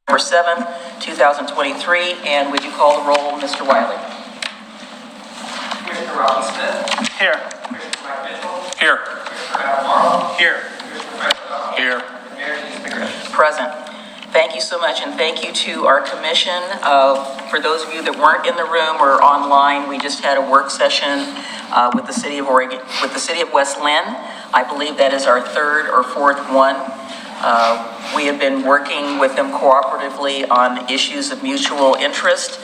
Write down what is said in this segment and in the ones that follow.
November 7th, 2023, and would you call the roll, Mr. Wiley? Commissioner Robin Smith. Here. Commissioner Mike Mitchell. Here. Commissioner Adam Marl. Here. Commissioner Fred O'Donnell. Here. And Mayor Denise. Present. Thank you so much, and thank you to our commission. For those of you that weren't in the room or online, we just had a work session with the City of Oregon, with the City of West Lynn. I believe that is our third or fourth one. We have been working with them cooperatively on issues of mutual interest.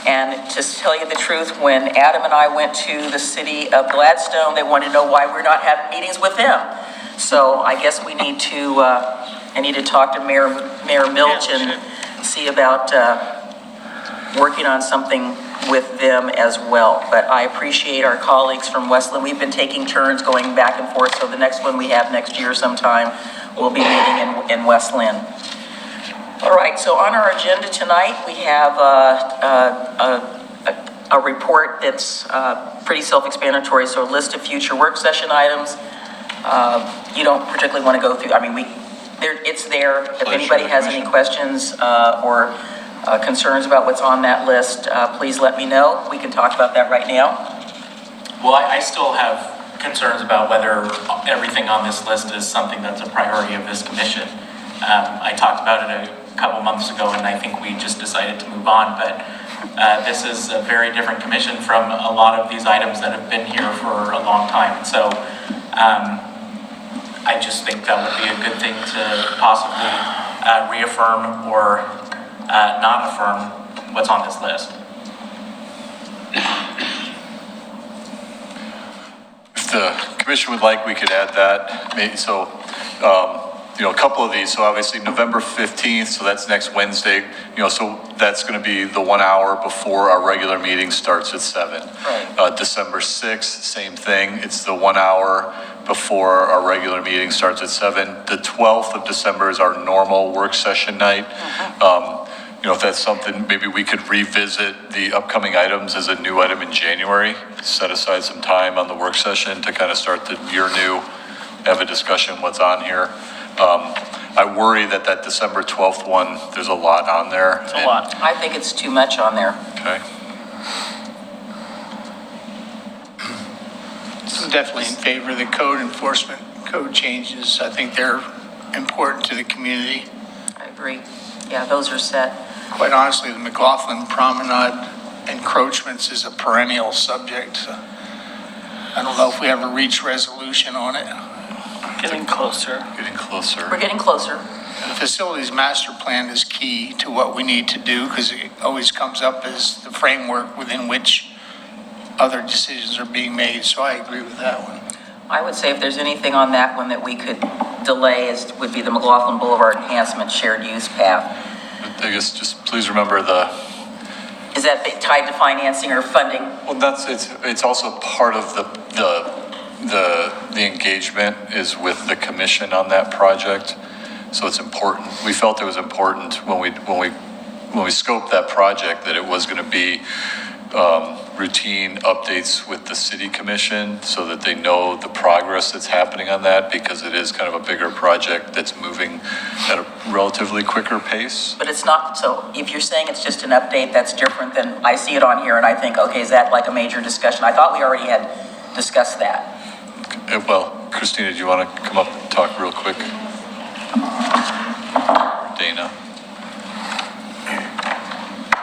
And to tell you the truth, when Adam and I went to the city of Gladstone, they wanted to know why we're not having meetings with them. So I guess we need to, I need to talk to Mayor Milch and see about working on something with them as well. But I appreciate our colleagues from Westland. We've been taking turns going back and forth. So the next one we have next year sometime, we'll be meeting in West Lynn. All right, so on our agenda tonight, we have a report that's pretty self-explanatory. So a list of future work session items. You don't particularly want to go through, I mean, it's there. If anybody has any questions or concerns about what's on that list, please let me know. We can talk about that right now. Well, I still have concerns about whether everything on this list is something that's a priority of this commission. I talked about it a couple months ago, and I think we just decided to move on, but this is a very different commission from a lot of these items that have been here for a long time. So I just think that would be a good thing to possibly reaffirm or not affirm what's on this list. If the commission would like, we could add that. Maybe, so, a couple of these. So obviously November 15th, so that's next Wednesday. So that's going to be the 1 hour before our regular meeting starts at 7. Right. December 6th, same thing. It's the 1 hour before our regular meeting starts at 7. The 12th of December is our normal work session night. If that's something, maybe we could revisit the upcoming items as a new item in January, set aside some time on the work session to kind of start the year new, have a discussion what's on here. I worry that December 12th one, there's a lot on there. It's a lot. I think it's too much on there. Okay. I'm definitely in favor of the code enforcement, code changes. I think they're important to the community. I agree. Yeah, those are set. Quite honestly, the McLaughlin Promenade encroachments is a perennial subject. I don't know if we ever reach resolution on it. Getting closer. Getting closer. We're getting closer. The facilities master plan is key to what we need to do because it always comes up as the framework within which other decisions are being made. So I agree with that one. I would say if there's anything on that one that we could delay would be the McLaughlin Boulevard Enhancement Shared Use Path. I guess just please remember Is that tied to financing or funding? well, it's also part of the engagement is with the commission on that project. So it's important. We felt it was important when we scoped that project that it was going to be routine updates with the city commission so that they know the progress that's happening on that, because it is kind of a bigger project that's moving at a relatively quicker pace. But it's not, so if you're saying it's just an update, that's different than, I see it on here and I think, okay, is that like a major discussion? I thought we already had discussed that. Well, Christina, do you want to come up and talk real quick? Dana.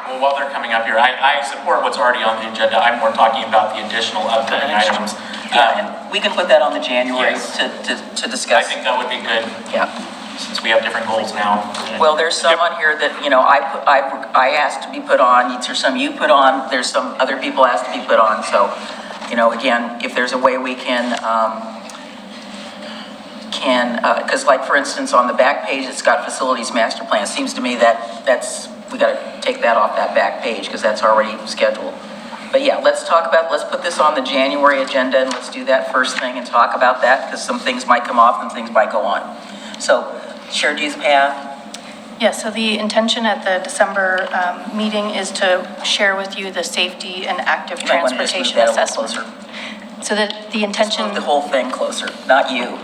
Well, while they're coming up here, I support what's already on the agenda. I'm more talking about the additional upcoming items. And we can put that on the January Yes. to I discuss. think that would be good Yeah. since we have different goals now. Well, there's some on here that, I asked to be put on, there's some you put on, there's some other people asked to be put on. So, again, if there's a way we can, because like for instance, on the back page, it's got facilities master plan. It seems to me we got to take that off that back page because that's already scheduled. But yeah, let's put this on the January agenda and let's do that first thing and talk about that because some things might come off and things might go on. So, shared use path. Yeah, so the intention at the December meeting is to share with you the safety and active You might want to just transportation move that a little assessment. So that the Just intention. move the whole thing closer, not you.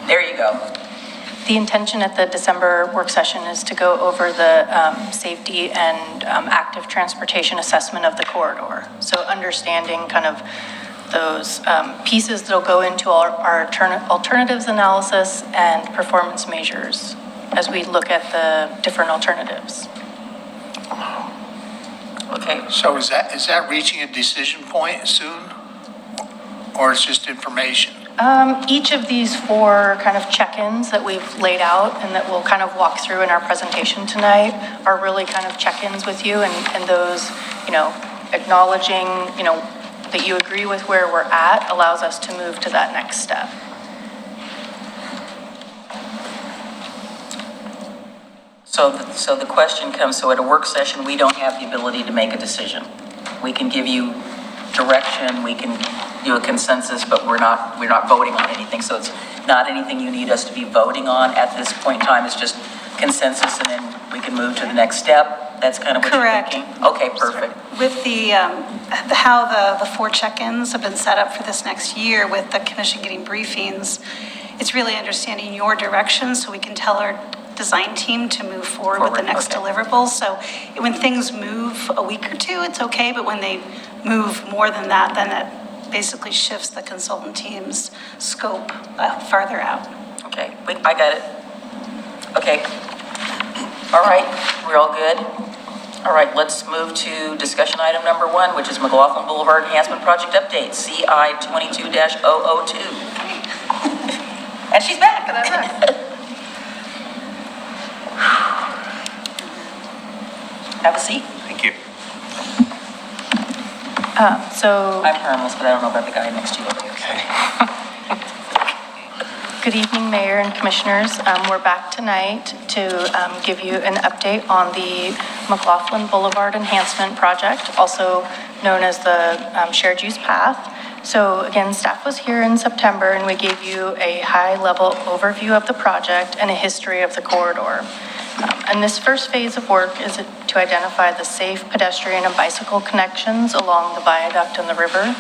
There you go. The intention at the December work session is to go over the safety and active transportation assessment of the corridor. So understanding kind of those pieces that'll go into our alternatives analysis and performance measures as we look at the different alternatives. Okay, So is that reaching a decision point soon? Or it's just information? Each of these 4 kind of check-ins that we've laid out and that we'll kind of walk through in our presentation tonight are really kind of check-ins with you and those, acknowledging, that you agree with where we're at allows us to move to that next step. so the question comes, so at a work session, we don't have the ability to make a decision. We can give you direction, we can do a consensus, but we're not voting on anything. So it's not anything you need us to be voting on at this point in time. It's just consensus, and then we can move to the next step. That's kind of what Correct. you're thinking? Okay, perfect. With how the 4 check-ins have been set up for this next year with the commission getting briefings, it's really understanding your direction so we can tell our design team to move forward with the next okay. deliverables. So when things move a week or 2, it's okay, but when they move more than that, then it basically shifts the consultant team's scope farther out. Okay, I got it. Okay. All right, we're all good? All right, let's move to discussion item number 1, which is McLaughlin Boulevard Enhancement Project Update, CI 22-002. And she's back. Have a seat. Thank you. So I'm harmless, but I don't know about the guy next to you over there. Okay. good evening, Mayor and Commissioners. We're back tonight to give you an update on the McLaughlin Boulevard Enhancement Project, also known as the Shared Use Path. So again, staff was here in September and we gave you a high-level overview of the project and a history of the corridor. And this first phase of work is to identify the safe pedestrian and bicycle connections along the viaduct and the river.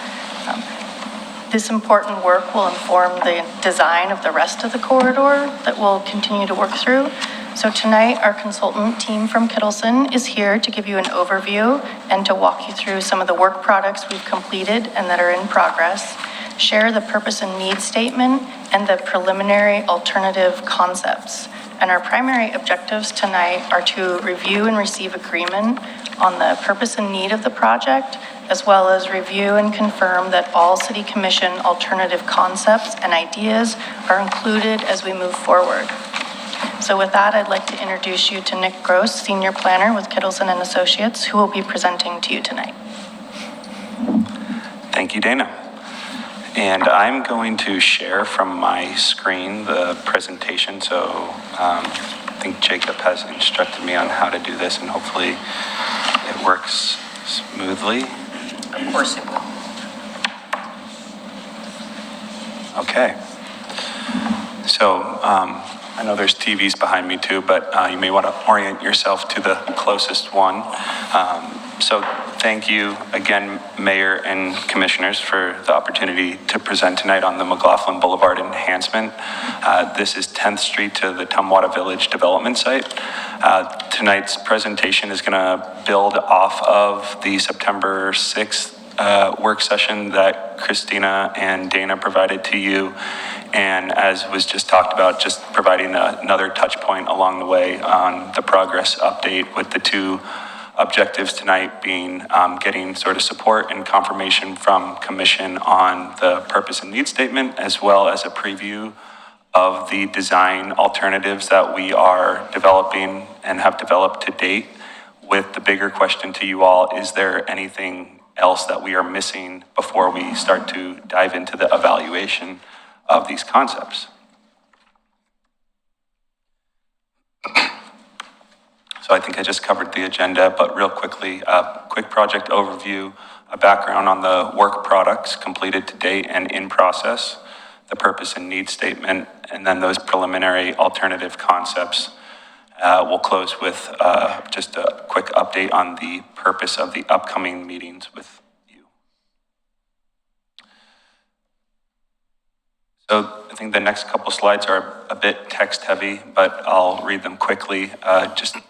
This important work will inform the design of the rest of the corridor that we'll continue to work through. So tonight, our consultant team from Kittleson is here to give you an overview and to walk you through some of the work products we've completed and that are in progress, share the purpose and need statement, and the preliminary alternative concepts. And our primary objectives tonight are to review and receive agreement on the purpose and need of the project, as well as review and confirm that all City Commission alternative concepts and ideas are included as we move forward. So with that, I'd like to introduce you to Nick Gross, Senior Planner with Kittleson and Associates, who will be presenting to you tonight. Thank you, Dana. And I'm going to share from my screen the presentation. So I think Jacob has instructed me on how to do this, and hopefully it works smoothly. Of course it will. Okay. So I know there's TVs behind me too, but you may want to orient yourself to the closest one. So thank you again, Mayor and Commissioners, for the opportunity to present tonight on the McLaughlin Boulevard Enhancement. This is 10th Street to the Tumwater Village Development Site. Tonight's presentation is going to build off of the September 6th work session that Christina and Dana provided to you. And as was just talked about, just providing another touch point along the way on the progress update, with the two objectives tonight being getting sort of support and confirmation from Commission on the purpose and need statement, as well as a preview of the design alternatives that we are developing and have developed to date, with the bigger question to you all: is there anything else that we are missing before we start to dive into the evaluation of these concepts? So I think I just covered the agenda, but real quickly, a quick project overview, a background on the work products completed to date and in process, the purpose and need statement, and then those preliminary alternative concepts. We'll close with just a quick update on the purpose of the upcoming meetings with you. So I think the next couple slides are a bit text heavy, but I'll read them quickly. Just to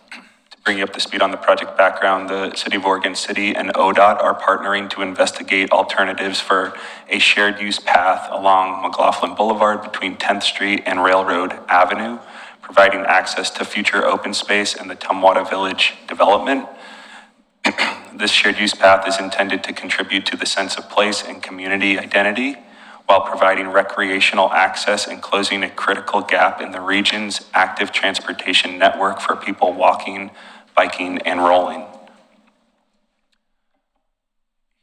bring you up to speed on the project background, the City of Oregon City and ODOT are partnering to investigate alternatives for a shared use path along McLaughlin Boulevard between 10th Street and Railroad Avenue, providing access to future open space in the Tumwata Village development. This shared use path is intended to contribute to the sense of place and community identity while providing recreational access and closing a critical gap in the region's active transportation network for people walking, biking, and rolling.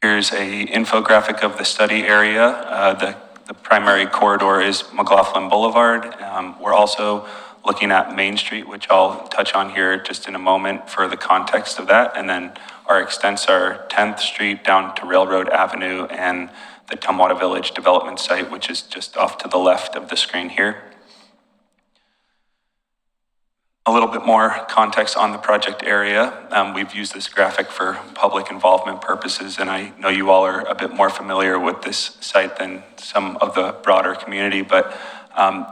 Here's an infographic of the study area. The primary corridor is McLaughlin Boulevard. We're also looking at Main Street, which I'll touch on here just in a moment for the context of that. And then our extents are 10th Street down to Railroad Avenue and the Tumwata Village development site, which is just off to the left of the screen here. A little bit more context on the project area. We've used this graphic for public involvement purposes, and I know you all are a bit more familiar with this site than some of the broader community, but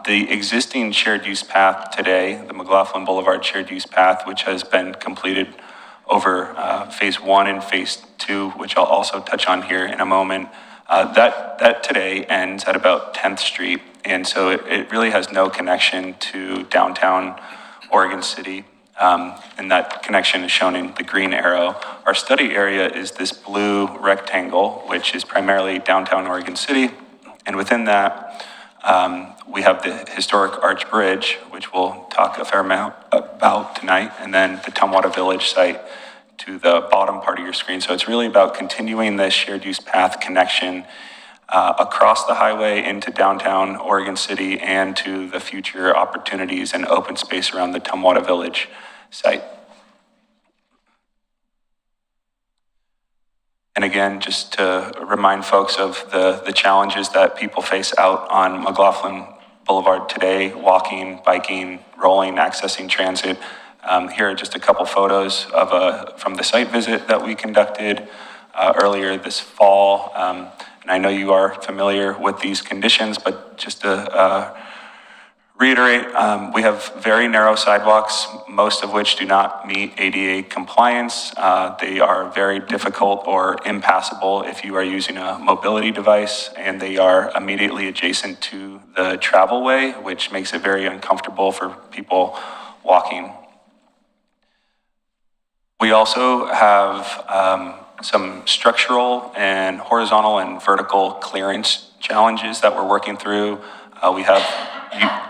the existing shared use path today, the McLaughlin Boulevard shared use path, which has been completed over phase 1 and phase 2, which I'll also touch on here in a moment, that today ends at about 10th Street. And so it really has no connection to downtown Oregon City. And that connection is shown in the green arrow. Our study area is this blue rectangle, which is primarily downtown Oregon City. And within that, we have the historic Arch Bridge, which we'll talk a fair amount about tonight, and then the Tumwata Village site to the bottom part of your screen. So it's really about continuing this shared use path connection across the highway into downtown Oregon City and to the future opportunities and open space around the Tumwata Village site. And again, just to remind folks of the challenges that people face out on McLaughlin Boulevard today, walking, biking, rolling, accessing transit. Here are just a couple photos from the site visit that we conducted earlier this fall. And I know you are familiar with these conditions, but just to reiterate, we have very narrow sidewalks, most of which do not meet ADA compliance. They are very difficult or impassable if you are using a mobility device, and they are immediately adjacent to the travelway, which makes it very uncomfortable for people walking. We also have some structural and horizontal and vertical clearance challenges that we're working through. We have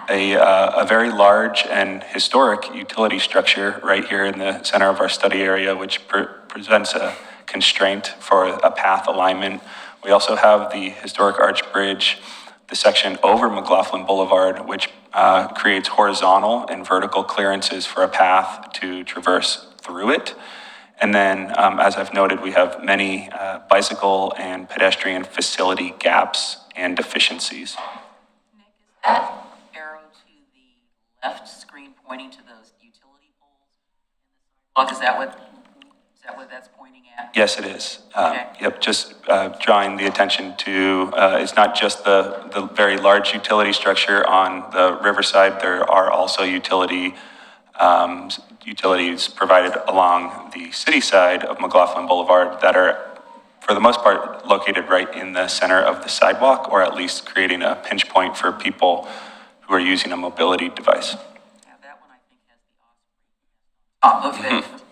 a very large and historic utility structure right here in the center of our study area, which presents a constraint for a path alignment. We also have the historic Arch Bridge, the section over McLaughlin Boulevard, which creates horizontal and vertical clearances for a path to traverse through it. And then, as I've noted, we have many bicycle and pedestrian facility gaps and deficiencies. Nick, is that arrow to the left screen pointing to those utility poles in the sidewalk? Is that what that's pointing at? Yes, it is. Okay. Yep, just drawing the attention to, it's not just the very large utility structure on the riverside. There are also utilities provided along the city side of McLaughlin Boulevard that are, for the most part, located right in the center of the sidewalk, or at least creating a pinch point for people who are using a mobility device. Yeah, that one I think has the top of it.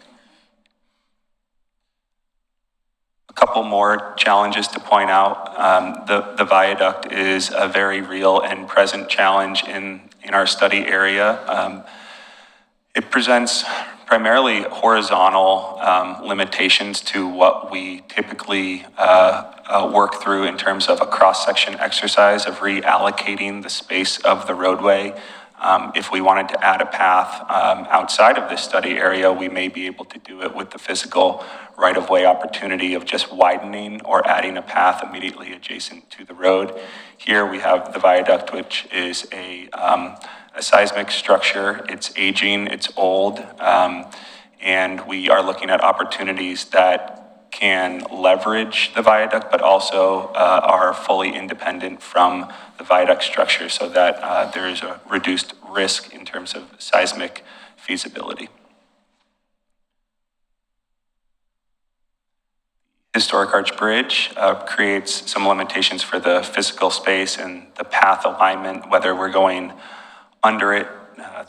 A couple more challenges to point out. The viaduct is a very real and present challenge in our study area. It presents primarily horizontal limitations to what we typically work through in terms of a cross-section exercise of reallocating the space of the roadway. If we wanted to add a path outside of this study area, we may be able to do it with the physical right-of-way opportunity of just widening or adding a path immediately adjacent to the road. Here we have the viaduct, which is a seismic structure. It's aging, it's old, and we are looking at opportunities that can leverage the viaduct, but also are fully independent from the viaduct structure so that there is a reduced risk in terms of seismic feasibility. Historic Arch Bridge creates some limitations for the physical space and the path alignment, whether we're going under it,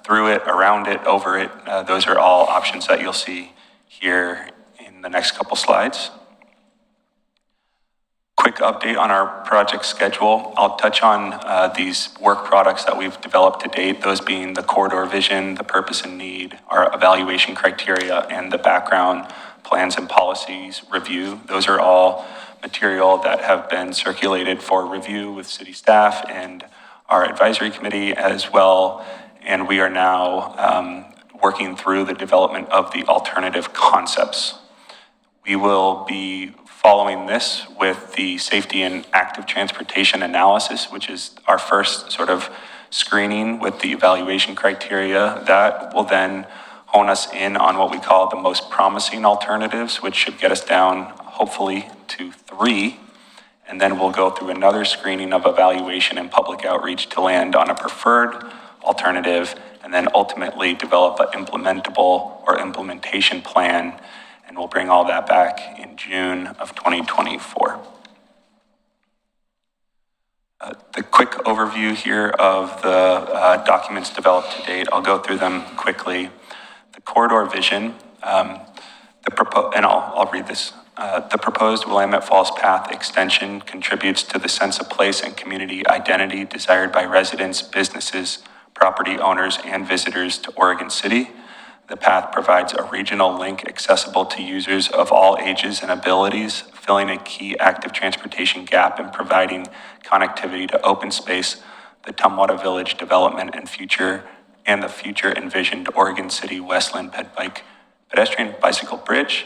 through it, around it, over it. Those are all options that you'll see here in the next couple slides. Quick update on our project schedule. I'll touch on these work products that we've developed to date, those being the corridor vision, the purpose and need, our evaluation criteria, and the background plans and policies review. Those are all material that have been circulated for review with city staff and our advisory committee as well. And we are now working through the development of the alternative concepts. We will be following this with the safety and active transportation analysis, which is our first sort of screening with the evaluation criteria. That will then hone us in on what we call the most promising alternatives, which should get us down hopefully to 3. And then we'll go through another screening of evaluation and public outreach to land on a preferred alternative, and then ultimately develop an implementable or implementation plan. And we'll bring all that back in June of 2024. The quick overview here of the documents developed to date, I'll go through them quickly. The corridor vision, and I'll read this. The proposed Willamette Falls Path extension contributes to the sense of place and community identity desired by residents, businesses, property owners, and visitors to Oregon City. The path provides a regional link accessible to users of all ages and abilities, filling a key active transportation gap and providing connectivity to open space, the Tumwater Village development and the future envisioned Oregon City Westland pedestrian bicycle bridge.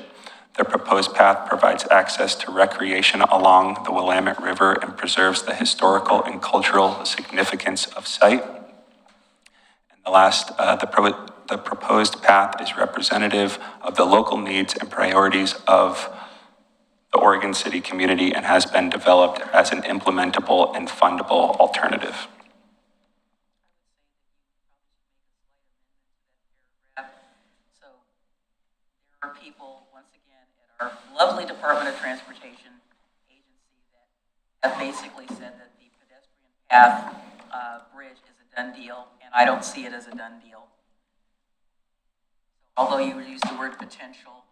The proposed path provides access to recreation along the Willamette River and preserves the historical and cultural significance of site. And the last, the proposed path is representative of the local needs and priorities of the Oregon City community and has been developed as an implementable and fundable alternative. So there are people, once again, at our lovely Department of Transportation agency that have basically said that the pedestrian path bridge is a done deal, and I don't see it as a done deal. Although you use the word potential,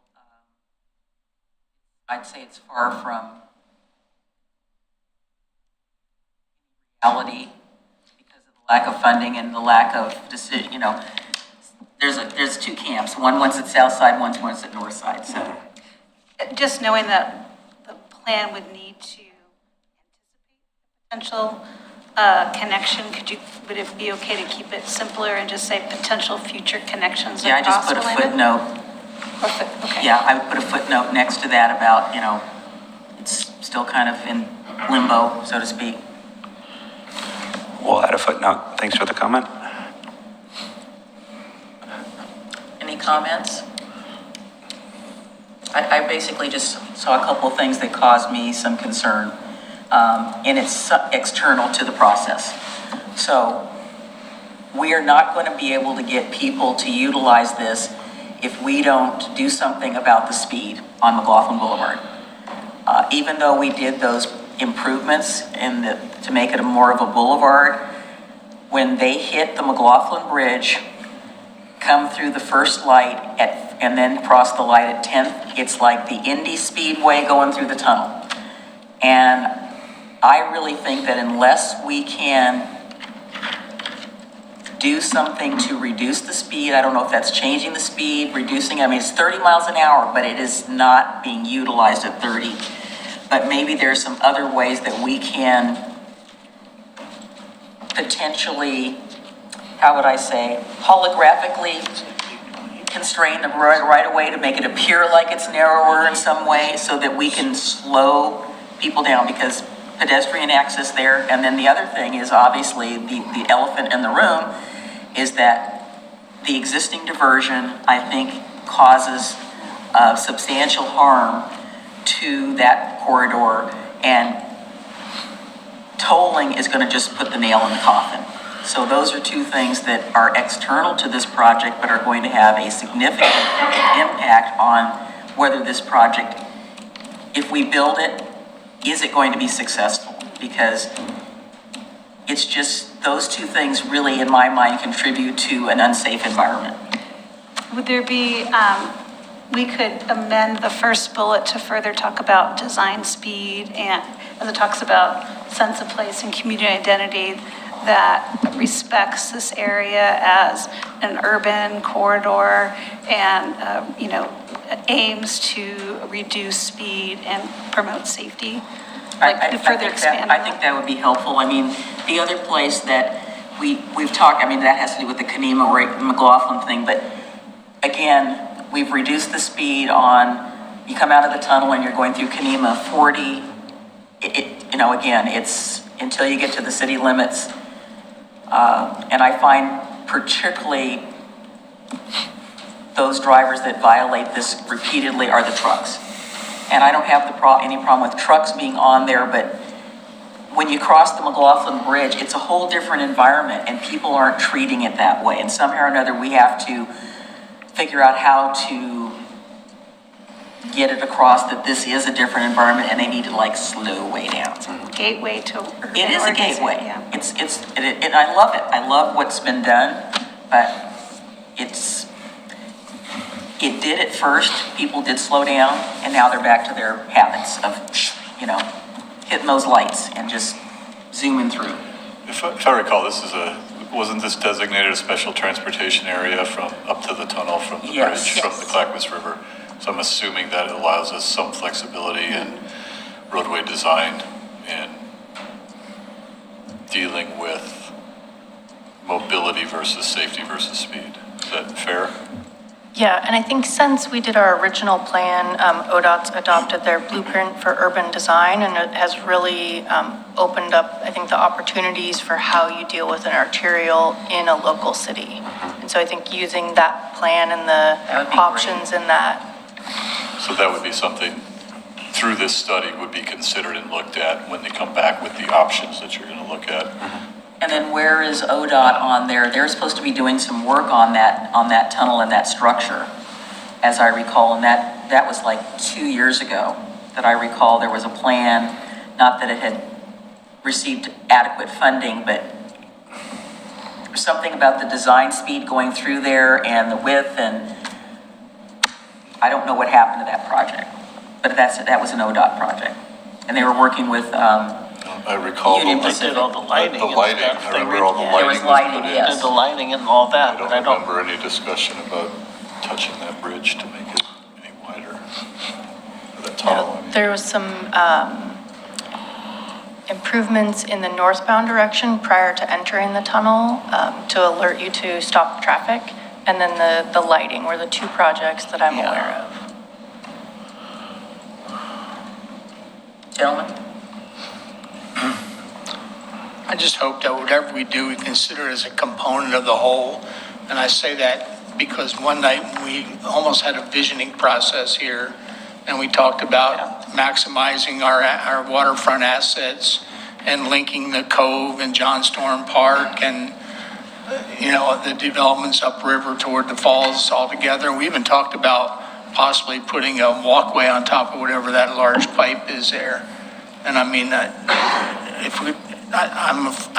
I'd say it's far from reality because of the lack of funding and the lack of decision. You know, there's 2 camps. One wants it south side, one wants it north side. So, Just knowing that the plan would need to anticipate potential connection, would it be okay to keep it simpler and just say potential future connections yeah, I just across put a Willamette? footnote. Okay. Yeah, I would put a footnote next to that about, you know, it's still kind of in limbo, so to speak. We'll add a footnote. Thanks for the comment. Any comments? I basically just saw a couple of things that caused me some concern, and it's external to the process. So we are not going to be able to get people to utilize this if we don't do something about the speed on McLaughlin Boulevard. Even though we did those improvements to make it more of a boulevard, when they hit the McLaughlin Bridge, come through the first light and then cross the light at 10th, it's like the Indy Speedway going through the tunnel. And I really think that unless we can do something to reduce the speed, I don't know if that's changing the speed, reducing, I mean, it's 30 miles an hour, but it is not being utilized at 30. But maybe there's some other ways that we can potentially, how would I say, holographically constrain the right of way to make it appear like it's narrower in some way so that we can slow people down, because pedestrian access there. And then the other thing is obviously the elephant in the room is that the existing diversion, I think, causes substantial harm to that corridor, and tolling is going to just put the nail in the coffin. So those are two things that are external to this project, but are going to have a significant impact on whether this project, if we build it, is it going to be successful? Because it's just, those two things really, in my mind, contribute to an unsafe environment. Would there be, we could amend the first bullet to further talk about design speed, and as it talks about sense of place and community identity, that respects this area as an urban corridor and, aims to reduce speed and promote safety? Like, further expand I on think that would be helpful. I mean, the other place that we've talked, I mean, that has to do with the Kanema or McLaughlin thing, but again, we've reduced the speed on, you come out of the tunnel and you're going through Kanema 40, again, it's until you get to the city limits. And I find particularly those drivers that violate this repeatedly are the trucks. And I don't have any problem with trucks being on there, but when you cross the McLaughlin Bridge, it's a whole different environment, and people aren't treating it that way. And somehow or another, we have to figure out how to get it across that this is a different environment, and they need to like slow way down. gateway to urban It is a organization, gateway. yeah. And I love it. I love what's been done, but it did at first. People did slow down, and now they're back to their habits of, hitting those lights and just zooming through. If I recall, wasn't this designated a special transportation area from up to the tunnel from the Yes. bridge, from the Clackamas River? So I'm assuming that allows us some flexibility in roadway design and dealing with mobility versus safety versus speed. Is that fair? Yeah, and I think since we did our original plan, ODOT's adopted their blueprint for urban design, and it has really opened up, I think, the opportunities for how you deal with an arterial in a local city. And so I think using that plan and That the would be options in that. So that would be something through this study would be considered and looked at when they come back with the options that you're going to look at. And then where is ODOT on there? They're supposed to be doing some work on that tunnel and that structure, as I recall. And that was like 2 years ago that I recall there was a plan, not that it had received adequate funding, but something about the design speed going through there and the width, and I don't know what happened to that project, but that was an ODOT project. And they were working with, I recall Union the Pacific. Did all the lighting and lighting. stuff. I They remember all the redid- There lighting was was lighting, put in. yes. Did the lighting and all that, I but don't remember any discussion about touching that bridge to make it any wider. Or that tunnel, I mean. There was some improvements in the northbound direction prior to entering the tunnel to alert you to stop traffic. And then the lighting were the two projects that I'm aware of. gentlemen. I just hope that whatever we do, we consider it as a component of the whole. And I say that because one night we almost had a visioning process here, and we talked about maximizing our waterfront assets and linking the Cove and John Storm Park and, the developments upriver toward the falls all together. We even talked about possibly putting a walkway on top of whatever that large pipe is there. And I mean, I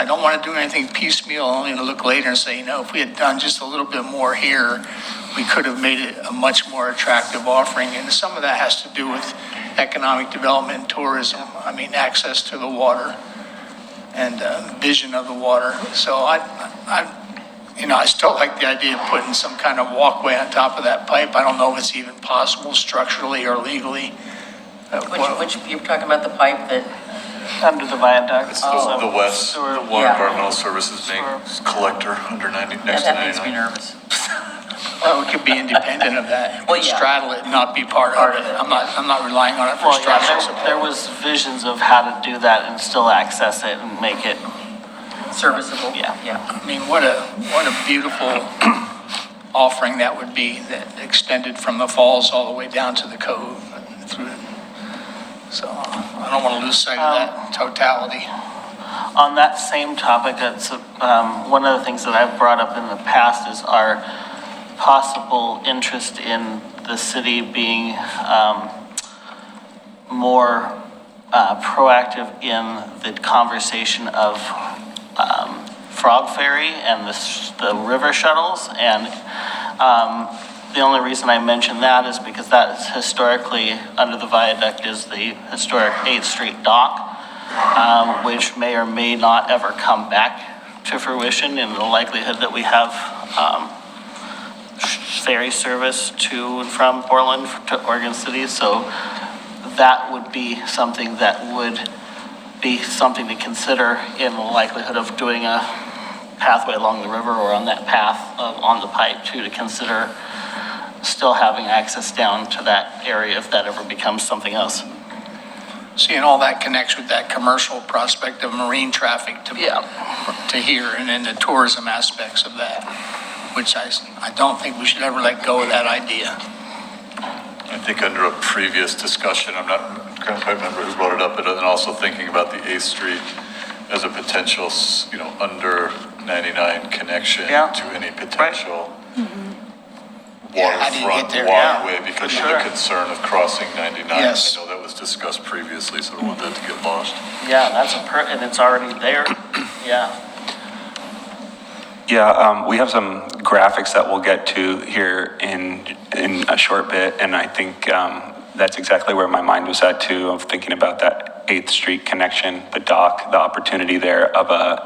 don't want to do anything piecemeal, only to look later and say, if we had done just a little bit more here, we could have made it a much more attractive offering. And some of that has to do with economic development and tourism. I mean, access to the water and vision of the water. So I still like the idea of putting some kind of walkway on top of that pipe. I don't know if it's even possible structurally or legally. Which, you're talking about the pipe that, Under the viaduct. It's the west, Sewer. the Water Yeah. Environmental Services main collector under 90, next to that makes me 99. nervous. Well, it could be independent of that. Well, yeah. Straddle it and not be part of it. I'm not relying on it for Well, yeah, structural there support. was visions of how to do that and still access it and make it, Serviceable. Yeah. Yeah. I mean, what a beautiful offering that would be, that extended from the falls all the way down to the Cove through. So I don't want to lose sight of that totality. On that same topic, it's, one of the things that I've brought up in the past is our possible interest in the city being more proactive in the conversation of Frog Ferry and the river shuttles. And the only reason I mention that is because that is historically, under the viaduct, is the historic 8th Street dock, which may or may not ever come back to fruition in the likelihood that we have ferry service to and from Portland to Oregon City. So that would be something that would be something to consider in the likelihood of doing a pathway along the river or on that path on the pipe too, to consider still having access down to that area if that ever becomes something else. Seeing all that connects with that commercial prospect of marine traffic to here, and then the tourism aspects of that, which I don't think we should ever let go of that idea. I think under a previous discussion, I can't quite remember who brought it up, but then also thinking about the 8th Street as a potential, under 99 connection to any potential How do you get there? waterway because for of sure. the concern of crossing 99. Yes. I know that was discussed previously, so I don't want that to get lost. Yeah, that's and it's already there. Yeah. Yeah, we have some graphics that we'll get to here in a short bit, and I think that's exactly where my mind was at too, of thinking about that 8th Street connection, the dock, the opportunity there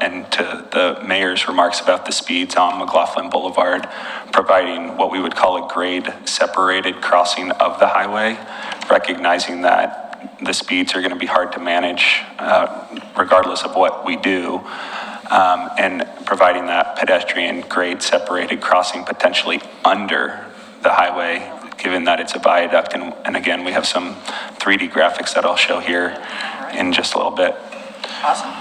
and to the mayor's remarks about the speeds on McLaughlin Boulevard, providing what we would call a grade separated crossing of the highway, recognizing that the speeds are going to be hard to manage regardless of what we do. And providing that pedestrian grade separated crossing potentially under the highway, given that it's a viaduct. And again, we have some 3D graphics that I'll show here in just a little bit. Awesome.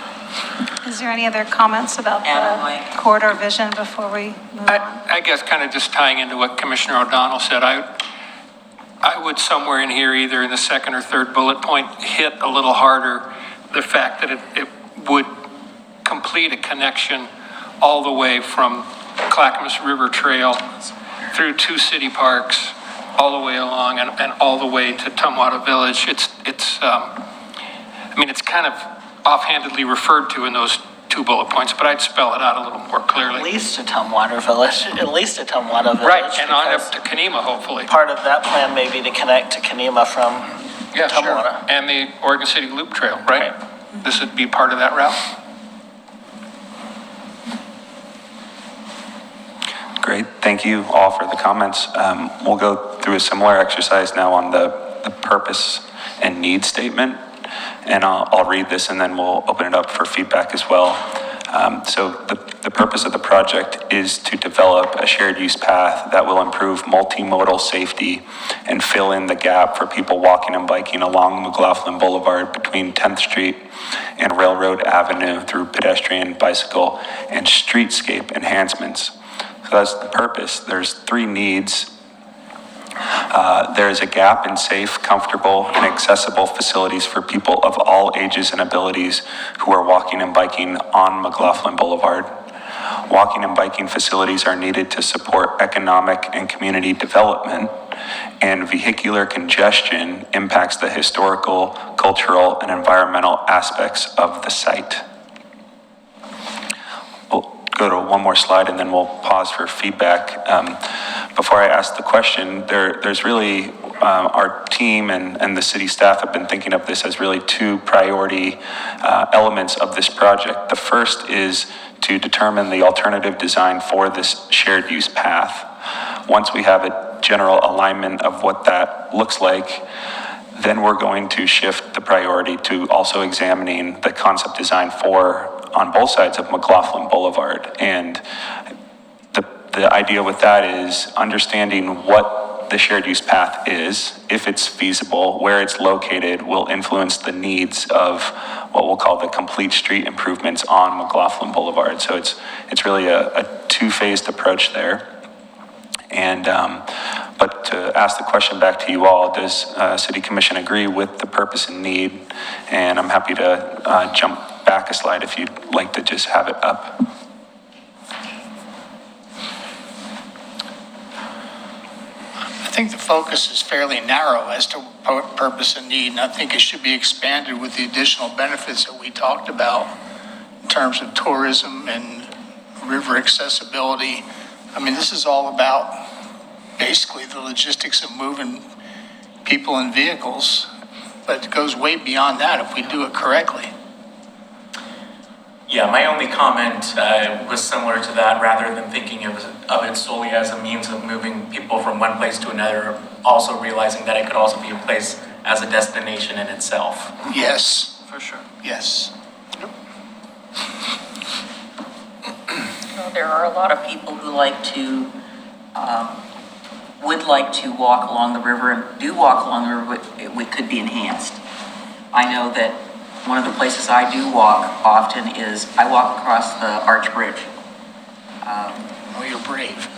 Is there any other comments about Anna, Mike? the corridor vision before we move on? I guess kind of just tying into what Commissioner O'Donnell said, I would somewhere in here, either in the second or third bullet point, hit a little harder the fact that it would complete a connection all the way from Clackamas River Trail through 2 city parks, all the way along and all the way to Tumwater Village. It's kind of offhandedly referred to in those 2 bullet points, but I'd spell it out a little more clearly. At least to Tumwater Village, Right, and on up to Kanema, hopefully. Part of that plan may be to connect to Kanema from Yeah, sure. Tumwater. And the Oregon City Loop Trail, right? This would be part of that route? Great, thank you all for the comments. We'll go through a similar exercise now on the purpose and need statement. And I'll read this and then we'll open it up for feedback as well. So the purpose of the project is to develop a shared use path that will improve multimodal safety and fill in the gap for people walking and biking along McLaughlin Boulevard between 10th Street and Railroad Avenue through pedestrian, bicycle, and streetscape enhancements. So that's the purpose. There's 3 needs. There is a gap in safe, comfortable, and accessible facilities for people of all ages and abilities who are walking and biking on McLaughlin Boulevard. Walking and biking facilities are needed to support economic and community development, and vehicular congestion impacts the historical, cultural, and environmental aspects of the site. Go to one more slide and then we'll pause for feedback. Before I ask the question, there's really, our team and the city staff have been thinking of this as really 2 priority elements of this project. The first is to determine the alternative design for this shared use path. Once we have a general alignment of what that looks like, then we're going to shift the priority to also examining the concept design on both sides of McLaughlin Boulevard. And the idea with that is understanding what the shared use path is, if it's feasible, where it's located will influence the needs of what we'll call the complete street improvements on McLaughlin Boulevard. So it's really a 2-phased approach there. And But to ask the question back to you all, does City Commission agree with the purpose and need? And I'm happy to jump back a slide if you'd like to just have it up. I think the focus is fairly narrow as to purpose and need, and I think it should be expanded with the additional benefits that we talked about in terms of tourism and river accessibility. I mean, this is all about basically the logistics of moving people and vehicles, but it goes way beyond that if we do it correctly. Yeah, my only comment was similar to that, rather than thinking of it solely as a means of moving people from one place to another, also realizing that it could also be a place as a destination in itself. Yes, For sure. yes. There are a lot of people who like to, would like to walk along the river and do walk along the river, but it could be enhanced. I know that one of the places I do walk often is, I walk across the Arch Bridge. Oh, you're brave.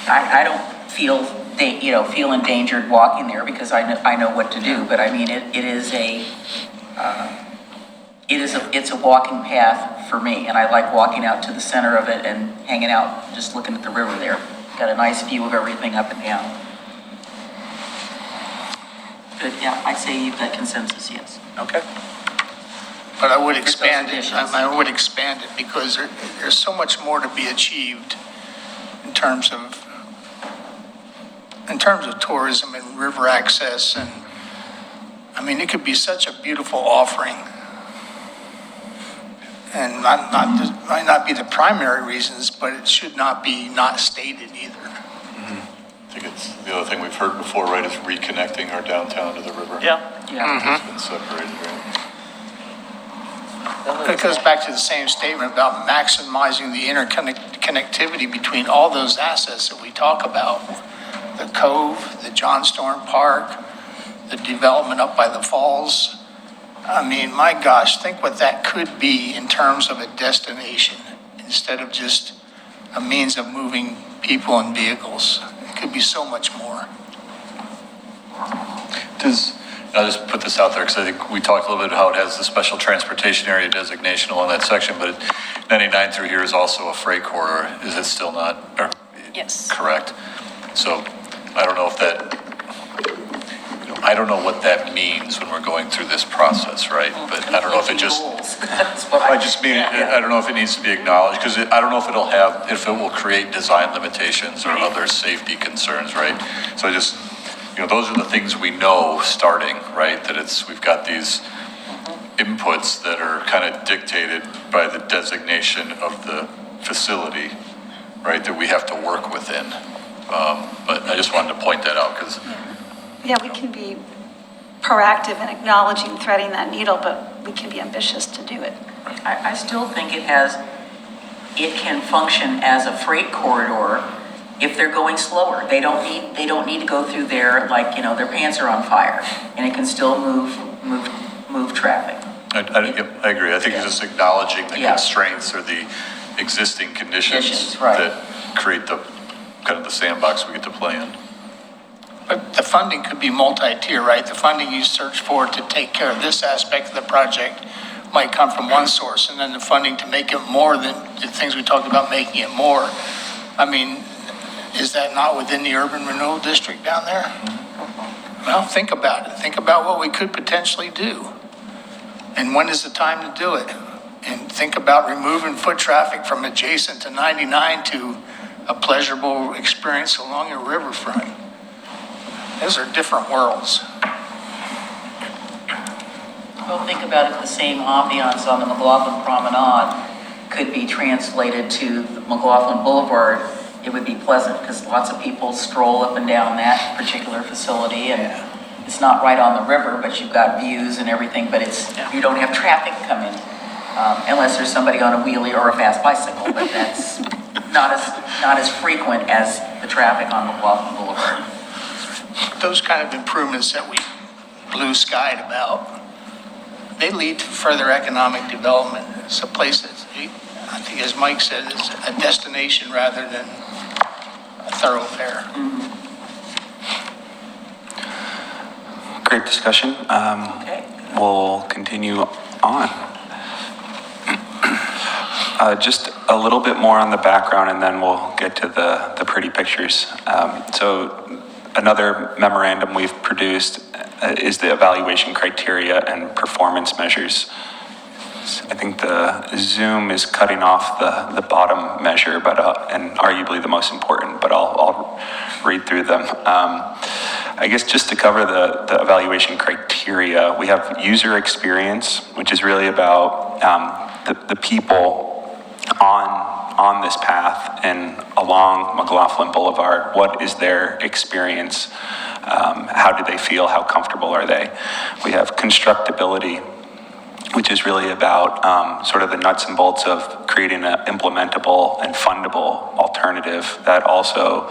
I don't feel, feel endangered walking there because I know what to do, but I mean, it's a walking path for me, and I like walking out to the center of it and hanging out, just looking at the river there. Got a nice view of everything up and down. Good, yeah, I say you've got consensus, yes. Okay. But I would expand it, additions. I would expand it because there's so much more to be achieved in terms of tourism and river access, and I mean, it could be such a beautiful offering. And might not be the primary reasons, but it should not be not stated either. I think it's, the other thing we've heard before, right, is reconnecting our downtown to the river. Yeah. Yeah. It's been separated, right? It goes back to the same statement about maximizing the interconnectivity between all those assets that we talk about. The Cove, the John Storm Park, the development up by the falls. I mean, my gosh, think what that could be in terms of a destination instead of just a means of moving people and vehicles. It could be so much more. I'll just put this out there because I think we talked a little bit about how it has the special transportation area designation along that section, but 99 through here is also a freight corridor. Is it still not? Or, Yes. correct. So I don't know if that, I don't know what that means when we're going through this process, right? But I don't know if it just, I just mean, I don't know if it needs to be acknowledged because I don't know if if it will create design limitations or other safety concerns, right? So I just, those are the things we know starting, right? That we've got these inputs that are kind of dictated by the designation of the facility, right? That we have to work within. But I just wanted to point that out because. Yeah, we can be proactive in acknowledging, threading that needle, but we can be ambitious to do it. I still think it can function as a freight corridor if they're going slower. They don't need to go through there like, their pants are on fire, and it can still move traffic. I agree. I think it's just acknowledging the Yeah. constraints or the existing conditions Right. that create the kind of the sandbox we get to play in. But the funding could be multi-tier, right? The funding you search for to take care of this aspect of the project might come from one source, and then the funding to make it more than the things we talked about, making it more. I mean, is that not within the urban renewal district down there? Well, think about it. Think about what we could potentially do. And when is the time to do it? And think about removing foot traffic from adjacent to 99 to a pleasurable experience along a riverfront. Those are different worlds. Well, think about it, the same ambiance on the McLaughlin Promenade could be translated to the McLaughlin Boulevard. It would be pleasant because lots of people stroll up and down that particular facility, and it's not right on the river, but you've got views and everything, but you don't have traffic coming unless there's somebody on a wheelie or a fast bicycle, but that's not as frequent as the traffic on McLaughlin Boulevard. Those kind of improvements that we blue skied about, they lead to further economic development. It's a place that, I think as Mike said, is a destination rather than a thoroughfare. Great discussion. Okay. We'll continue on. Just a little bit more on the background, and then we'll get to the pretty pictures. So another memorandum we've produced is the evaluation criteria and performance measures. I think the Zoom is cutting off the bottom measure, but and arguably the most important, but I'll read through them. I guess just to cover the evaluation criteria, we have user experience, which is really about the people on this path and along McLaughlin Boulevard. What is their experience? How do they feel? How comfortable are they? We have constructability, which is really about sort of the nuts and bolts of creating an implementable and fundable alternative that also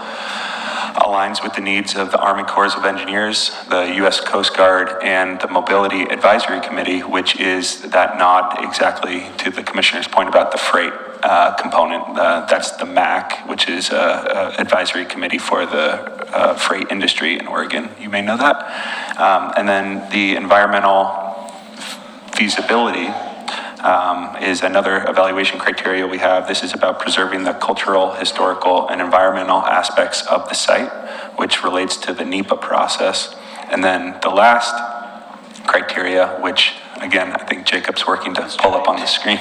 aligns with the needs of the Army Corps of Engineers, the U.S. Coast Guard, and the Mobility Advisory Committee, which is that nod exactly to the Commissioner's point about the freight component. That's the MAC, which is advisory committee for the freight industry in Oregon. You may know that. And then the environmental feasibility is another evaluation criteria we have. This is about preserving the cultural, historical, and environmental aspects of the site, which relates to the NEPA process. And then the last criteria, which again, I think Jacob's working to pull up on the screen,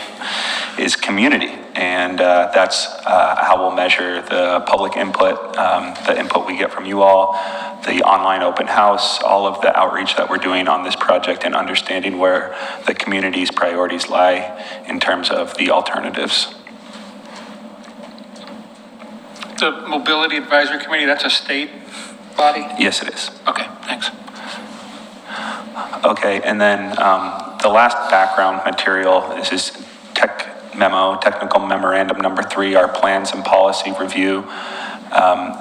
is community. And that's how we'll measure the public input, the input we get from you all, the online open house, all of the outreach that we're doing on this project, and understanding where the community's priorities lie in terms of the alternatives. The Mobility Advisory Committee, that's a state body? Yes, it is. Okay, thanks. Okay, and then the last background material, this is technical memorandum number 3, our plans and policy review.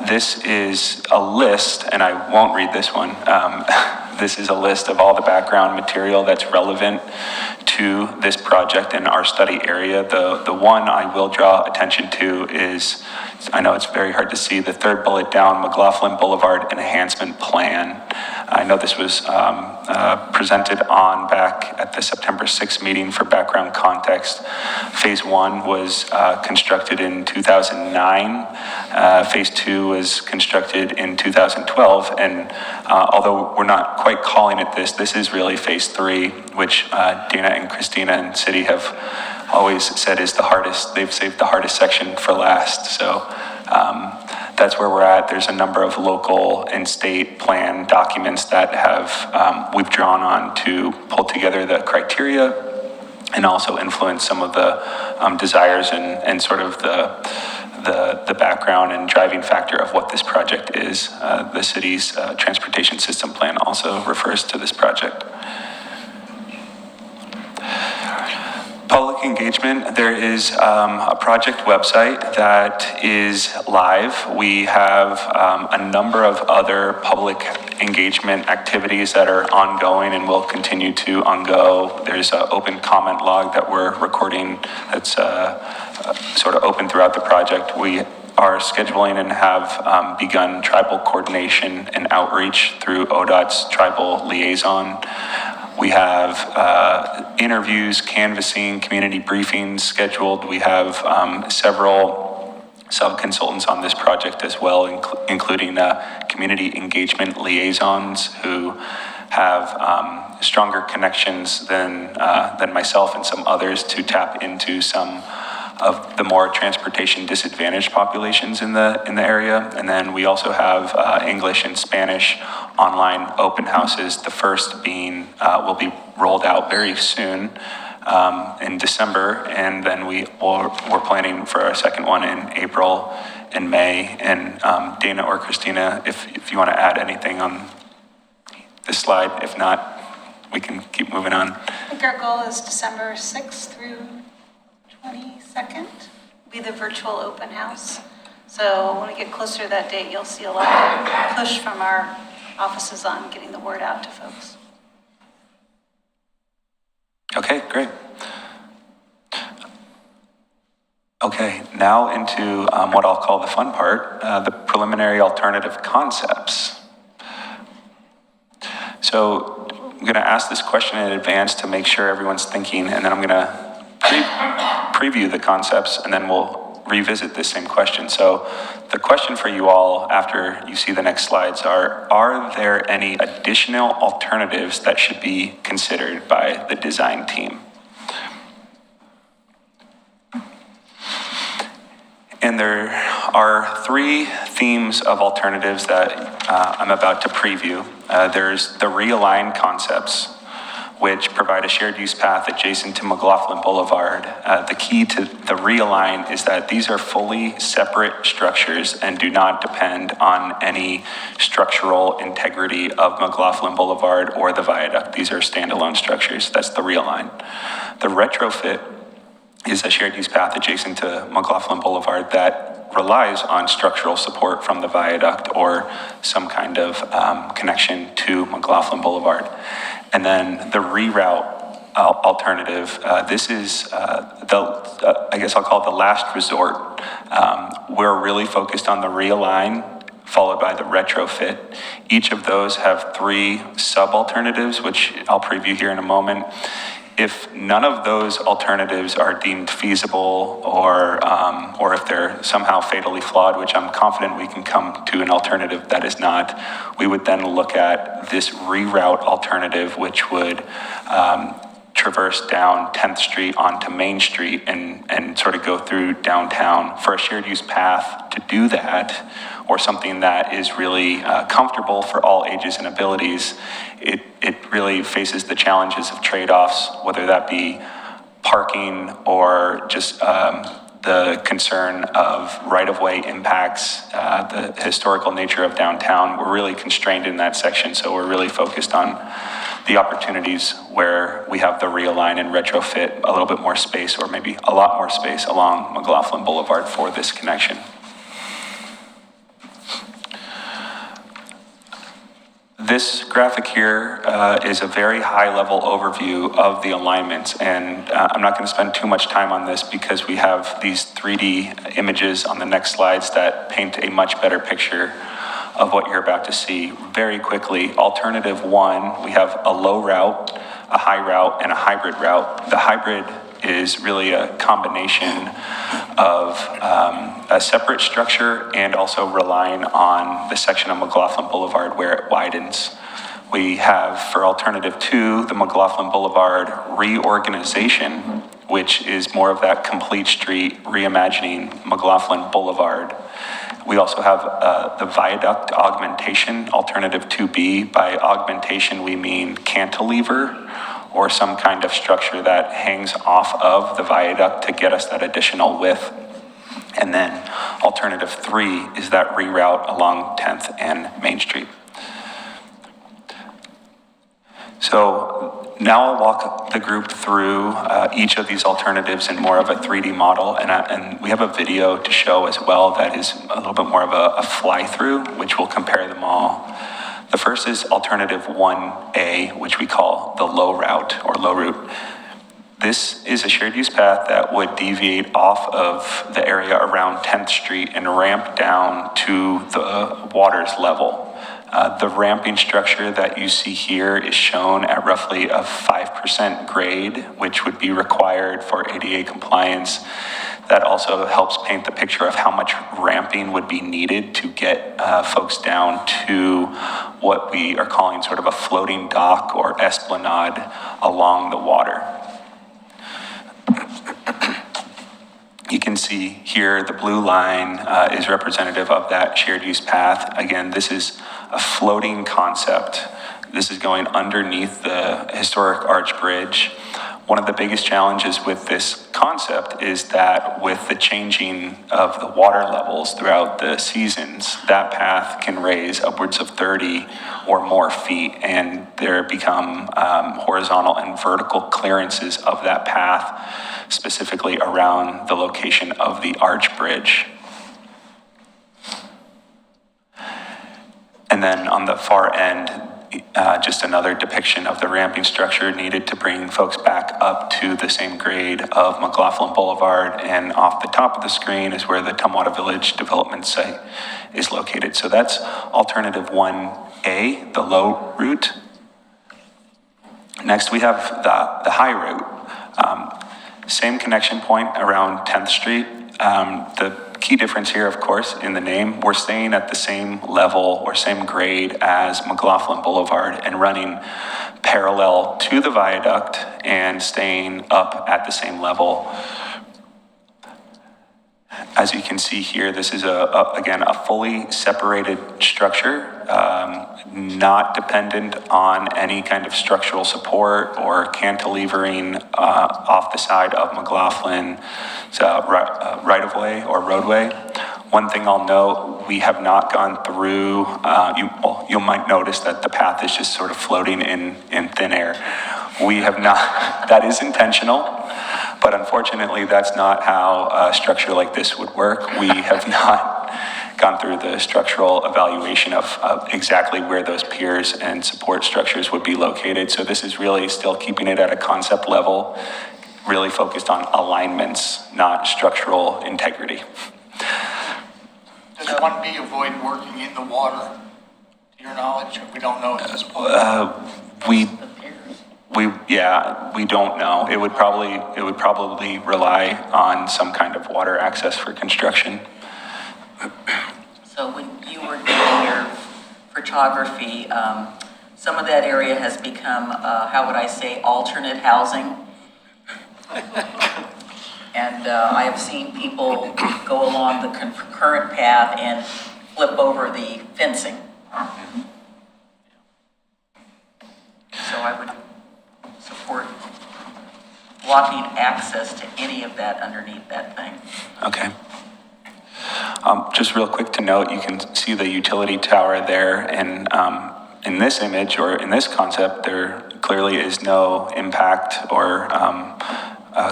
This is a list, and I won't read this one. This is a list of all the background material that's relevant to this project in our study area. The one I will draw attention to is, I know it's very hard to see, the third bullet down, McLaughlin Boulevard Enhancement Plan. I know this was presented on back at the September 6th meeting. For background context. Phase 1 was constructed in 2009. Phase 2 was constructed in 2012. And although we're not quite calling it this is really phase 3, which Dana and Christina and City have always said is the hardest. They've saved the hardest section for last. So that's where we're at. There's a number of local and state plan documents that have we've drawn on to pull together the criteria and also influence some of the desires and sort of the background and driving factor of what this project is. The city's transportation system plan also refers to this project. Public engagement, there is a project website that is live. We have a number of other public engagement activities that are ongoing and will continue to ongo. There's an open comment log that we're recording that's sort of open throughout the project. We are scheduling and have begun tribal coordination and outreach through ODOT's tribal liaison. We have interviews, canvassing, community briefings scheduled. We have several sub-consultants on this project as well, including community engagement liaisons who have stronger connections than myself and some others to tap into some of the more transportation disadvantaged populations in the area. And then we also have English and Spanish online open houses. The first being will be rolled out very soon in December, and then we're planning for our second one in April and May. And Dana or Christina, if you want to add anything on this slide, if not, we can keep moving on. I think our goal is December 6th through 22nd, be the virtual open house. So when we get closer to that date, you'll see a lot of push from our offices on getting the word out to folks. Okay, great. Okay, now into what I'll call the fun part, the preliminary alternative concepts. So So I'm going to ask this question in advance to make sure everyone's thinking, and then I'm going to preview the concepts, and then we'll revisit this same question. So the question for you all after you see the next slides are there any additional alternatives that should be considered by the design team? And there are three themes of alternatives that I'm about to preview. There's the realigned concepts, which provide a shared use path adjacent to McLaughlin Boulevard. The key to the realign is that these are fully separate structures and do not depend on any structural integrity of McLaughlin Boulevard or the viaduct. These are standalone structures. That's the realign. The retrofit is a shared use path adjacent to McLaughlin Boulevard that relies on structural support from the viaduct or some kind of connection to McLaughlin Boulevard. And then the reroute alternative, this is I guess I'll call it the last resort. We're really focused on the realign, followed by the retrofit. Each of those have three sub-alternatives, which I'll preview here in a moment. If none of those alternatives are deemed feasible or if they're somehow fatally flawed, which I'm confident we can come to an alternative that is not, we would then look at this reroute alternative, which would traverse down 10th Street onto Main Street and sort of go through downtown. For a shared use path to do that, or something that is really comfortable for all ages and abilities, it really faces the challenges of trade-offs, whether that be parking or just the concern of right-of-way impacts, the historical nature of downtown. We're really constrained in that section, so we're really focused on the opportunities where we have the realign and retrofit a little bit more space, or maybe a lot more space along McLaughlin Boulevard for this connection. This graphic here is a very high-level overview of the alignments, and I'm not going to spend too much time on this because we have these 3D images on the next slides that paint a much better picture of what you're about to see. Very quickly, alternative one, we have a low route, a high route, and a hybrid route. The hybrid is really a combination of a separate structure and also relying on the section of McLaughlin Boulevard where it widens. We have, for alternative two, the McLaughlin Boulevard reorganization, which is more of that complete street reimagining McLaughlin Boulevard. We also have the viaduct augmentation, alternative 2B. By augmentation, we mean cantilever or some kind of structure that hangs off of the viaduct to get us that additional width. And then alternative 3 is that reroute along 10th and Main Street. So now I'll walk the group through each of these alternatives in more of a 3D model, and we have a video to show as well that is a little bit more of a fly-through, which will compare them all. The first is alternative 1A, which we call the low route or low route. This is a shared use path that would deviate off of the area around 10th Street and ramp down to the water's level. The ramping structure that you see here is shown at roughly a 5% grade, which would be required for ADA compliance. That also helps paint the picture of how much ramping would be needed to get folks down to what we are calling sort of a floating dock or esplanade along the water. You can see here the blue line is representative of that shared use path. Again, this is a floating concept. This is going underneath the historic arch bridge. One of the biggest challenges with this concept is that with the changing of the water levels throughout the seasons, that path can raise upwards of 30 or more feet, and there become horizontal and vertical clearances of that path, specifically around the location of the arch bridge. And then on the far end, just another depiction of the ramping structure needed to bring folks back up to the same grade of McLaughlin Boulevard. And off the top of the screen is where the Tumwater Village development site is located. So that's alternative 1A, the low route. Next, we have the high route. Same connection point around 10th Street. The key difference here, of course, in the name, we're staying at the same level or same grade as McLaughlin Boulevard and running parallel to the viaduct and staying up at the same level. As you can see here, this is again, a fully separated structure, not dependent on any kind of structural support or cantilevering off the side of McLaughlin right-of-way or roadway. One thing I'll note, we have not gone through, you might notice that the path is just sort of floating in thin air. We have not, that is intentional. But unfortunately, that's not how a structure like this would work. We have not gone through the structural evaluation of exactly where those piers and support structures would be located. So this is really still keeping it at a concept level, really focused on alignments, not structural integrity. Does 1B avoid working in the water? To your knowledge, we don't know at this point. We don't know. It would probably rely on some kind of water access for construction. So when you were doing your photography, some of that area has become, how would I say, alternate housing. And I have seen people go along the current path and flip over the fencing. So I would support blocking access to any of that underneath that thing. Okay. Just real quick to note, you can see the utility tower there, and in this image or in this concept, there clearly is no impact or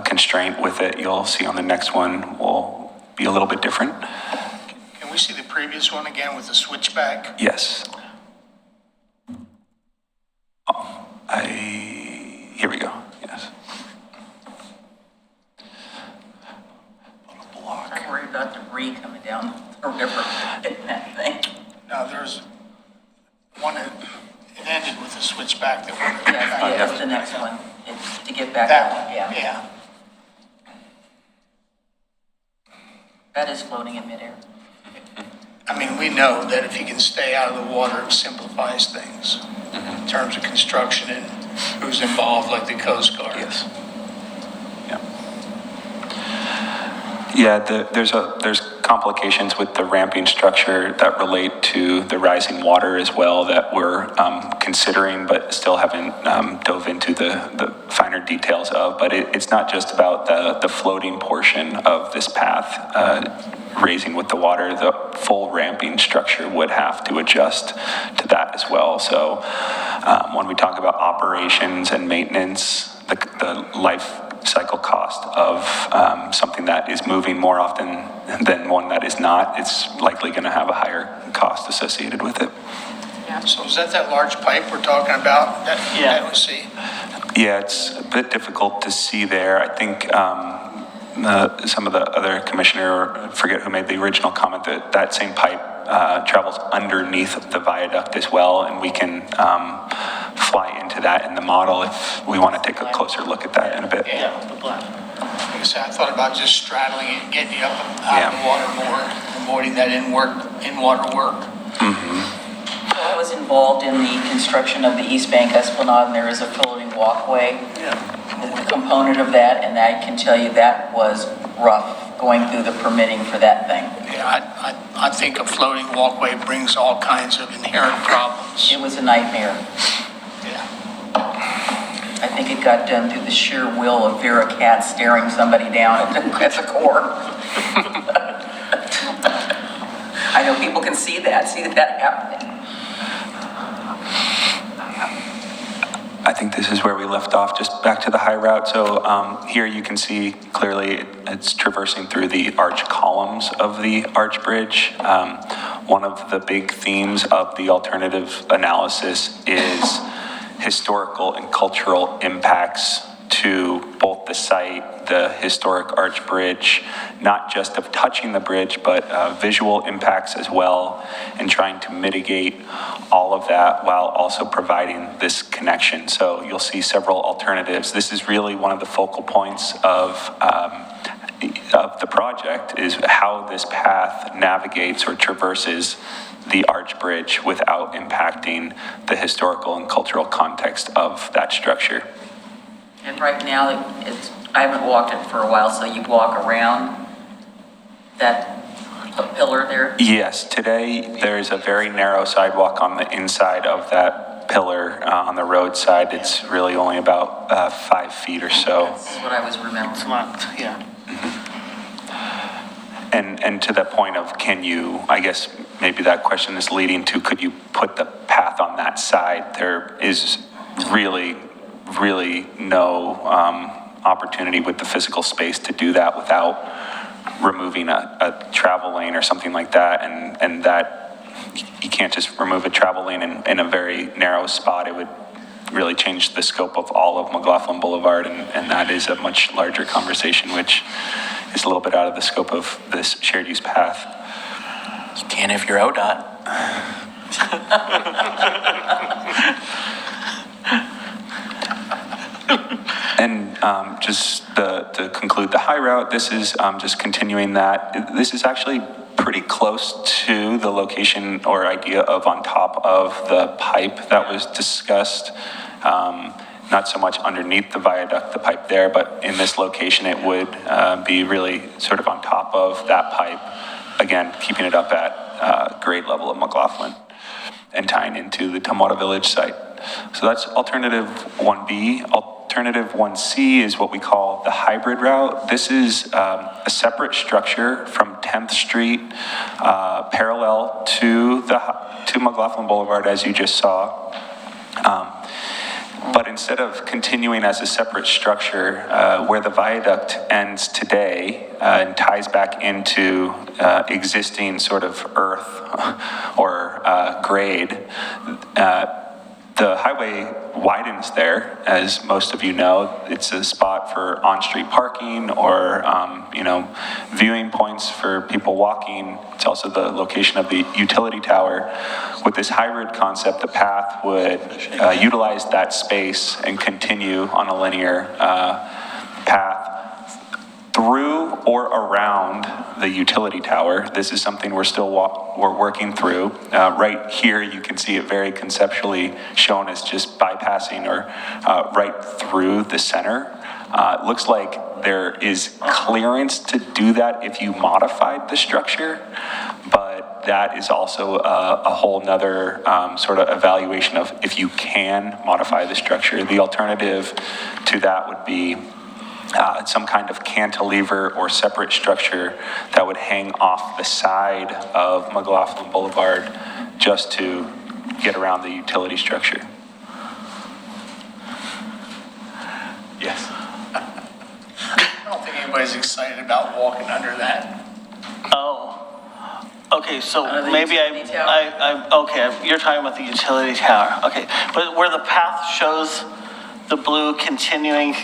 constraint with it. You'll see on the next one will be a little bit different. Can we see the previous one again with the switchback? Yes. Here we go, yes. I'm worried about debris coming down the river in that thing. Now, there's one that, it ended with a switchback that went. Yeah, that's the next one, it's to get back That out, one, yeah. yeah. That is floating in midair. I mean, we know that if you can stay out of the water, it simplifies things in terms of construction and who's involved, like the Coast Guard. Yes. Yeah, there's complications with the ramping structure that relate to the rising water as well that we're considering, but still haven't dove into the finer details of. But it's not just about the floating portion of this path raising with the water. The full ramping structure would have to adjust to that as well. So when we talk about operations and maintenance, the life cycle cost of something that is moving more often than one that is not, it's likely going to have a higher cost associated with it. So is that large pipe we're talking about that we see? Yeah, it's a bit difficult to see there. I think some of the other commissioner, I forget who made the original comment, that same pipe travels underneath the viaduct as well, and we can fly into that in the model if we want to take a closer look at that in a bit. Yeah, the black. Like I said, I thought about just straddling it and getting you up out of the water more, avoiding that in-water work. So I was involved in the construction of the East Bank Esplanade, and there is a floating walkway. The component of that, and I can tell you that was rough going through the permitting for that thing. Yeah, I think a floating walkway brings all kinds of inherent problems. It was a nightmare. Yeah. I think it got done through the sheer will of Vera Katz staring somebody down at the core. I know people can see that happening. I think this is where we left off, just back to the high route. So here you can see clearly it's traversing through the arch columns of the arch bridge. One of the big themes of the alternative analysis is historical and cultural impacts to both the site, the historic arch bridge, not just of touching the bridge, but visual impacts as well, and trying to mitigate all of that while also providing this connection. So you'll see several alternatives. This is really one of the focal points of the project, is how this path navigates or traverses the arch bridge without impacting the historical and cultural context of that structure. And right now, I haven't walked it for a while, so you walk around that pillar there? Yes, today there's a very narrow sidewalk on the inside of that pillar on the roadside. It's really only about 5 feet or so. That's what I was remembering. It's not, yeah. And to that point of, can you, I guess maybe that question is leading to, could you put the path on that side? There is really no opportunity with the physical space to do that without removing a travel lane or something like that. And that, you can't just remove a travel lane in a very narrow spot. It would really change the scope of all of McLaughlin Boulevard, and that is a much larger conversation, which is a little bit out of the scope of this shared use path. You can if you're ODOT. And just to conclude the high route, this is just continuing that. This is actually pretty close to the location or idea of on top of the pipe that was discussed. Not so much underneath the viaduct, the pipe there, but in this location, it would be really sort of on top of that pipe. Again, keeping it up at grade level of McLaughlin and tying into the Tumwater Village site. So that's alternative 1B. Alternative 1C is what we call the hybrid route. This is a separate structure from 10th Street, parallel to McLaughlin Boulevard, as you just saw. But instead of continuing as a separate structure, where the viaduct ends today and ties back into existing sort of earth or grade, the highway widens there, as most of you know. It's a spot for on-street parking or, viewing points for people walking. It's also the location of the utility tower. With this hybrid concept, the path would utilize that space and continue on a linear path through or around the utility tower. This is something we're working through. Right here, you can see it very conceptually shown as just bypassing or right through the center. It looks like there is clearance to do that if you modified the structure, but that is also a whole nother sort of evaluation of if you can modify the structure. The alternative to that would be some kind of cantilever or separate structure that would hang off the side of McLaughlin Boulevard just to get around the utility structure. Yes. I don't think anybody's excited about walking under that. Oh, okay, so Under the maybe utility tower? okay, you're talking about the utility tower, okay. But where the path shows the blue continuing,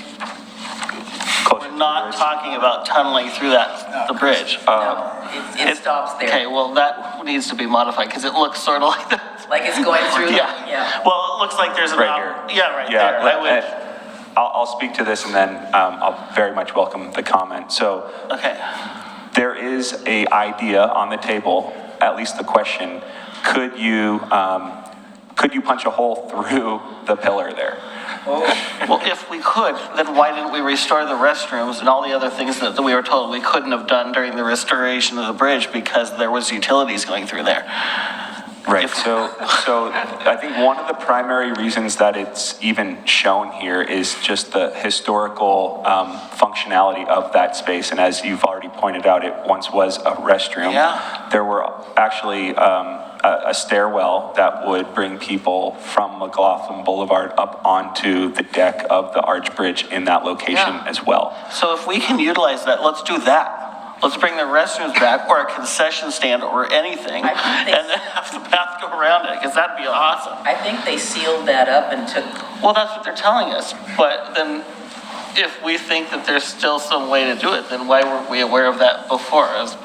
we're not talking about tunneling through the bridge. It stops there. Okay, well, that needs to be modified, because it looks sort of like that. Like it's going through, Yeah, well, it looks like there's an, Right here. yeah, right there. I would, I'll speak to this and then I'll very much welcome the comment. So okay. there is a idea on the table, at least the question, could you punch a hole through the pillar there? Well, if we could, then why didn't we restore the restrooms and all the other things that we were told we couldn't have done during the restoration of the bridge because there was utilities going through there? Right, so I think one of the primary reasons that it's even shown here is just the historical functionality of that space. And as you've already pointed out, it once was a restroom. Yeah. There were actually a stairwell that would bring people from McLaughlin Boulevard up onto the deck of the arch bridge in that location as well. So if we can utilize that, let's do that. Let's bring the restrooms back, or a concession stand, or anything, and then have the path go around it, because that'd be awesome. I think they sealed that up and took, Well, that's what they're telling us, but then if we think that there's still some way to do it, then why weren't we aware of that before? That was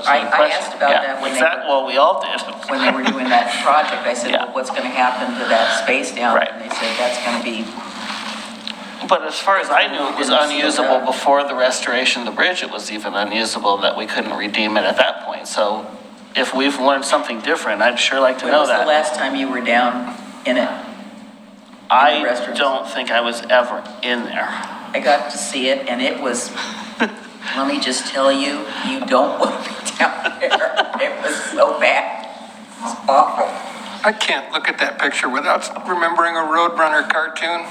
my I question. asked about Yeah, that when they exact- were- Well, we all did. When they were doing that project, I said, Yeah. well, what's gonna happen to that space down there? Right. And they said, that's gonna be, But as far as I knew, it was Didn't seal it unusable up. before the restoration of the bridge. It was even unusable that we couldn't redeem it at that point. So if we've learned something different, I'd sure like to when know was the that. last time you were down in it? I restrooms? don't think I was ever in there. I got to see it, and it was, let me just tell you, you don't want to be down there. It was so bad. It's awful. I can't look at that picture without remembering a Roadrunner cartoon.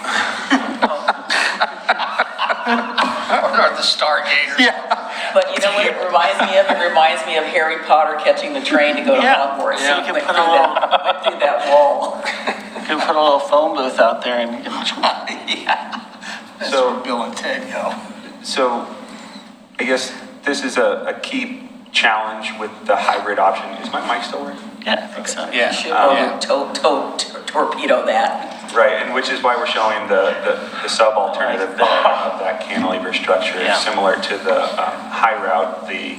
Or the Stargaters. But you know what it reminds me of? It reminds me of Harry Potter catching the train to go to Yeah. Hogwarts. Yeah. He went through that wall. You can put a little phone booth out there and That's So- where Bill and Ted go. So I guess this is a key challenge with the hybrid option. Is my mic still working? yeah, I think so. Yeah. You should Yeah. torpedo that. Right, and which is why we're showing the sub-alternative there of that cantilever structure, Yeah. similar to the high route, the,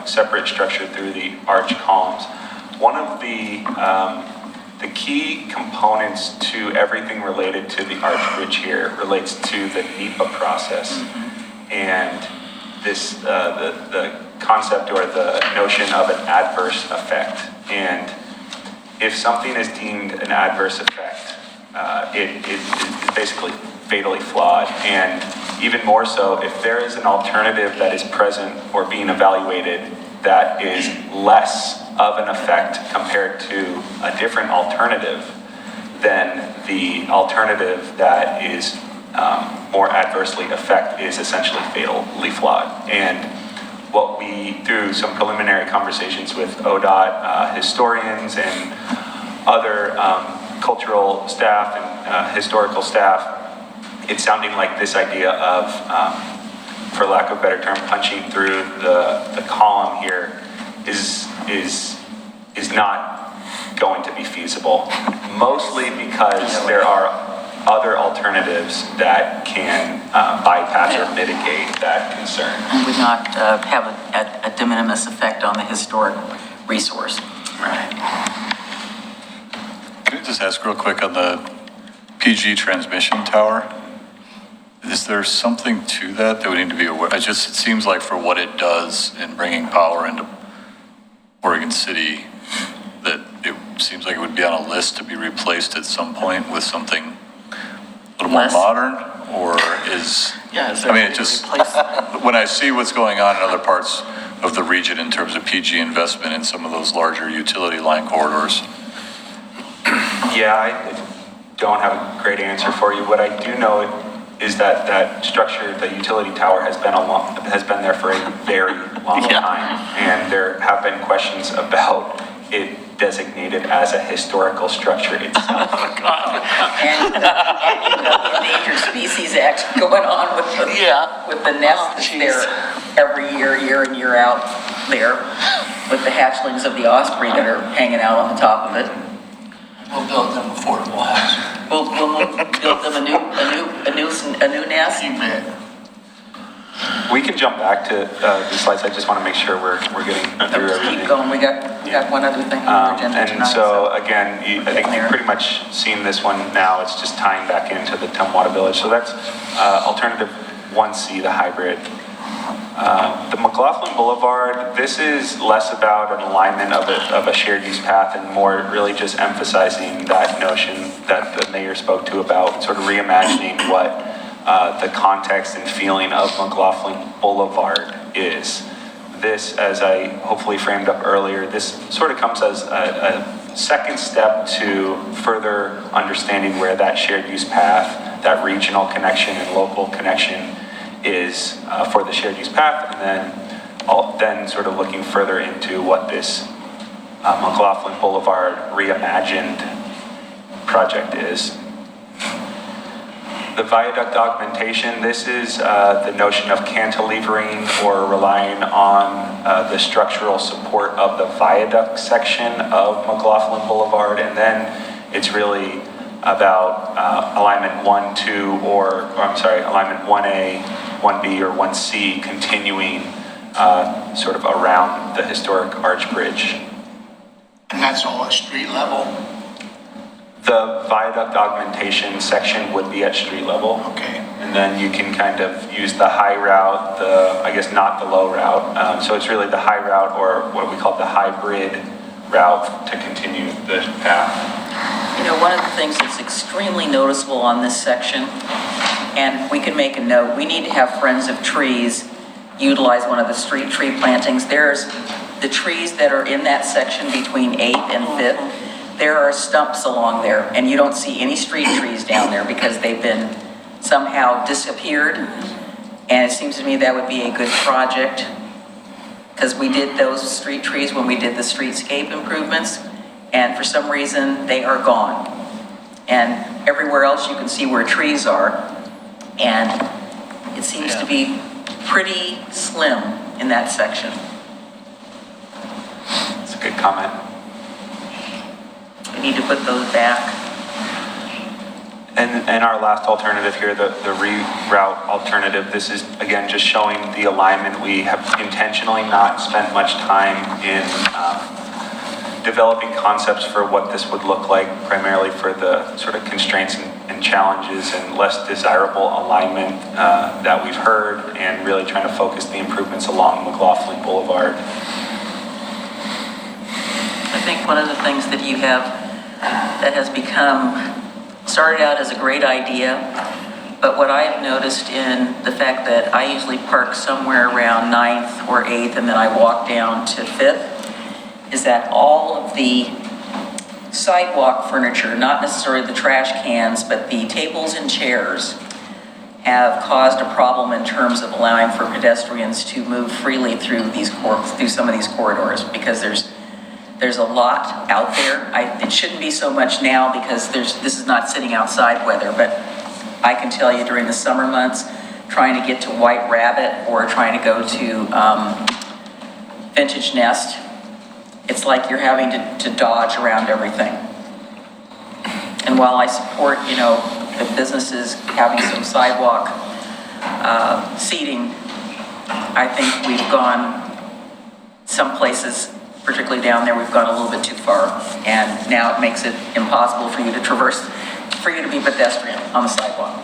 separate structure through the arch columns. One of the key components to everything related to the arch bridge here relates to the NEPA process. And this, the concept or the notion of an adverse effect. And if something is deemed an adverse effect, it is basically fatally flawed. And even more so, if there is an alternative that is present or being evaluated that is less of an effect compared to a different alternative, then the alternative that is more adversely affect is essentially fatally flawed. And what we, through some preliminary conversations with ODOT historians and other cultural staff and historical staff, it's sounding like this idea of, for lack of a better term, punching through the column here is not going to be feasible, mostly because there are other alternatives that can bypass or mitigate that concern. And would not have a de minimis effect on the historic resource. Can I just ask real quick on the PG transmission tower? Is there something to that we need to be aware? It seems like for what it does in bringing power into Oregon City, that it seems like it would be on a list to be replaced at some point with something a little more Less? modern, or is, Yeah, is I there mean, a it just, place- when I see what's going on in other parts of the region in terms of PG investment in some of those larger utility line corridors. Yeah, I don't have a great answer for you. What I do know is that that structure, the utility tower, has been there for a very long Yeah. time. And there have been questions about it designated as a historical structure itself. And you've got the Endangered Species Act going on with the, Yeah. with the nest Oh, that's jeez. there every year in, year out there, with the hatchlings of the osprey that are hanging out on the top of it. We'll build them affordable houses. We'll build them a new nest. You bet. We can jump back to the slides. I just want to make sure we're getting through Just everything. keep going, we got one other thing on the agenda And tonight. so, again, I think There. you've pretty much seen this one now. It's just tying back into the Tumwater Village. So that's alternative 1C, the hybrid. The McLaughlin Boulevard, this is less about an alignment of a shared use path and more really just emphasizing that notion that the mayor spoke to about sort of reimagining what the context and feeling of McLaughlin Boulevard is. This, as I hopefully framed up earlier, this sort of comes as a second step to further understanding where that shared use path, that regional connection and local connection is for the shared use path, and then sort of looking further into what this McLaughlin Boulevard reimagined project is. The viaduct augmentation, this is the notion of cantilevering or relying on the structural support of the viaduct section of McLaughlin Boulevard, and then it's really about alignment 1, 2, or I'm sorry, alignment 1A, 1B, or 1C continuing sort of around the historic arch bridge. And that's all at street level? The viaduct augmentation section would be at street level. Okay. And then you can kind of use the high route, I guess not the low route. So it's really the high route, or what we call the hybrid route, to continue the path. You know, one of the things that's extremely noticeable on this section, and we can make a note, we need to have Friends of Trees utilize one of the street tree plantings. There's the trees that are in that section between 8th and 5th. There are stumps along there, and you don't see any street trees down there because they've been somehow disappeared. And it seems to me that would be a good project, because we did those street trees when we did the streetscape improvements, and for some reason they are gone. And everywhere else you can see where trees are, and it seems to be pretty slim in that section. That's a good comment. We need to put those back. And our last alternative here, the reroute alternative, this is again just showing the alignment. We have intentionally not spent much time in developing concepts for what this would look like, primarily for the sort of constraints and challenges and less desirable alignment that we've heard, and really trying to focus the improvements along McLaughlin Boulevard. I think one of the things that you have that has started out as a great idea, but what I have noticed in the fact that I usually park somewhere around 9th or 8th and then I walk down to 5th, is that all of the sidewalk furniture, not necessarily the trash cans, but the tables and chairs, have caused a problem in terms of allowing for pedestrians to move freely through some of these corridors, because there's a lot out there. It shouldn't be so much now because this is not sitting outside weather, but I can tell you during the summer months, trying to get to White Rabbit or trying to go to Vintage Nest, it's like you're having to dodge around everything. And while I support, the businesses having some sidewalk seating, I think we've gone some places, particularly down there, we've gone a little bit too far. And now it makes it impossible for you to be pedestrian on the sidewalk.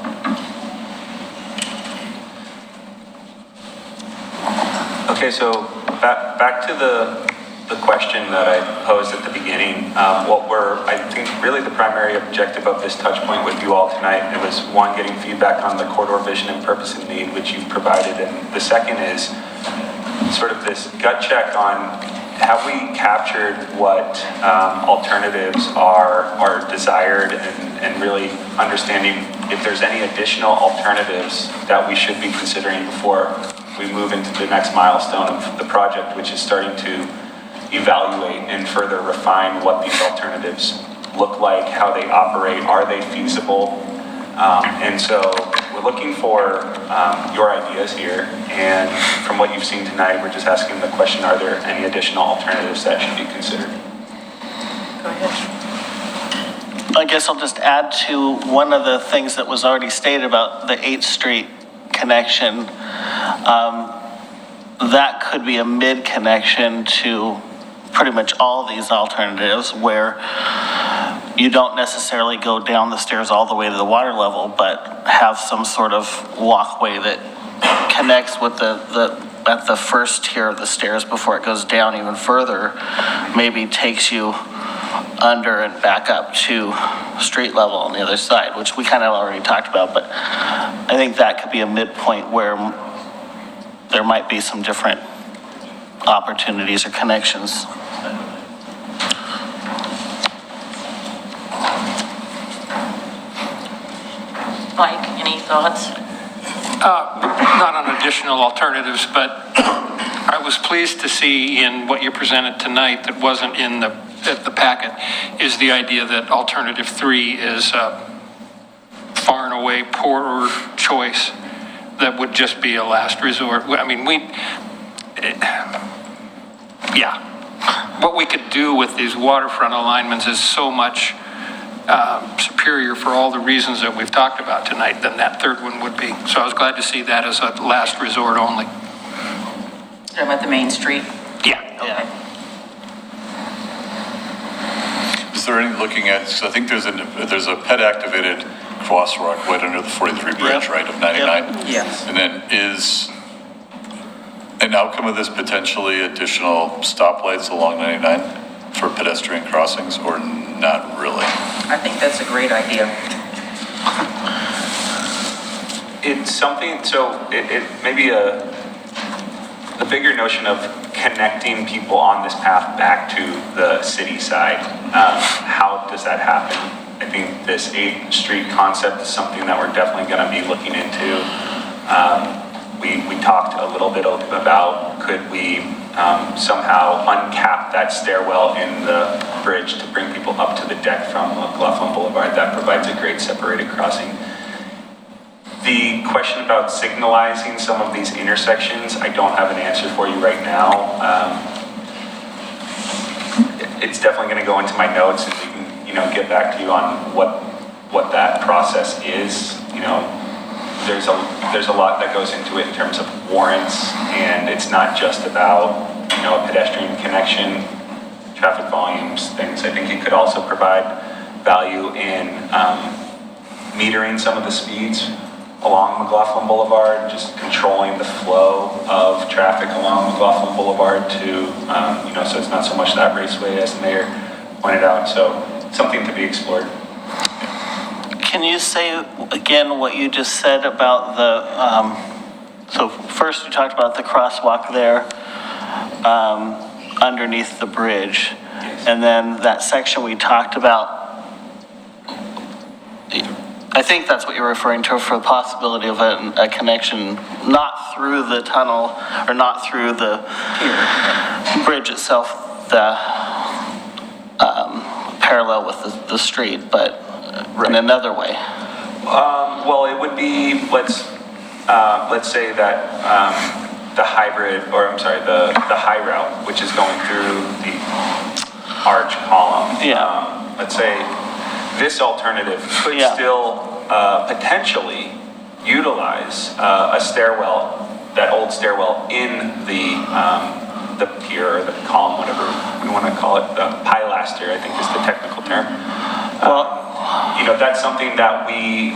Okay, so back to the question that I posed at the beginning. I think really the primary objective of this touch point with you all tonight, it was one, getting feedback on the corridor vision and purpose and need, which you've provided. And the second is sort of this gut check on, have we captured what alternatives are desired, and really understanding if there's any additional alternatives that we should be considering before we move into the next milestone of the project, which is starting to evaluate and further refine what these alternatives look like, how they operate, are they feasible? And so we're looking for your ideas here, and from what you've seen tonight, we're just asking the question, are there any additional alternatives that should be considered? Go ahead. I guess I'll just add to one of the things that was already stated about the 8th Street connection. That could be a mid-connection to pretty much all these alternatives, where you don't necessarily go down the stairs all the way to the water level, but have some sort of walkway that connects with at the first tier of the stairs before it goes down even further, maybe takes you under and back up to street level on the other side, which we kind of already talked about. But I think that could be a midpoint where there might be some different opportunities or connections. Mike, any thoughts? Not on additional alternatives, but I was pleased to see in what you presented tonight that wasn't in the packet, is the idea that alternative 3 is far and away poorer choice that would just be a last resort. I mean, what we could do with these waterfront alignments is so much superior for all the reasons that we've talked about tonight than that third one would be. So I was glad to see that as a last resort only. Talking about the Main Street? Yeah. Okay. Is there any looking at, so I think there's a ped-activated crosswalk right under the 43 bridge, right, of 99? Yes. And then is an outcome of this potentially additional stoplights along 99 for pedestrian crossings, or not really? I think that's a great idea. It's something, so it may be a bigger notion of connecting people on this path back to the city side. How does that happen? I think this 8th Street concept is something that we're definitely going to be looking into. We talked a little bit about, could we somehow uncap that stairwell in the bridge to bring people up to the deck from McLaughlin Boulevard? That provides a great separated crossing. The question about signalizing some of these intersections, I don't have an answer for you right now. It's definitely going to go into my notes, and we can, get back to you on what that process is. There's a lot that goes into it in terms of warrants, and it's not just about, a pedestrian connection, traffic volumes, things. I think it could also provide value in metering some of the speeds along McLaughlin Boulevard, just controlling the flow of traffic along McLaughlin Boulevard to, so it's not so much that raceway as the mayor pointed out. So something to be explored. Can you say again what you just said about the, so first you talked about the crosswalk there underneath the bridge. Yes. And then that section we talked about, I think that's what you're referring to for the possibility of a connection, not through the tunnel or not through the bridge itself, the parallel with the street, but in another way. Well, it would be, let's say that the hybrid, or I'm sorry, the high route, which is going through the arch column. Yeah. Let's say this alternative could Yeah. still potentially utilize a stairwell, that old stairwell in the pier or the column, whatever we want to call it, the pilaster, I think is the technical term. Well, That's something that we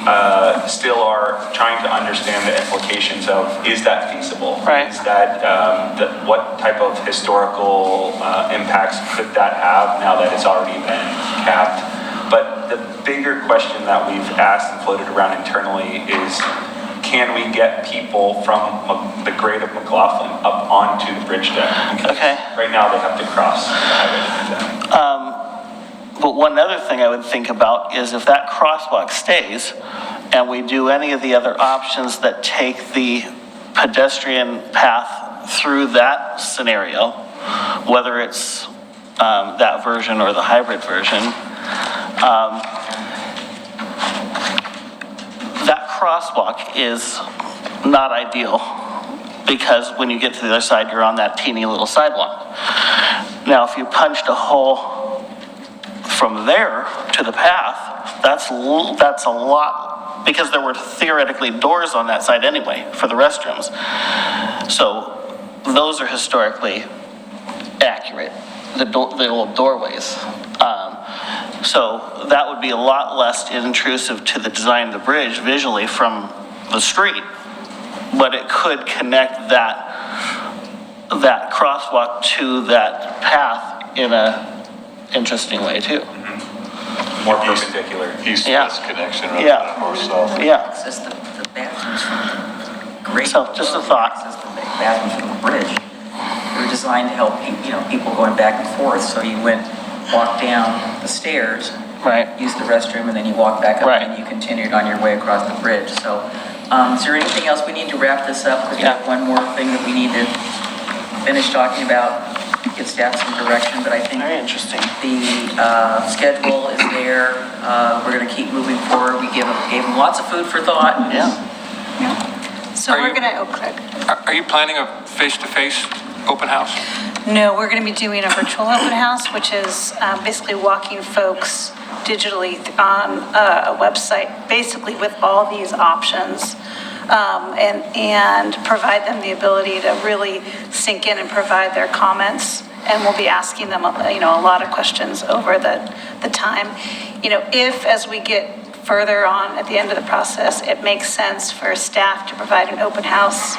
still are trying to understand the implications of. Is that feasible? Right. Is that, what type of historical impacts could that have now that it's already been capped? But the bigger question that we've asked and floated around internally is, can we get people from the grade of McLaughlin up onto the bridge deck? Because Okay. right now they have to cross the highway to do that. But one other thing I would think about is if that crosswalk stays and we do any of the other options that take the pedestrian path through that scenario, whether it's that version or the hybrid version, that crosswalk is not ideal because when you get to the other side, you're on that teeny little sidewalk. Now, if you punched a hole from there to the path, that's a lot, because there were theoretically doors on that side anyway for the restrooms. So those are historically accurate, the old doorways. So that would be a lot less intrusive to the design of the bridge visually from the street, but it could connect that crosswalk to that path in a interesting way too. More perpendicular. East-west connection rather Yeah. than north-south. Yeah, Access the bathrooms from the grade. So, just a thought. Access the bathrooms from the bridge. They were designed to help people going back and forth, so you walk down the stairs, right. use the restroom, and then you walk back up Right. and you continued on your way across the bridge. So, is there anything else we need to wrap this up? Because we have one more thing that we need to finish talking about, give staff some direction, but I think Very interesting. the schedule is there. We're going to keep moving forward. We gave them lots of food for thought. Yeah. So Are we're you- going to, oh, Craig. Are you planning a face-to-face open house? No, we're going to be doing a virtual open house, which is basically walking folks digitally on a website, basically with all these options, and provide them the ability to really sink in and provide their comments. And we'll be asking them, a lot of questions over the time. If, as we get further on at the end of the process, it makes sense for staff to provide an open house,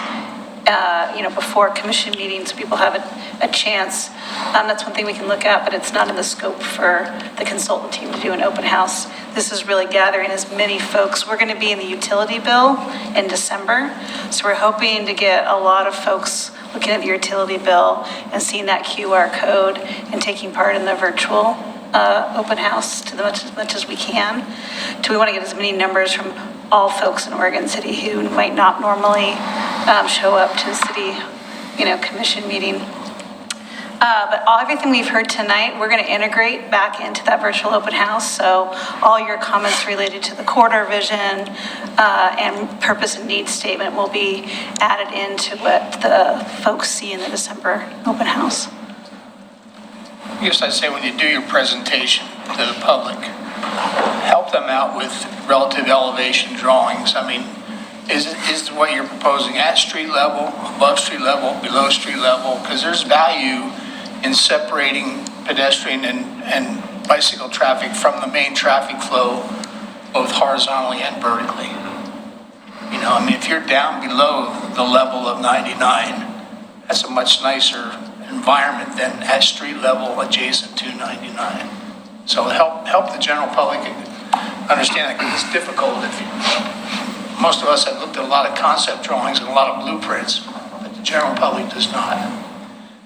before commission meetings, people have a chance. That's one thing we can look at, but it's not in the scope for the consultant team to do an open house. This is really gathering as many folks. We're going to be in the utility bill in December, so we're hoping to get a lot of folks looking at the utility bill and seeing that QR code and taking part in the virtual open house to as much as we can. Do we want to get as many numbers from all folks in Oregon City who might not normally show up to the city, commission meeting? But everything we've heard tonight, we're going to integrate back into that virtual open house. So all your comments related to the corridor vision and purpose and need statement will be added into what the folks see in the December open house. I guess I'd say when you do your presentation to the public, help them out with relative elevation drawings. I mean, is what you're proposing at street level, above street level, below street level? Because there's value in separating pedestrian and bicycle traffic from the main traffic flow, both horizontally and vertically. If you're down below the level of 99, that's a much nicer environment than at street level adjacent to 99. So help the general public understand that, because it's difficult. Most of us have looked at a lot of concept drawings and a lot of blueprints, but the general public does not.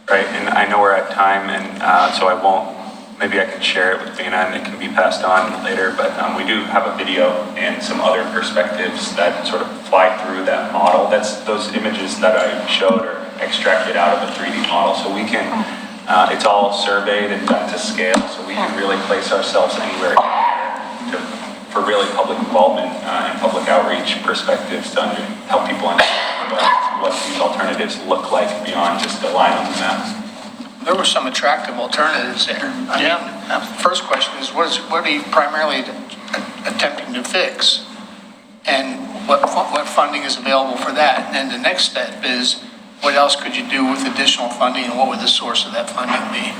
Right, and I know we're at time, and so I won't, maybe I can share it with Dana and it can be passed on later, but we do have a video and some other perspectives that sort of fly through that model. Those images that I showed are extracted out of a 3D model, so we can, it's all surveyed and done to scale, so we can really place ourselves anywhere for really public involvement and public outreach perspectives to help people understand what these alternatives look like beyond just a line on the map. There were some attractive alternatives there. The first question is, what are you primarily attempting to fix? And what funding is available for that? And then the next step is, what else could you do with additional funding, and what would the source of that funding be?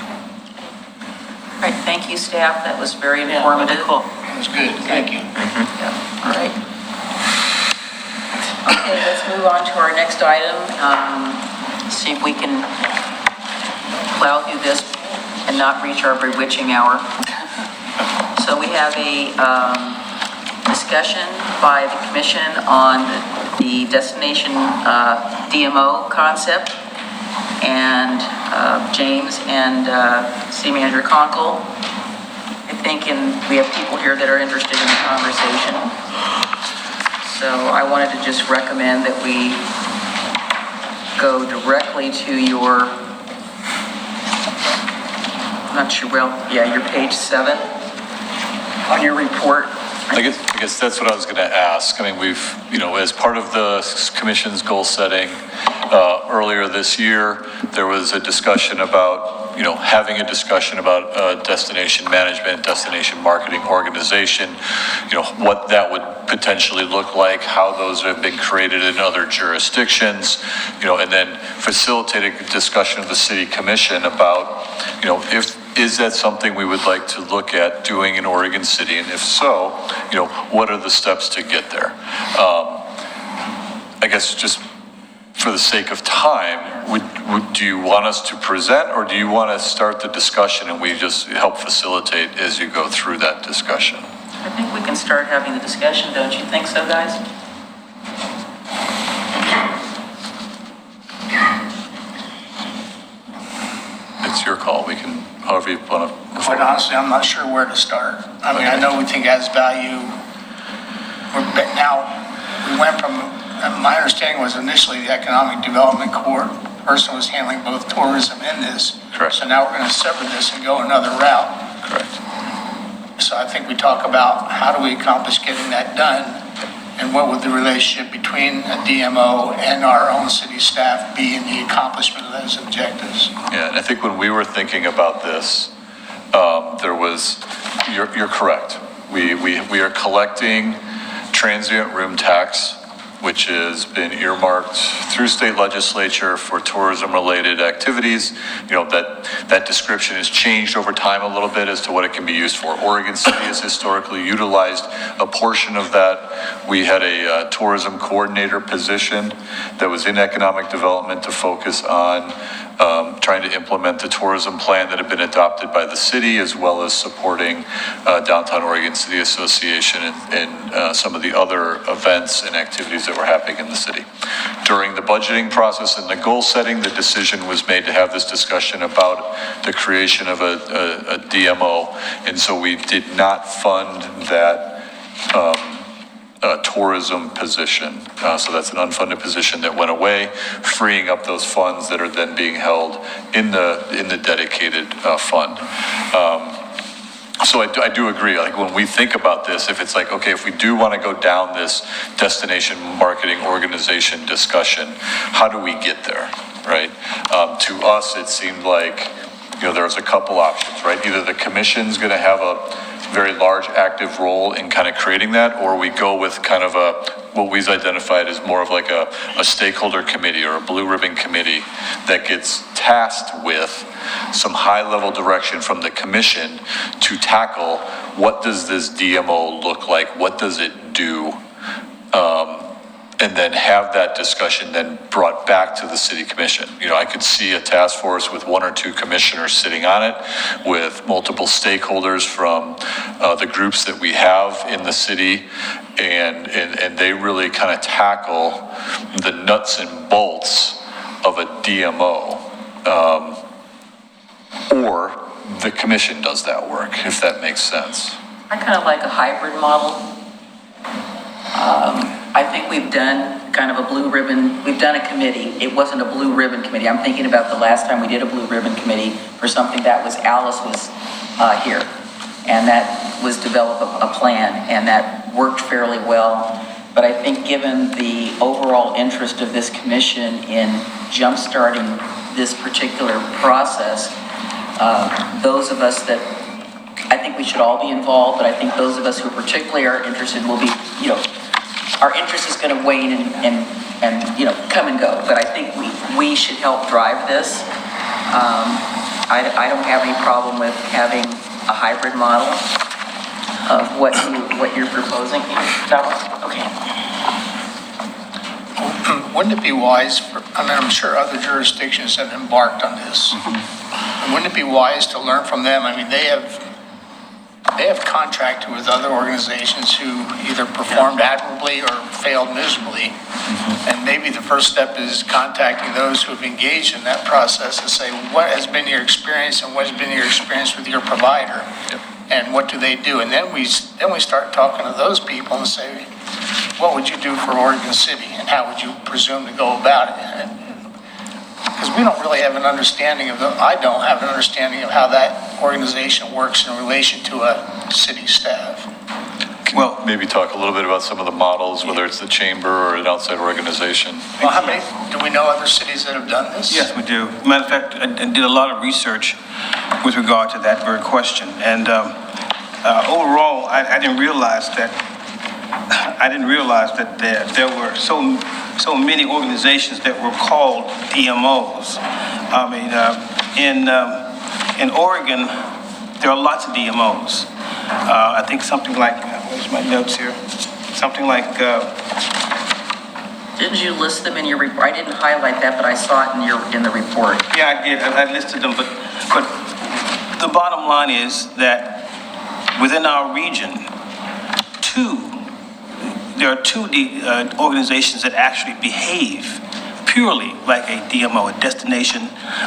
All right, thank you, staff. That was very informative. Cool. It was good, thank you. Yeah, all right. Okay, let's move on to our next item. See if we can plow through this and not reach our bewitching hour. So we have a discussion by the commission on the destination DMO concept. And James and City Manager Conkle, I think, and we have people here that are interested in the conversation. So I wanted to just recommend that we go directly to your, I'm not sure, your page 7 on your report. I guess that's what I was going to ask. I mean, we've, as part of the commission's goal setting, earlier this year, there was a discussion about, having a discussion about destination management, destination marketing organization, what that would potentially look like, how those have been created in other jurisdictions, and then facilitating a discussion of the city commission about, is that something we would like to look at doing in Oregon City? And if so, what are the steps to get there? I guess just for the sake of time, do you want us to present, or do you want to start the discussion and we just help facilitate as you go through that discussion? I think we can start having the discussion, don't you think so, guys? It's your call. We can, however you want to. Quite honestly, I'm not sure where to start. I mean, I know we think it has value. Now, we went from, my understanding was initially the economic development person was handling both tourism and this. Correct. So now we're going to sever this and go another route. Correct. So I think we talk about how do we accomplish getting that done, and what would the relationship between a DMO and our own city staff be in the accomplishment of those objectives? Yeah, and I think when we were thinking about this, You're correct. We are collecting transient room tax, which has been earmarked through state legislature for tourism-related activities. You know, that description has changed over time a little bit as to what it can be used for. Oregon City has historically utilized a portion of that. We had a tourism coordinator position that was in economic development to focus on trying to implement the tourism plan that had been adopted by the city, as well as supporting Downtown Oregon City Association and some of the other events and activities that were happening in the city. During the budgeting process and the goal setting, the decision was made to have this discussion about the creation of a DMO. And so we did not fund that tourism position. So that's an unfunded position that went away, freeing up those funds that are then being held in the dedicated fund. So I do agree, like when we think about this, if it's like, okay, if we do want to go down this destination marketing organization discussion, how do we get there, right? To us, it seemed like, you know, there's a couple options, right? Either the commission's going to have a very large active role in kind of creating that, or we go with kind of what we've identified as more of like a stakeholder committee or a blue ribbon committee that gets tasked with some high-level direction from the commission to tackle what does this DMO look like, what does it do, and then have that discussion then brought back to the city commission. You know, I could see a task force with one or two commissioners sitting on it, with multiple stakeholders from the groups that we have in the city, and they really kind of tackle the nuts and bolts of a DMO. Or the commission does that work, if that makes sense. I kind of like a hybrid model. I think we've done kind of a blue ribbon, we've done a committee. It wasn't a blue ribbon committee. I'm thinking about the last time we did a blue ribbon committee for something that was, Alice was here. And that was develop a plan, and that worked fairly well. But I think given the overall interest of this commission in jumpstarting this particular process, those of us that, I think we should all be involved, but I think those of us who particularly are interested will be, you know, our interest is going to wane and you know, come and go. But I think we should help drive this. I don't have any problem with having a hybrid model of what you're proposing. Okay. Wouldn't it be wise for, I mean, I'm sure other jurisdictions have embarked on this. Wouldn't it be wise to learn from them? I mean, they have contracted with other organizations who either performed admirably or failed miserably. And maybe the first step is contacting those who have engaged in that process and say, what has been your experience and what has been your experience with your provider? And what do they do? And then we start talking to those people and say, what would you do for Oregon City and how would you presume to go about it? Because we don't really have an understanding of I don't have an understanding of how that organization works in relation to a city staff. Well, maybe talk a little bit about some of the models, whether it's the chamber or an outside organization. Well, how many, do we know other cities that have done this? Yes, we do. Matter of fact, I did a lot of research with regard to that very question. And overall, I didn't realize that there were so many organizations that were called DMOs. I mean, in Oregon, there are lots of DMOs. I think something like, where's my notes here? Something like... Didn't you list them in your report? I didn't highlight that, but I saw it in the report. Yeah, I did. I listed them, but the bottom line is that within our region, there are two organizations that actually behave purely like a DMO,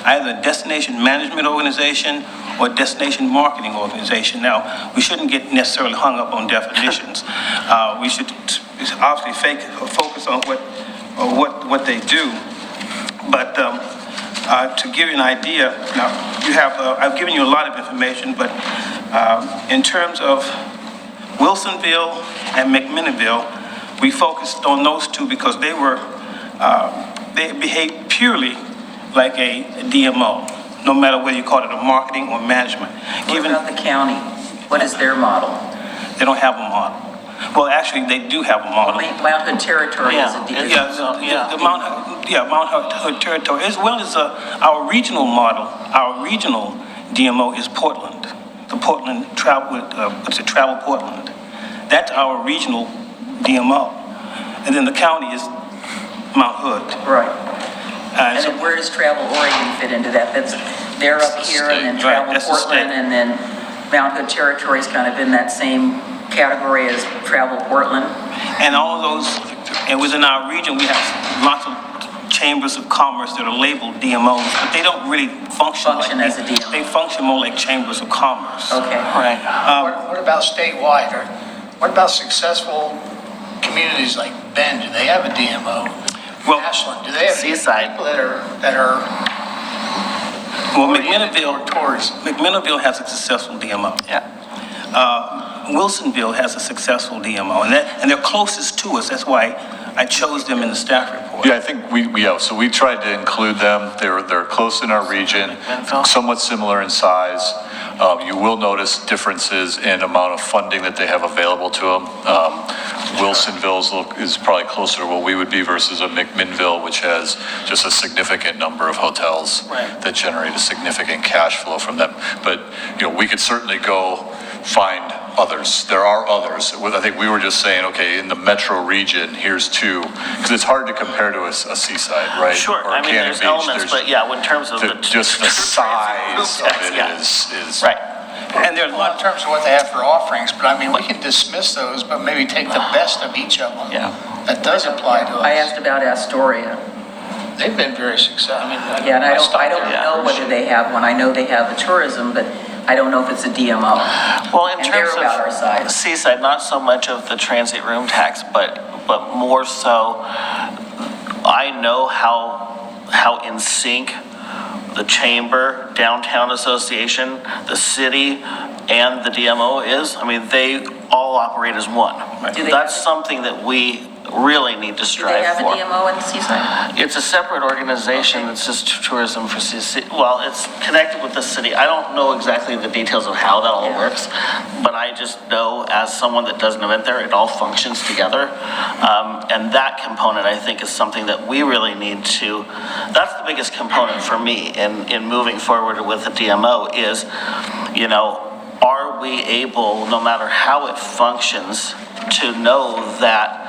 either a destination management organization or a destination marketing organization. Now, we shouldn't get necessarily hung up on definitions. We should obviously focus on what they do. But to give you an idea, now I've given you a lot of information, but in terms of Wilsonville and McMinnville, we focused on those two because they behave purely like a DMO. no matter whether you call it a marketing or management. What Given about the county? What is their model? they don't have a model. Well, actually, they do have a model. Mount Hood Territory is a Yeah, DMO. Mount Hood Territory, as well as our regional model, our regional DMO is Portland, the Portland Travel Portland. That's our regional DMO. And then the county is Mount Hood. Right. And And so- then where does Travel Oregon fit into that? They're up here, and then Right, Travel that's the Portland, state. and then Mount Hood Territory is kind of in that same category as Travel Portland. And all of those, and within our region, we have lots of chambers of commerce that are labeled DMOs, but they don't really function As a DMO. They function more like chambers of commerce. Okay. Right. What about statewide? Or what about successful communities like Bend? Do they have a DMO? Well- Ashland, do they have Seaside. people that are Well, oriented towards? McMinnville has a successful DMO. Yeah. Wilsonville has a successful DMO, and they're closest to us. That's why I chose them in the staff report. Yeah, I think so we tried to include them. They're close in our region, somewhat similar in size. You will notice differences in amount of funding that they have available to them. Wilsonville is probably closer to what we would be versus a McMinnville, which has just a significant number of hotels Right. that generate a significant cash flow from them. But, we could certainly go find others. There are others. I think we were just saying, okay, in the metro region, here's two, because it's hard to compare to a seaside, right? Sure, Or I mean, Cannon there's Beach. elements, but yeah, in terms of the. Just the size of it Yeah. is. Right. And there are a Well, lot in terms of what they have for offerings, but I mean, we can dismiss those, but maybe take the best of each of them. Yeah. That does apply to us. I asked about Astoria. They've been very successful. I mean, Yeah, and I stopped don't there. know whether they have one. I know they have a tourism, but I don't know if it's a DMO. Well, in And they're terms about our size. of Seaside, not so much of the transient room tax, but more so, I know how in sync the chamber, downtown association, the city, and the DMO is. I mean, they all operate as one. Do they- That's something that we really need to Do strive they have a for. DMO in Seaside? It's a separate organization that's just tourism for city. Well, it's connected with the city. I don't know exactly the details of how that all works, but I just know as someone that does an event there, it all functions together. And that component, I think, is something that we really need to, that's the biggest component for me in moving forward with the DMO is, are we able, no matter how it functions, to know that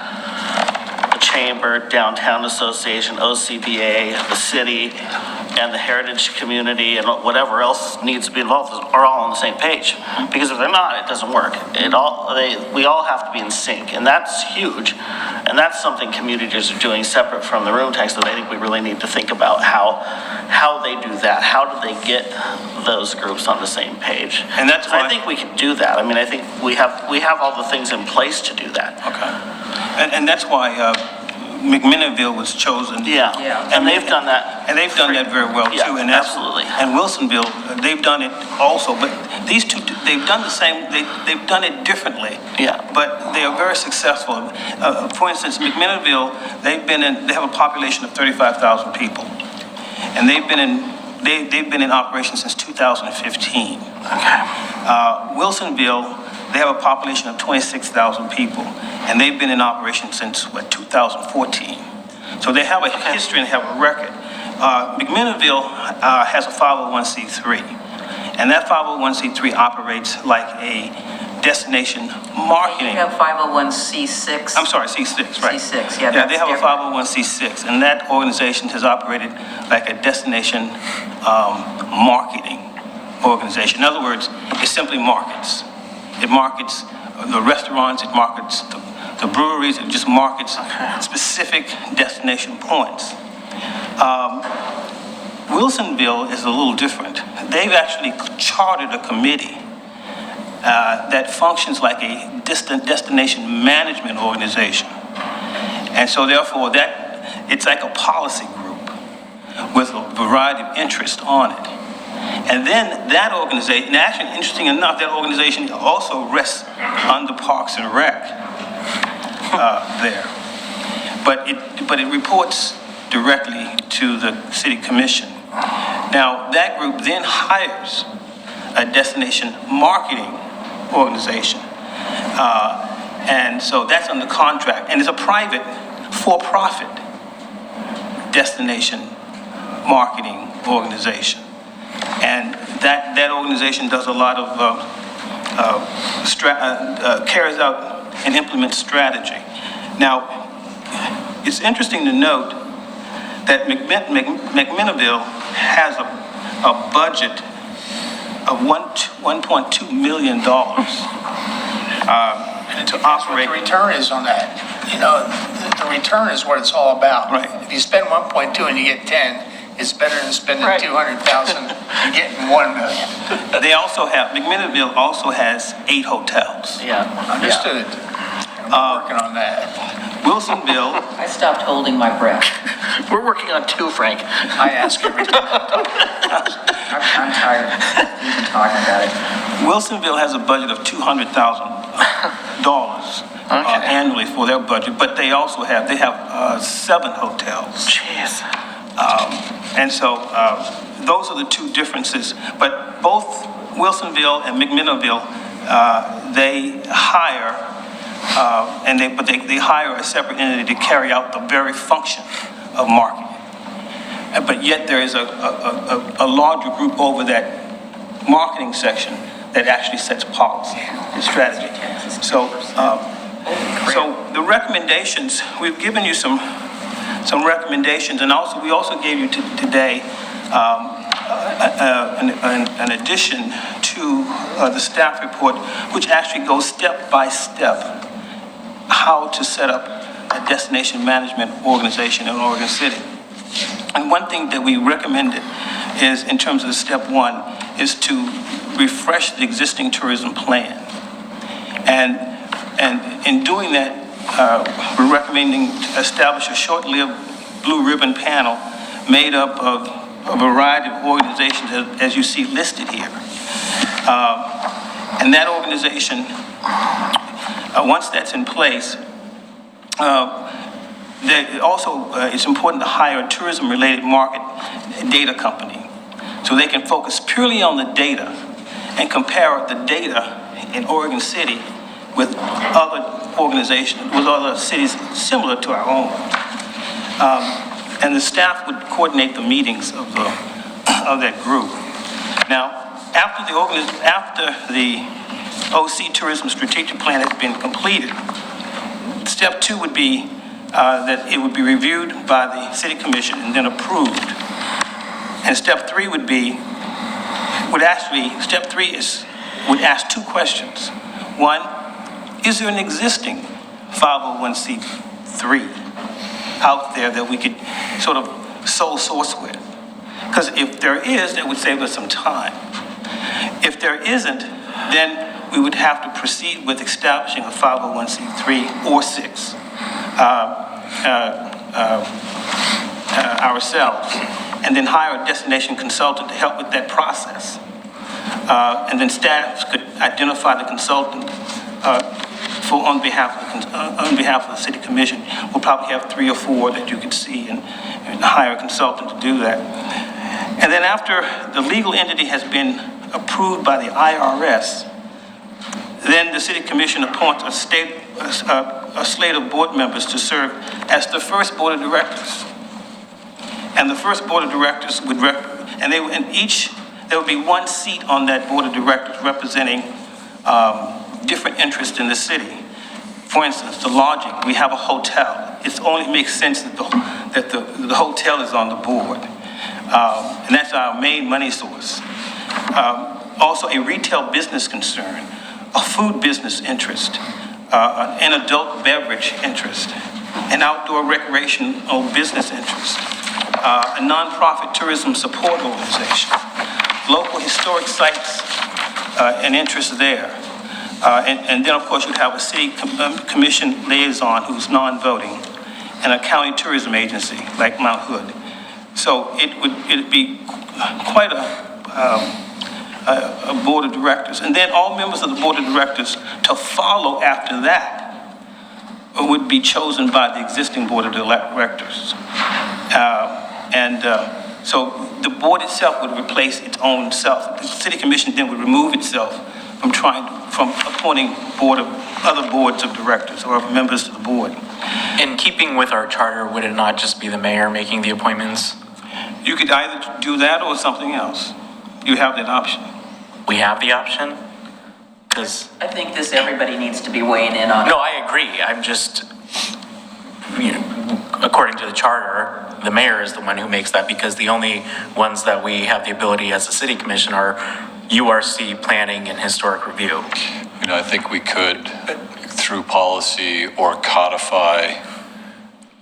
the chamber, downtown association, OCBA, the city, and the heritage community, and whatever else needs to be involved are all on the same page. Because if they're not, it doesn't work. We all have to be in sync, and that's huge. And that's something communities are doing separate from the room tax that I think we really need to think about how they do that. How do they get those groups on the same page? And that's So why- I think we can do that. I mean, I think we have all the things in place to do that. Okay. And that's why McMinnville was chosen. Yeah. And they've done that. And they've done that very well Yeah, too. And absolutely. And Wilsonville, they've done it also, but these two, they've done the same, they've done it differently. Yeah. But they are very successful. For instance, McMinnville, they have a population of 35,000 people. And they've been in operation since 2015. Okay. Wilsonville, they have a population of 26,000 people, and they've been in operation since, 2014. So they have a history and have a record. McMinnville has a 501c3, and that 501c3 operates like a destination You marketing. have 501c6. I'm sorry, C6, right? C6, yeah, Yeah, they that's have a 501c6, and that organization has operated like a destination marketing organization. In other words, it simply markets. It markets the restaurants, it markets the breweries, it just markets specific destination points. Wilsonville is a little different. They've actually chartered a committee that functions like a destination management organization. And so therefore it's like a policy group with a variety of interests on it. And then that organization, and actually interesting enough, that organization also rests under Parks and Rec there. But it reports directly to the city commission. Now, that group then hires a destination marketing organization. And so that's under contract, and it's a private, for-profit destination marketing organization. And that organization does a lot of, carries out and implements strategy. Now, it's interesting to note that McMinnville has a budget of $1.2 million to operate. The return is on that. You know, the return is what it's all about. Right. If you spend 1.2 and you get 10, it's better than spending Right. 200,000 and getting 1 million. They also have, McMinnville also has 8 hotels. Yeah. Understood. I'm working on that. Wilsonville, I stopped holding my breath. We're working on 2, Frank. I ask every time. I'm tired of even talking about it. Wilsonville has a budget of $200,000 annually for their budget, but they also have 7 hotels. Jeez. And so those are the 2 differences. But both Wilsonville and McMinnville, they hire, but they hire a separate entity to carry out the very function of marketing. But yet there is a larger group over that marketing section that actually sets policy and strategy. So the recommendations, we've given you some recommendations, and also we also gave you today an addition to the staff report, which actually goes step by step how to set up a destination management organization in Oregon City. And one thing that we recommended is, in terms of step 1, is to refresh the existing tourism plan. And in doing that, we're recommending to establish a short-lived blue ribbon panel made up of a variety of organizations as you see listed here. And that organization, once that's in place, it's important to hire a tourism-related market data company so they can focus purely on the data and compare the data in Oregon City with other organizations, with other cities similar to our own. And the staff would coordinate the meetings of that group. Now, after the OC Tourism Strategic Plan has been completed, step 2 would be that it would be reviewed by the City Commission and then approved. And step 3 would ask 2 questions. 1, is there an existing 501c3 out there that we could sort of sole source with? Because if there is, that would save us some time. If there isn't, then we would have to proceed with establishing a 501c3 or 6 ourselves, and then hire a destination consultant to help with that process. And then staff could identify the consultant on behalf of the City Commission. We'll probably have 3 or 4 that you could see and hire a consultant to do that. And then after the legal entity has been approved by the IRS, then the City Commission appoints a slate of board members to serve as the first board of directors. And the first board of directors would there would be 1 seat on that board of directors representing different interests in the city. For instance, the lodging, we have a hotel. It only makes sense that the hotel is on the board. And that's our main money source. Also a retail business concern, a food business interest, an adult beverage interest, an outdoor recreational business interest, a nonprofit tourism support organization, local historic sites, an interest there. And then, of course, you'd have a city commission liaison who's non-voting, and a county tourism agency like Mount Hood. So it'd be quite a board of directors. And then all members of the board of directors to follow after that would be chosen by the existing board of directors. So the board itself would replace its own self. The city commission then would remove itself from appointing other boards of directors or members of the board. In keeping with our charter, would it not just be the mayor making the appointments? You could either do that or something else. You have that option. We have the option? Because, I think everybody needs to be weighing in on it. no, I agree. I'm just, according to the charter, the mayor is the one who makes that because the only ones that we have the ability as a city commission are URC, planning, and historic review. I think we could, through policy or codify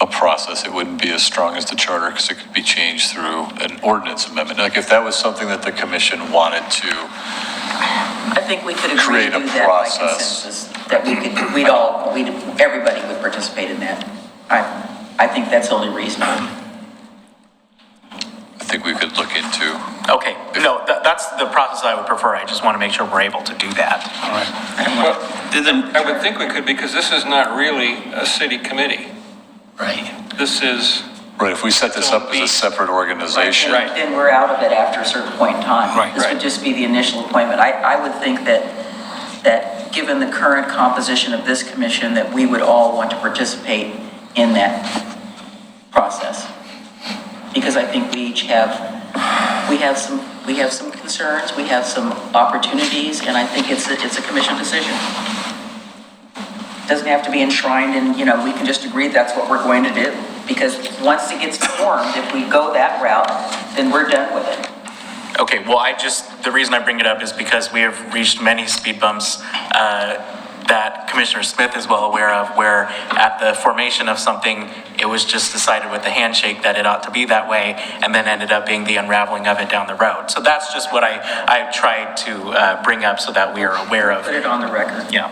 a process, it wouldn't be as strong as the charter because it could be changed through an ordinance amendment. Like if that was something that the commission wanted to, I think we could agree create to a do that by process. consensus, that everybody would participate in that. I think that's only reasonable. I think we could look into. Okay, no, that's the process I would prefer. I just want to make sure we're able to do that. Well, I would think we could because this is not really a city committee. Right. This is, Right, if we set this up as a separate organization. Then we're out of it after a certain point in time. Right. This would just be the initial appointment. I would think that given the current composition of this commission, that we would all want to participate in that process. Because I think we each have some concerns, we have some opportunities, and I think it's a commission decision. Doesn't have to be enshrined in, we can just agree that's what we're going to do. Because once it gets formed, if we go that route, then we're done with it. Okay, well, the reason I bring it up is because we have reached many speed bumps that Commissioner Smith is well aware of, where at the formation of something, it was just decided with the handshake that it ought to be that way, and then ended up being the unraveling of it down the road. So that's just what I tried to bring up so that we are aware of. Put it on the record. Yeah.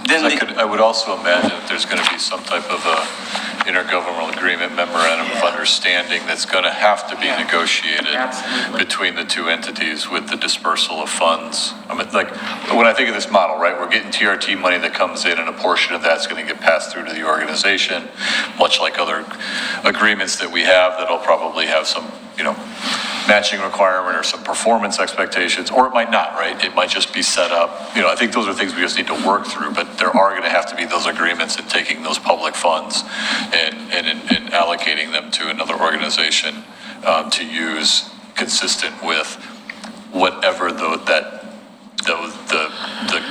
I would also imagine that there's going to be some type of a intergovernmental agreement memorandum of understanding that's going to have to be negotiated Absolutely. between the two entities with the dispersal of funds. I mean, like, when I think of this model, right, we're getting TRT money that comes in and a portion of that's going to get passed through to the organization, much like other agreements that we have that'll probably have some, matching requirement or some performance expectations, or it might not, right? It might just be set up. I think those are things we just need to work through, but there are going to have to be those agreements in taking those public funds and allocating them to another organization to use consistent with whatever the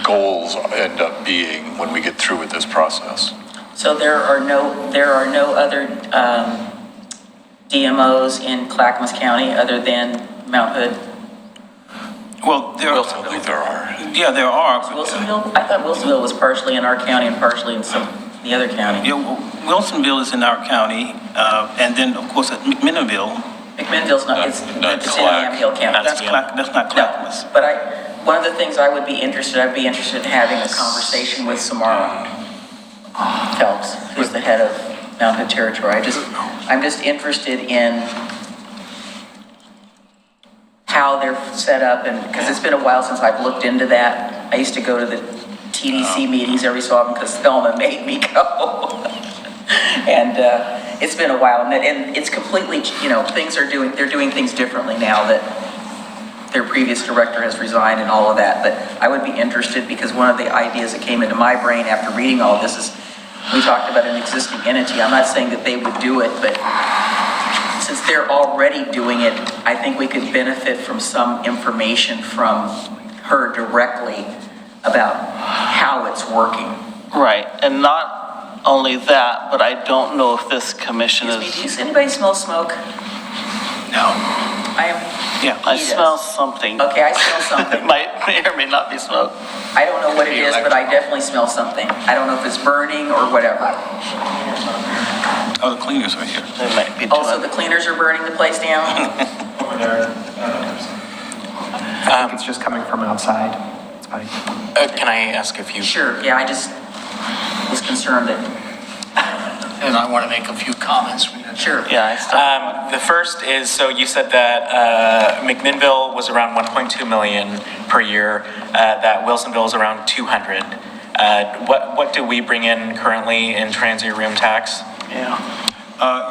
goals end up being when we get through with this process. So there are no other DMOs in Clackamas County other than Mount Hood? Well, I believe there are. Yeah, there are. Wilsonville? I thought Wilsonville was partially in our county and partially in the other county. Yeah, Wilsonville is in our county, and then, of course, at McMinnville. McMinnville's not, it's in Yamhill County. That's not Clackamas. No, but one of the things I'd be interested in having a conversation with Samara Phelps, who's the head of Mount Hood Territory. I'm just interested in how they're set up, and because it's been a while since I've looked into that. I used to go to the TDC meetings every so often because Thelma made me go. And it's been a while, and it's completely, they're doing things differently now that their previous director has resigned and all of that. But I would be interested, because one of the ideas that came into my brain after reading all this is, we talked about an existing entity. I'm not saying that they would do it, but since they're already doing it, I think we could benefit from some information from her directly about how it's working. Right, and not only that, but I don't know if this commission Does anybody smell smoke? No. I smell something. Okay, I smell something. It may or may not be smoke. I don't know what it is, but I definitely smell something. I don't know if it's burning or whatever. Oh, the cleaners are here. It might be Also, the cleaners are burning the place down? I think it's just coming from outside. It's fine. Can I ask a few? Sure, yeah, I just was concerned that, And I want to make a few comments. sure. Yeah, I still. The first is, so you said that McMinnville was around 1.2 million per year, that Wilsonville is around 200. What do we bring in currently in transient room tax? Yeah.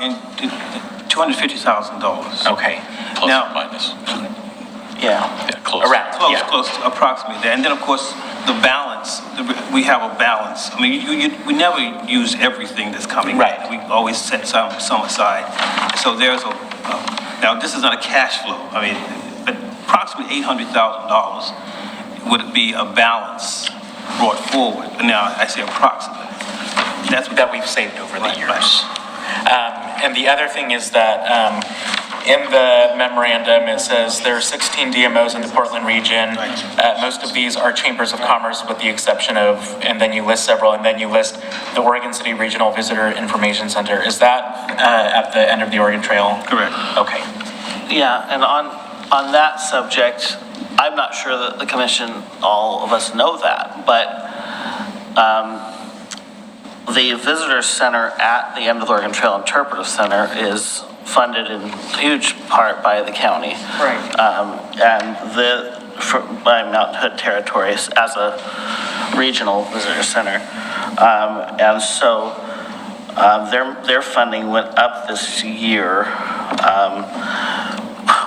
In $250,000. Okay. Plus Now- or minus. Yeah. Yeah, close. Around, Close, yeah. close, approximately there. And then, of course, the balance, we have a balance. I mean, we never use everything that's coming in. Right. We always set some aside. So there's now this is not a cash flow. I mean, but approximately $800,000 would be a balance brought forward. But now I say approximately. That's what That we've saved over the Right, years. And the other thing is that in the memorandum, it says there are 16 DMOs in the Portland region. Most of these are chambers of commerce with the exception of, and then you list several, and then you list the Oregon City Regional Visitor Information Center. Is that at the end of the Oregon Trail? Correct. Okay. Yeah, and on that subject, I'm not sure that the commission, all of us know that, but the visitor center at the end of the Oregon Trail Interpretive Center is funded in huge part by the county. Right. And by Mountain Hood Territories as a regional visitor center. And so their funding went up this year.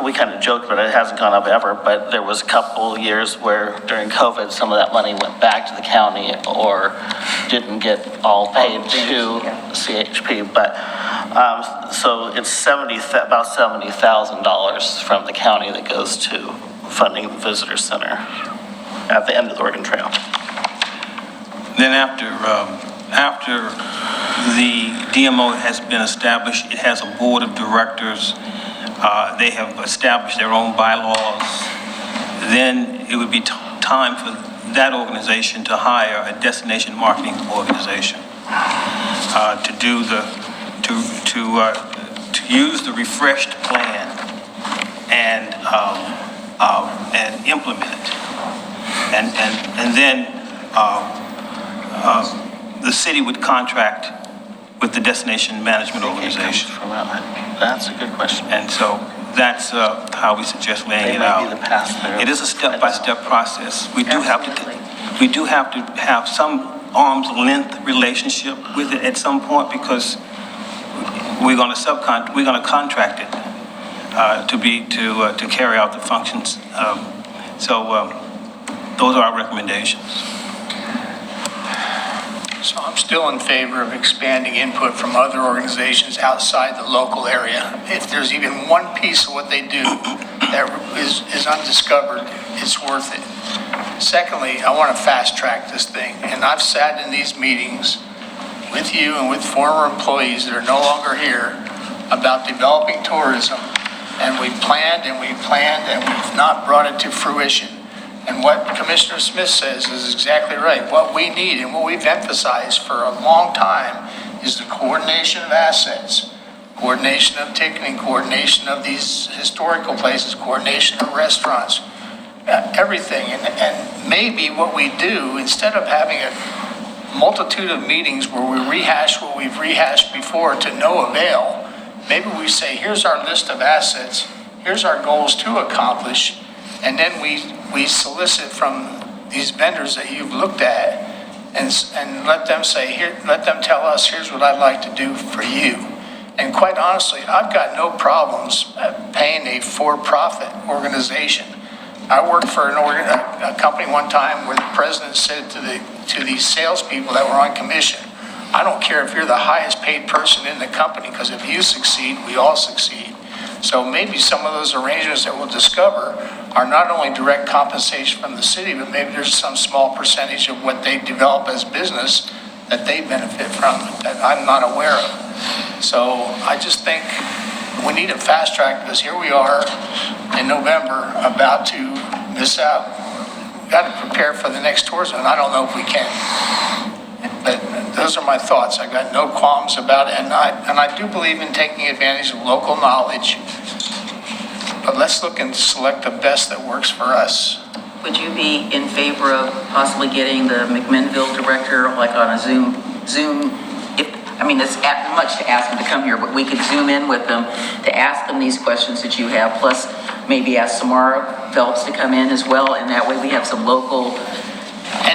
We kind of joked, but it hasn't gone up ever, but there was a couple years where during COVID, some of that money went back to the county or didn't get all paid to CHP. But, so it's about $70,000 from the county that goes to funding the visitor center at the end of the Oregon Trail. Then after the DMO has been established, it has a board of directors. They have established their own bylaws. Then it would be time for that organization to hire a destination marketing organization to use the refreshed plan and implement it. And then the city would contract with the destination management organization. That's a good question. And so that's how we suggest laying They it may be the out. pass-through. It is a step-by-step process. We do have to have some arm's length relationship with it at some point because we're going to contract it to carry out the functions. So those are our recommendations. So I'm still in favor of expanding input from other organizations outside the local area. If there's even one piece of what they do that is undiscovered, it's worth it. Secondly, I want to fast track this thing. And I've sat in these meetings with you and with former employees that are no longer here about developing tourism. And we planned and we've not brought it to fruition. And what Commissioner Smith says is exactly right. What we need and what we've emphasized for a long time is the coordination of assets, coordination of ticketing, coordination of these historical places, coordination of restaurants, everything. And maybe what we do, instead of having a multitude of meetings where we rehash what we've rehashed before to no avail, maybe we say, here's our list of assets, here's our goals to accomplish, and then we solicit from these vendors that you've looked at and let them say, let them tell us, here's what I'd like to do for you. And quite honestly, I've got no problems paying a for-profit organization. I worked for a company one time where the president said to these salespeople that were on commission, I don't care if you're the highest paid person in the company, because if you succeed, we all succeed. So maybe some of those arrangements that we'll discover are not only direct compensation from the city, but maybe there's some small percentage of what they develop as business that they benefit from that I'm not aware of. So I just think we need to fast track this. Here we are in November about to miss out. We've got to prepare for the next tourism, and I don't know if we can. But those are my thoughts. I got no qualms about it, and I do believe in taking advantage of local knowledge. But let's look and select the best that works for us. Would you be in favor of possibly getting the McMinnville director, like on a Zoom? It's much to ask them to come here, but we could Zoom in with them to ask them these questions that you have, plus maybe ask Samara Phelps to come in as well, and that way we have some local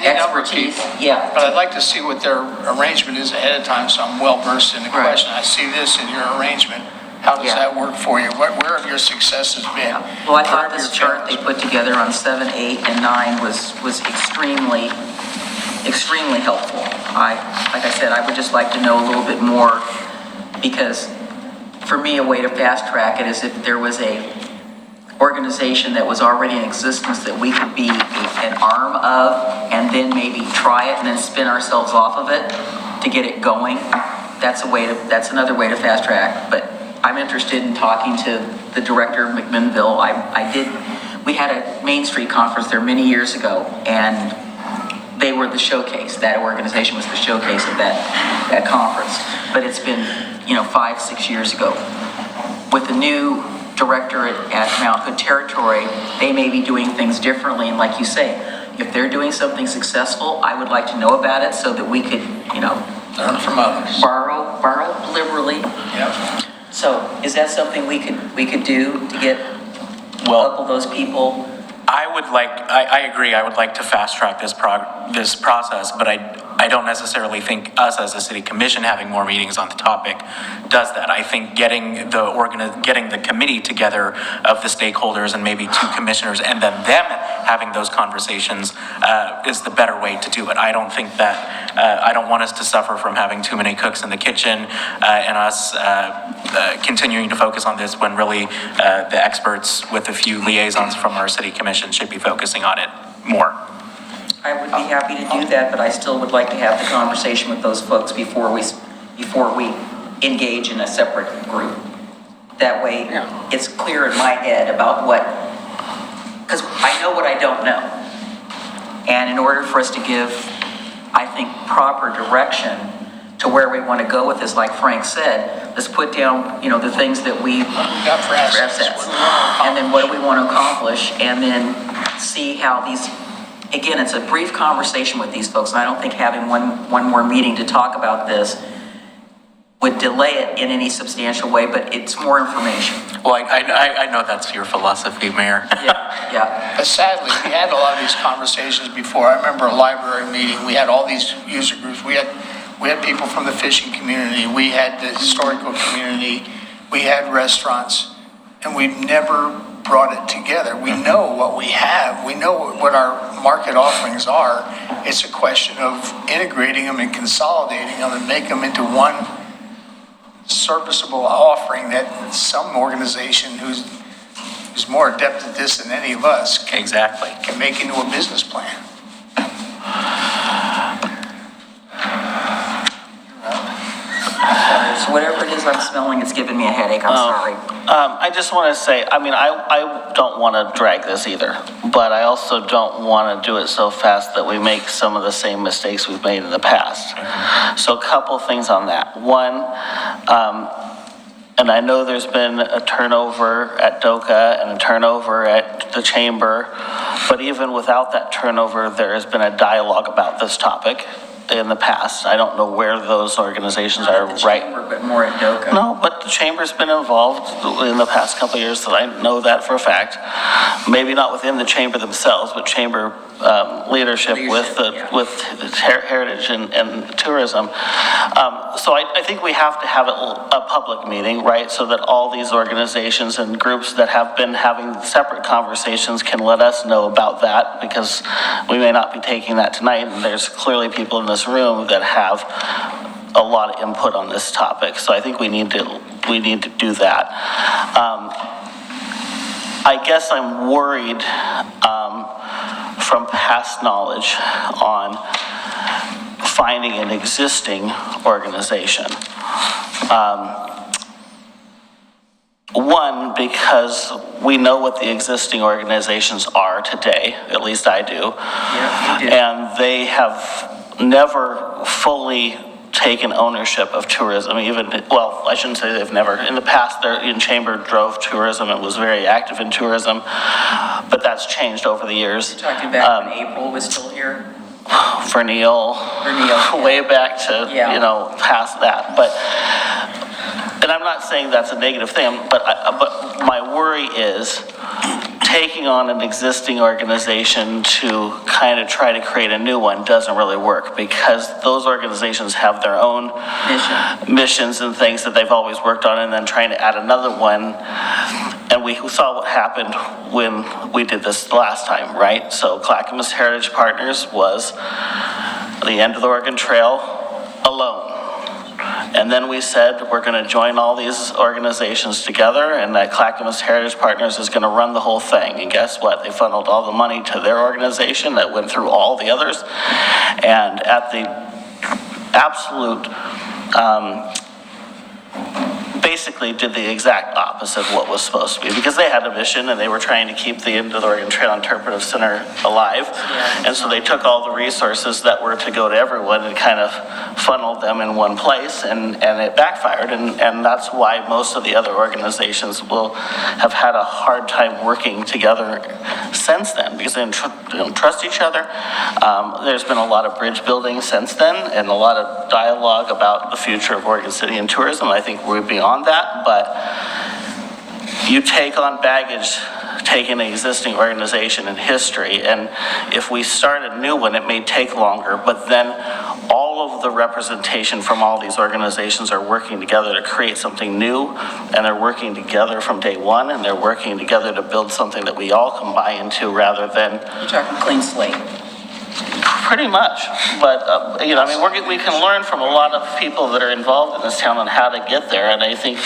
expertise. Yeah. But I'd like to see what their arrangement is ahead of time, so I'm well versed in the question. I see this in your arrangement. How does Yeah. that work for you? Where have your successes been? Well, I Where thought have this your chart they put together on 7, 8, and 9 was extremely, extremely helpful. Like I said, I would just like to know a little bit more, because for me, a way to fast track it is if there was a organization that was already in existence that we could be an arm of, and then maybe try it and then spin ourselves off of it to get it going. That's another way to fast track. But I'm interested in talking to the director of McMinnville. We had a Main Street conference there many years ago, and they were the showcase. That organization was the showcase of that conference. But it's been, 5, 6 years ago. With the new director at Mount Hood Territory, they may be doing things differently. And like you say, if they're doing something successful, I would like to know about it so that we could, Learn from others. borrow liberally. Yep. So is that something we could do to get a couple of those people? I agree, I would like to fast track this process, but I don't necessarily think us as a city commission having more meetings on the topic does that. I think getting the committee together of the stakeholders and maybe 2 commissioners and then them having those conversations is the better way to do it. I don't think that, I don't want us to suffer from having too many cooks in the kitchen and us continuing to focus on this when really the experts with a few liaisons from our city commission should be focusing on it more. I would be happy to do that, but I still would like to have the conversation with those folks before we engage in a separate group. That way, it's clear in my head about because I know what I don't know. And in order for us to give, I think, proper direction to where we want to go with this, like Frank said, let's put down, the things that we got for assets. and then what do we want to accomplish, and then see how these. Again, it's a brief conversation with these folks, and I don't think having one more meeting to talk about this would delay it in any substantial way, but it's more information. Well, I know that's your philosophy, Mayor. Yeah. But sadly, we had a lot of these conversations before. I remember a library meeting. We had all these user groups. We had people from the fishing community. We had the historical community. We had restaurants, and we've never brought it together. We know what we have. We know what our market offerings are. It's a question of integrating them and consolidating them and make them into one serviceable offering that some organization who's more adept at this than any of us can make into a business plan. So whatever it is I'm smelling, it's giving me a headache. I'm sorry. I just want to say, I don't want to drag this either, but I also don't want to do it so fast that we make some of the same mistakes we've made in the past. So a couple things on that. One, and I know there's been a turnover at DOCA and a turnover at the chamber, but even without that turnover, there has been a dialogue about this topic in the past. I don't know where those organizations are right. But more at DOCA. No, but the chamber's been involved in the past couple of years, so I know that for a fact. Maybe not within the chamber themselves, but chamber leadership with heritage and tourism. So I think we have to have a public meeting, right? So that all these organizations and groups that have been having separate conversations can let us know about that, because we may not be taking that tonight, and there's clearly people in this room that have a lot of input on this topic. So I think we need to do that. I guess I'm worried from past knowledge on finding an existing organization. One, because we know what the existing organizations are today, at least I do. Yeah, you do. And they have never fully taken ownership of tourism, I shouldn't say they've never. In the past, in chamber drove tourism and was very active in tourism, but that's changed over the years. You're talking back when April was still here? For Neil, way back to, past that. And I'm not saying that's a negative thing, but my worry is taking on an existing organization to kind of try to create a new one doesn't really work, because those organizations have their own missions and things that they've always worked on, and then trying to add another one. And we saw what happened when we did this last time, right? So Clackamas Heritage Partners was the end of the Oregon Trail alone. And then we said, we're going to join all these organizations together, and that Clackamas Heritage Partners is going to run the whole thing. And guess what? They funneled all the money to their organization that went through all the others. And at the absolute, basically did the exact opposite of what was supposed to be, because they had a mission and they were trying to keep the end of the Oregon Trail Interpretive Center alive. And so they took all the resources that were to go to everyone and kind of funneled them in one place, and it backfired. And that's why most of the other organizations will have had a hard time working together since then, because they don't trust each other. There's been a lot of bridge building since then, and a lot of dialogue about the future of Oregon City and tourism. I think we're beyond that, but you take on baggage taking an existing organization in history, and if we start a new one, it may take longer, but then all of the representation from all these organizations are working together to create something new, and they're working together from day one, and they're working together to build something that we all can buy into, rather than... You're talking clean slate. Pretty much, but you know, I mean, we can learn from a lot of people that are involved in this town on how to get there, and I think,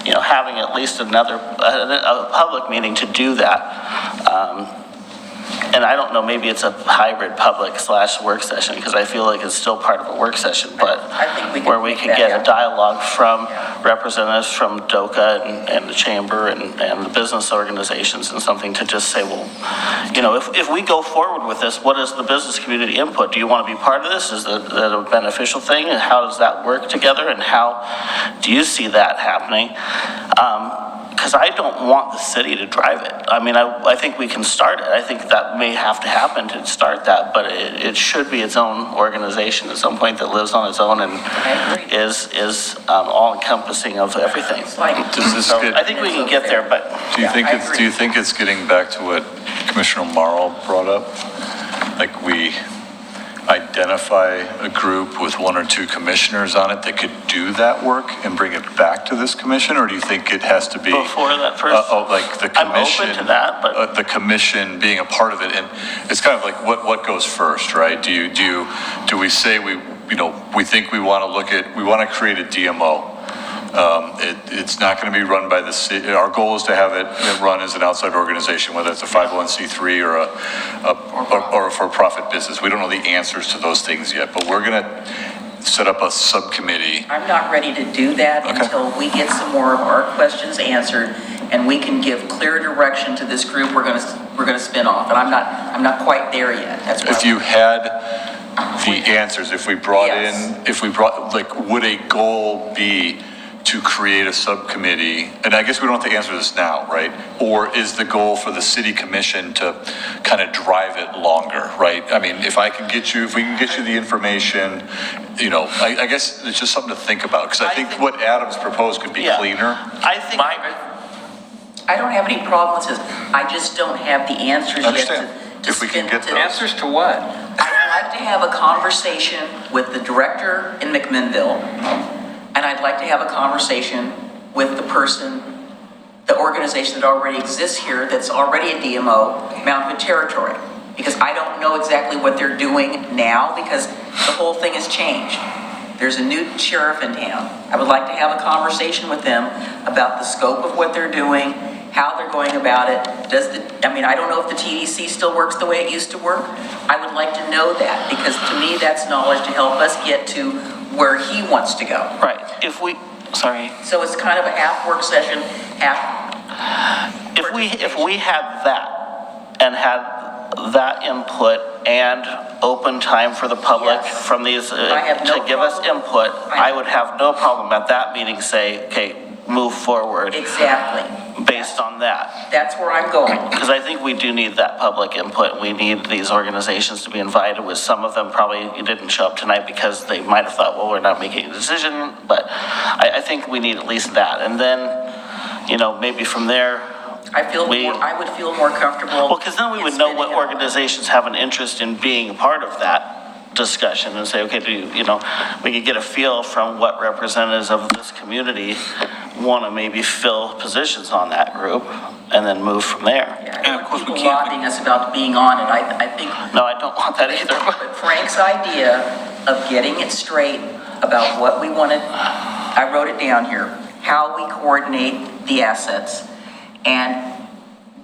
you know, having at least another a public meeting to do that. And I don't know, maybe it's a hybrid public / work session, because I feel like it's still part of a work session, but I think we can where we could get a dialogue from representatives from DOCA and the chamber and the business organizations, and something to just say, well, you know, if we go forward with this, what is the business community input? Do you want to be part of this? Is that a beneficial thing? And how does that work together? And how do you see that happening? Because I don't want the city to drive it. I mean, I think we can start it. I think that may have to happen to start that, but it should be its own organization at some point that lives on its own and is all-encompassing of everything. Does this get, I think we can get there, but... do you think it's getting back to what Commissioner Marl brought up? Like, we identify a group with 1 or 2 commissioners on it that could do that work and bring it back to this commission, or do you think it has to be before that first? Like the commission? I'm open to that, but the commission being a part of it, and it's kind of like what goes first, right? Do we say we think we want to create a DMO? It's not going to be run by the city. Our goal is to have it run as an outside organization, whether it's a 501c3 or a for-profit business. We don't know the answers to those things yet, but we're going to set up a subcommittee. I'm not ready to do that until we get some more of our questions answered, and we can give clear direction to this group we're going to spin off. And I'm not quite there yet. That's why if you had the answers, if we brought would a goal be to create a subcommittee? And I guess we don't have to answer this now, right? Or is the goal for the city commission to kind of drive it longer, right? I mean, if we can get you the information, you know, I guess it's just something to think about, because I think what Adam's proposed could be cleaner. I don't have any problem with this. I just don't have the answers yet to if we can get those. Answers to what? I'd like to have a conversation with the director in McMinnville, and I'd like to have a conversation with the organization that already exists here, that's already a DMO, Mountain Territory, because I don't know exactly what they're doing now, because the whole thing has changed. There's a new sheriff in town. I would like to have a conversation with them about the scope of what they're doing, how they're going about it. I don't know if the TDC still works the way it used to work. I would like to know that, because to me, that's knowledge to help us get to where he wants to go. Right. So it's kind of a half work session, half. If we had that and had that input and open time for the public from these to give us input, I would have no problem at that meeting say, okay, move forward. Exactly. Based on that. That's where I'm going. Because I think we do need that public input. We need these organizations to be invited, with some of them probably didn't show up tonight because they might have thought, well, we're not making a decision, but I think we need at least that. And then, you know, maybe from there, I would feel more comfortable. Well, because then we would know what organizations have an interest in being a part of that discussion and say, okay, we could get a feel from what representatives of this community want to maybe fill positions on that group and then move from there. Yeah, And of course, we people can't- lobbying us about being on it, I think. No, I don't want that either. But Frank's idea of getting it straight about what we wanted, I wrote it down here, how we coordinate the assets and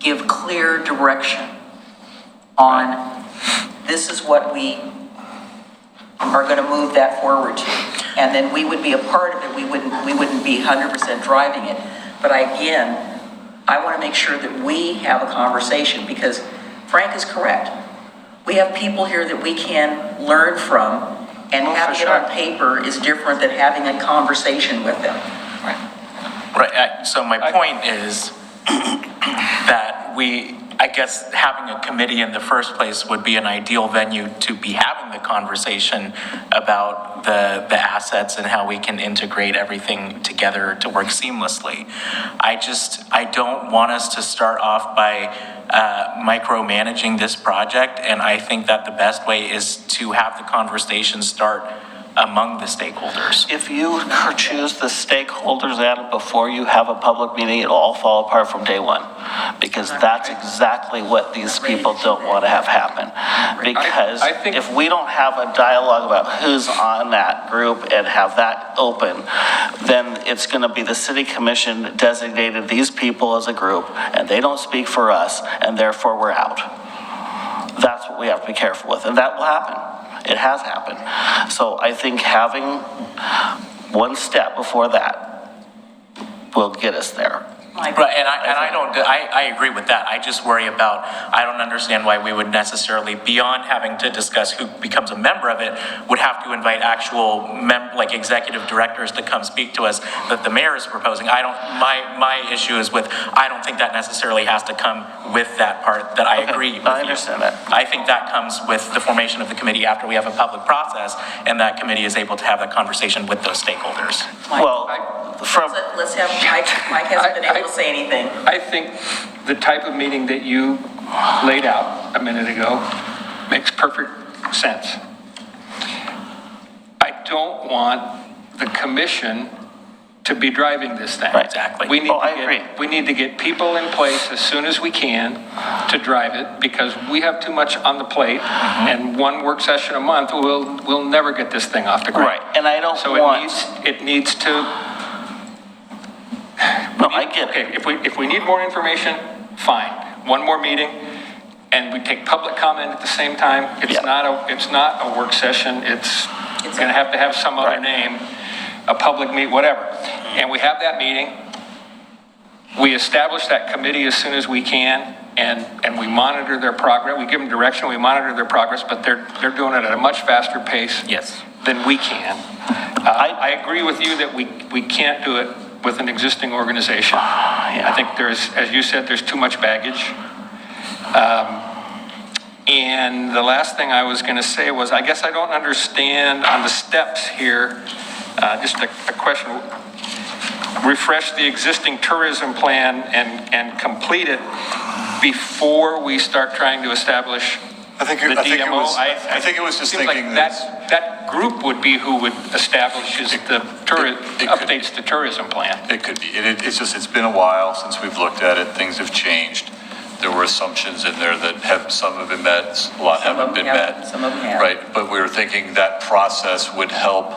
give clear direction on this is what we are going to move that forward to. And then we would be a part of it. We wouldn't be 100% driving it. But again, I want to make sure that we have a conversation because Frank is correct. We have people here that we can learn from, and having it on paper is different than having a conversation with them. Right, so my point is that I guess having a committee in the first place would be an ideal venue to be having the conversation about the assets and how we can integrate everything together to work seamlessly. I don't want us to start off by micromanaging this project, and I think that the best way is to have the conversation start among the stakeholders. If you choose the stakeholders at it before you have a public meeting, it'll all fall apart from day one. Because that's exactly what these people don't want to have happen. Because I think- if we don't have a dialogue about who's on that group and have that open, then it's going to be the city commission designated these people as a group, and they don't speak for us, and therefore we're out. That's what we have to be careful with, and that will happen. It has happened. So I think having one step before that will get us there. Right, and I agree with that. I just worry about, I don't understand why we would necessarily, beyond having to discuss who becomes a member of it, would have to invite actual executive directors to come speak to us that the mayor is proposing. My issue is with, I don't think that necessarily has to come with that part that I agree with you. I understand that. I think that comes with the formation of the committee after we have a public process, and that committee is able to have that conversation with those stakeholders. Well, Let's have Mike hasn't been able to say anything. I think the type of meeting that you laid out a minute ago makes perfect sense. I don't want the commission to be driving this thing. Right. Exactly. We need to get people in place as soon as we can to drive it because we have too much on the plate, and one work session a month we'll never get this thing off the ground. right, and I don't So want... it needs to. No, I get it. Okay, if we need more information, fine. One more meeting, and we take public comment at the same time. It's not a work session. It's going to have some other name, a public meet, whatever. And we have that meeting. We establish that committee as soon as we can, and we monitor their progress. We give them direction. We monitor their progress, but they're doing it at a much faster pace than we can. I agree with you that we can't do it with an existing organization. I think as you said, there's too much baggage. And the last thing I was going to say was, I guess I don't understand on the steps here, just a question. Refresh the existing tourism plan and complete it before we start trying to establish the DMO. I think it was just seems thinking like that group would be who would establish updates the tourism plan. It could be. It's been a while since we've looked at it. Things have changed. There were assumptions in there that some have been met, a lot haven't been met. Some of them have. Right, but we were thinking that process would help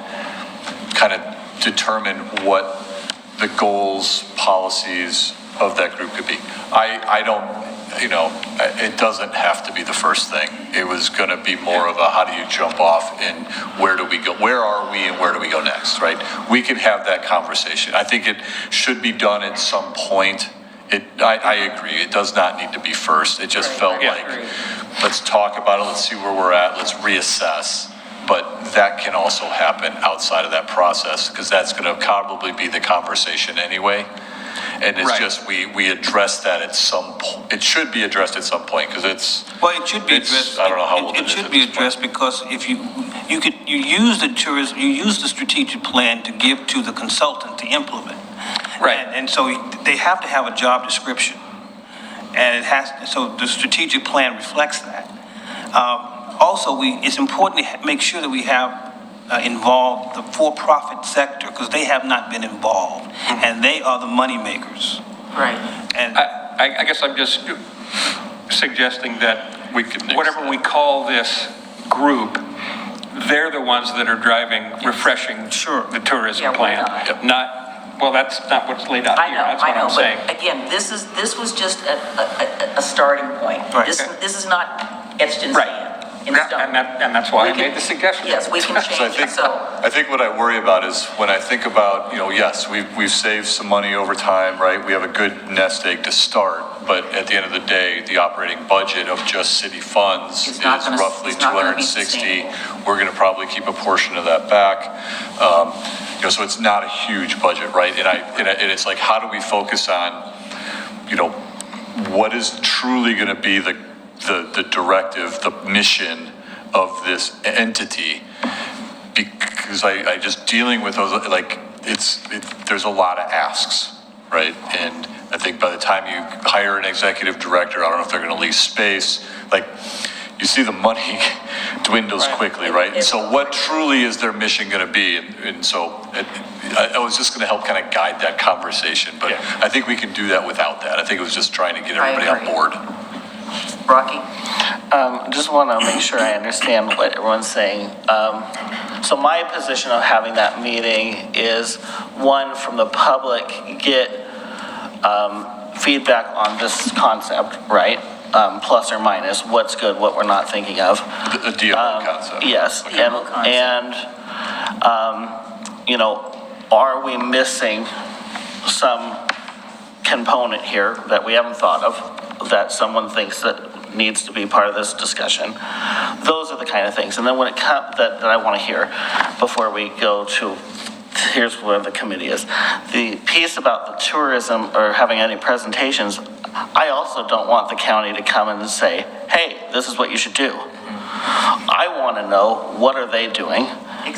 kind of determine what the goals, policies of that group could be. I don't, it doesn't have to be the first thing. It was going to be more of a how do you jump off and where do we go? Where are we and where do we go next, right? We can have that conversation. I think it should be done at some point. I agree. It does not need to be first. It just felt like, let's talk about it. Let's see where we're at. Let's reassess. But that can also happen outside of that process because that's going to probably be the conversation anyway. And it's just, we address that at some point. It should be addressed at some point because Well, it should be addressed. I don't know how old it is. It should be addressed because if you use the tourism, you use the strategic plan to give to the consultant to implement. Right. And so they have to have a job description. And it has, so the strategic plan reflects that. Also, it's important to make sure that we have involved the for-profit sector, because they have not been involved, and they are the money makers. Right. And I guess I'm just suggesting that whatever we call this group, they're the ones that are driving, refreshing the tourism Yeah, plan. we're Not, well, that's not what's laid out here. That's what I'm saying. But again, this was just a starting point. Right. This is not etched in Right. sand, in stone. And that's why I We can- made the suggestion. Yes, we can So change it, so. I think what I worry about is when I think about, yes, we've saved some money over time, right? We have a good nest egg to start, but at the end of the day, the operating budget of just city funds It's is not gonna- roughly it's not gonna be 260. sustainable. We're gonna probably keep a portion of that back. So it's not a huge budget, right? And it's like, how do we focus on, what is truly gonna be the directive, the mission of this entity? Because I just dealing with those, like, there's a lot of asks, right? And I think by the time you hire an executive director, I don't know if they're gonna lease space, like, you see the money dwindles quickly, right? And so what truly is their mission gonna be? And so I was just gonna help kind of guide that conversation, but I think we can do that without that. I think it was just trying to get everybody on agree. board. Rocky? Just want to make sure I understand what everyone's saying. So my position of having that meeting is, one, from the public, get feedback on this concept, right? Plus or minus, what's good, what we're not thinking of. The DMO concept. Yes, DMO concept. Are we missing some component here that we haven't thought of, that someone thinks that needs to be part of this discussion? Those are the kind of things. And then when it comes, that I want to hear before we go to, here's where the committee is. The piece about the tourism or having any presentations, I also don't want the county to come in and say, hey, this is what you should do. I want to know, what are they doing,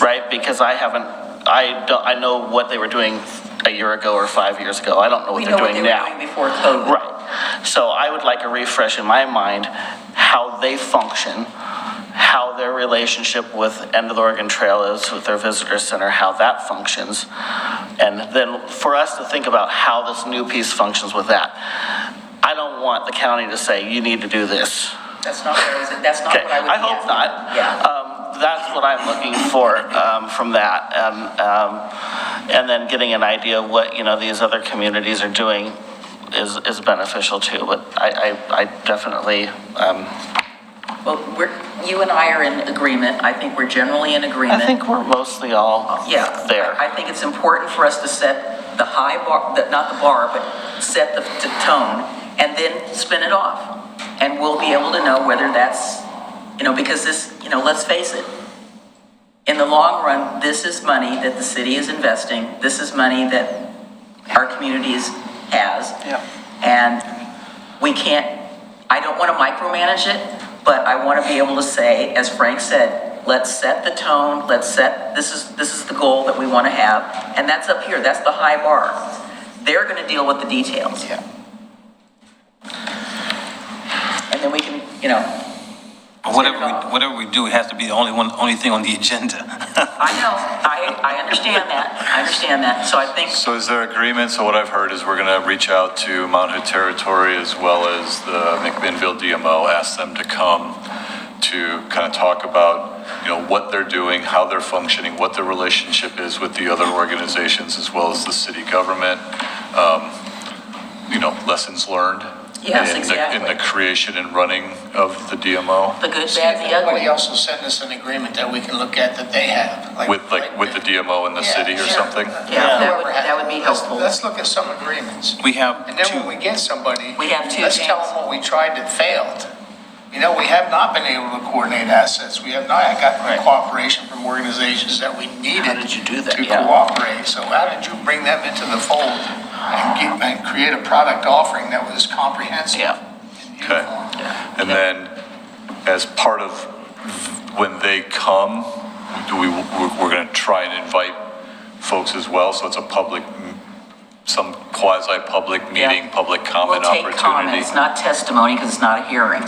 right? Because I know what they were doing a year ago or 5 years ago. I don't know what they're doing now. We know what they were doing before COVID. Right. So I would like a refresh in my mind, how they function, how their relationship with End of the Oregon Trail is, with their visitor center, how that functions. And then for us to think about how this new piece functions with that. I don't want the county to say, you need to do this. That's not what I was, that's not Okay, what I would be I hope asking. not. Yeah. That's what I'm looking for from that. And then getting an idea of what, these other communities are doing is beneficial too. But I definitely, Well, you and I are in agreement. I think we're generally in agreement. I think we're mostly all Yeah. there. I think it's important for us to set the high bar, not the bar, but set the tone and then spin it off. And we'll be able to know whether that's, because this, let's face it, in the long run, this is money that the city is investing. This is money that our communities has. Yeah. And we can't, I don't want to micromanage it, but I want to be able to say, as Frank said, let's set the tone, this is the goal that we want to have. And that's up here, that's the high bar. They're going to deal with the details. Yeah. And then we can, Whatever we do, it has to be the only thing on the agenda. I know, I understand that. So I think, So is there agreement? So what I've heard is we're going to reach out to Mount Hood Territory as well as the McMinnville DMO, ask them to come to kind of talk about, what they're doing, how they're functioning, what their relationship is with the other organizations as well as the city government, lessons learned. Yes, in exactly. the creation and running of the DMO. the good, See bad, if the anybody ugly. else will send us an agreement that we can look at that they have. With the DMO in the Yeah, city or sure. something? Yeah, Whoever has that would be it. helpful. Let's look at some agreements. We have And then two. when we get somebody, We have two, let's tell James. them what we tried that failed. We have not been able to coordinate assets. We have not gotten the cooperation from organizations that we needed. How did you do that? To Yeah. cooperate. So how did you bring them into the fold and create a product offering that was comprehensive? Yeah. Okay. And then as part of when they come, we're going to try and invite folks as well. So it's a public some quasi-public meeting, public comment We'll take opportunity. comments, not testimony, because it's not a hearing.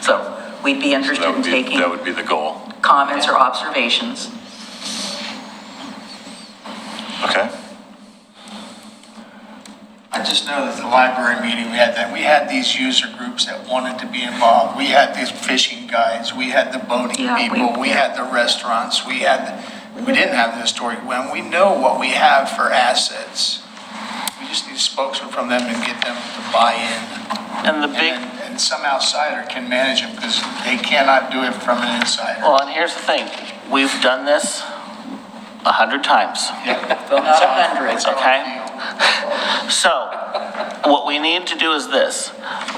So we'd be interested in taking That would be the goal. comments or observations. Okay. I just know that the library meeting, we had these user groups that wanted to be involved. We had these fishing guides, we had the boating Yeah, people, we had the restaurants, we didn't have the historic, when we know what we have for assets. We just need a spokesman from them and get them to buy in. And the big, And some outsider can manage them because they cannot do it from an insider. well, and here's the thing, we've done this 100 times. Well, not 100. Okay? So, what we need to do is this.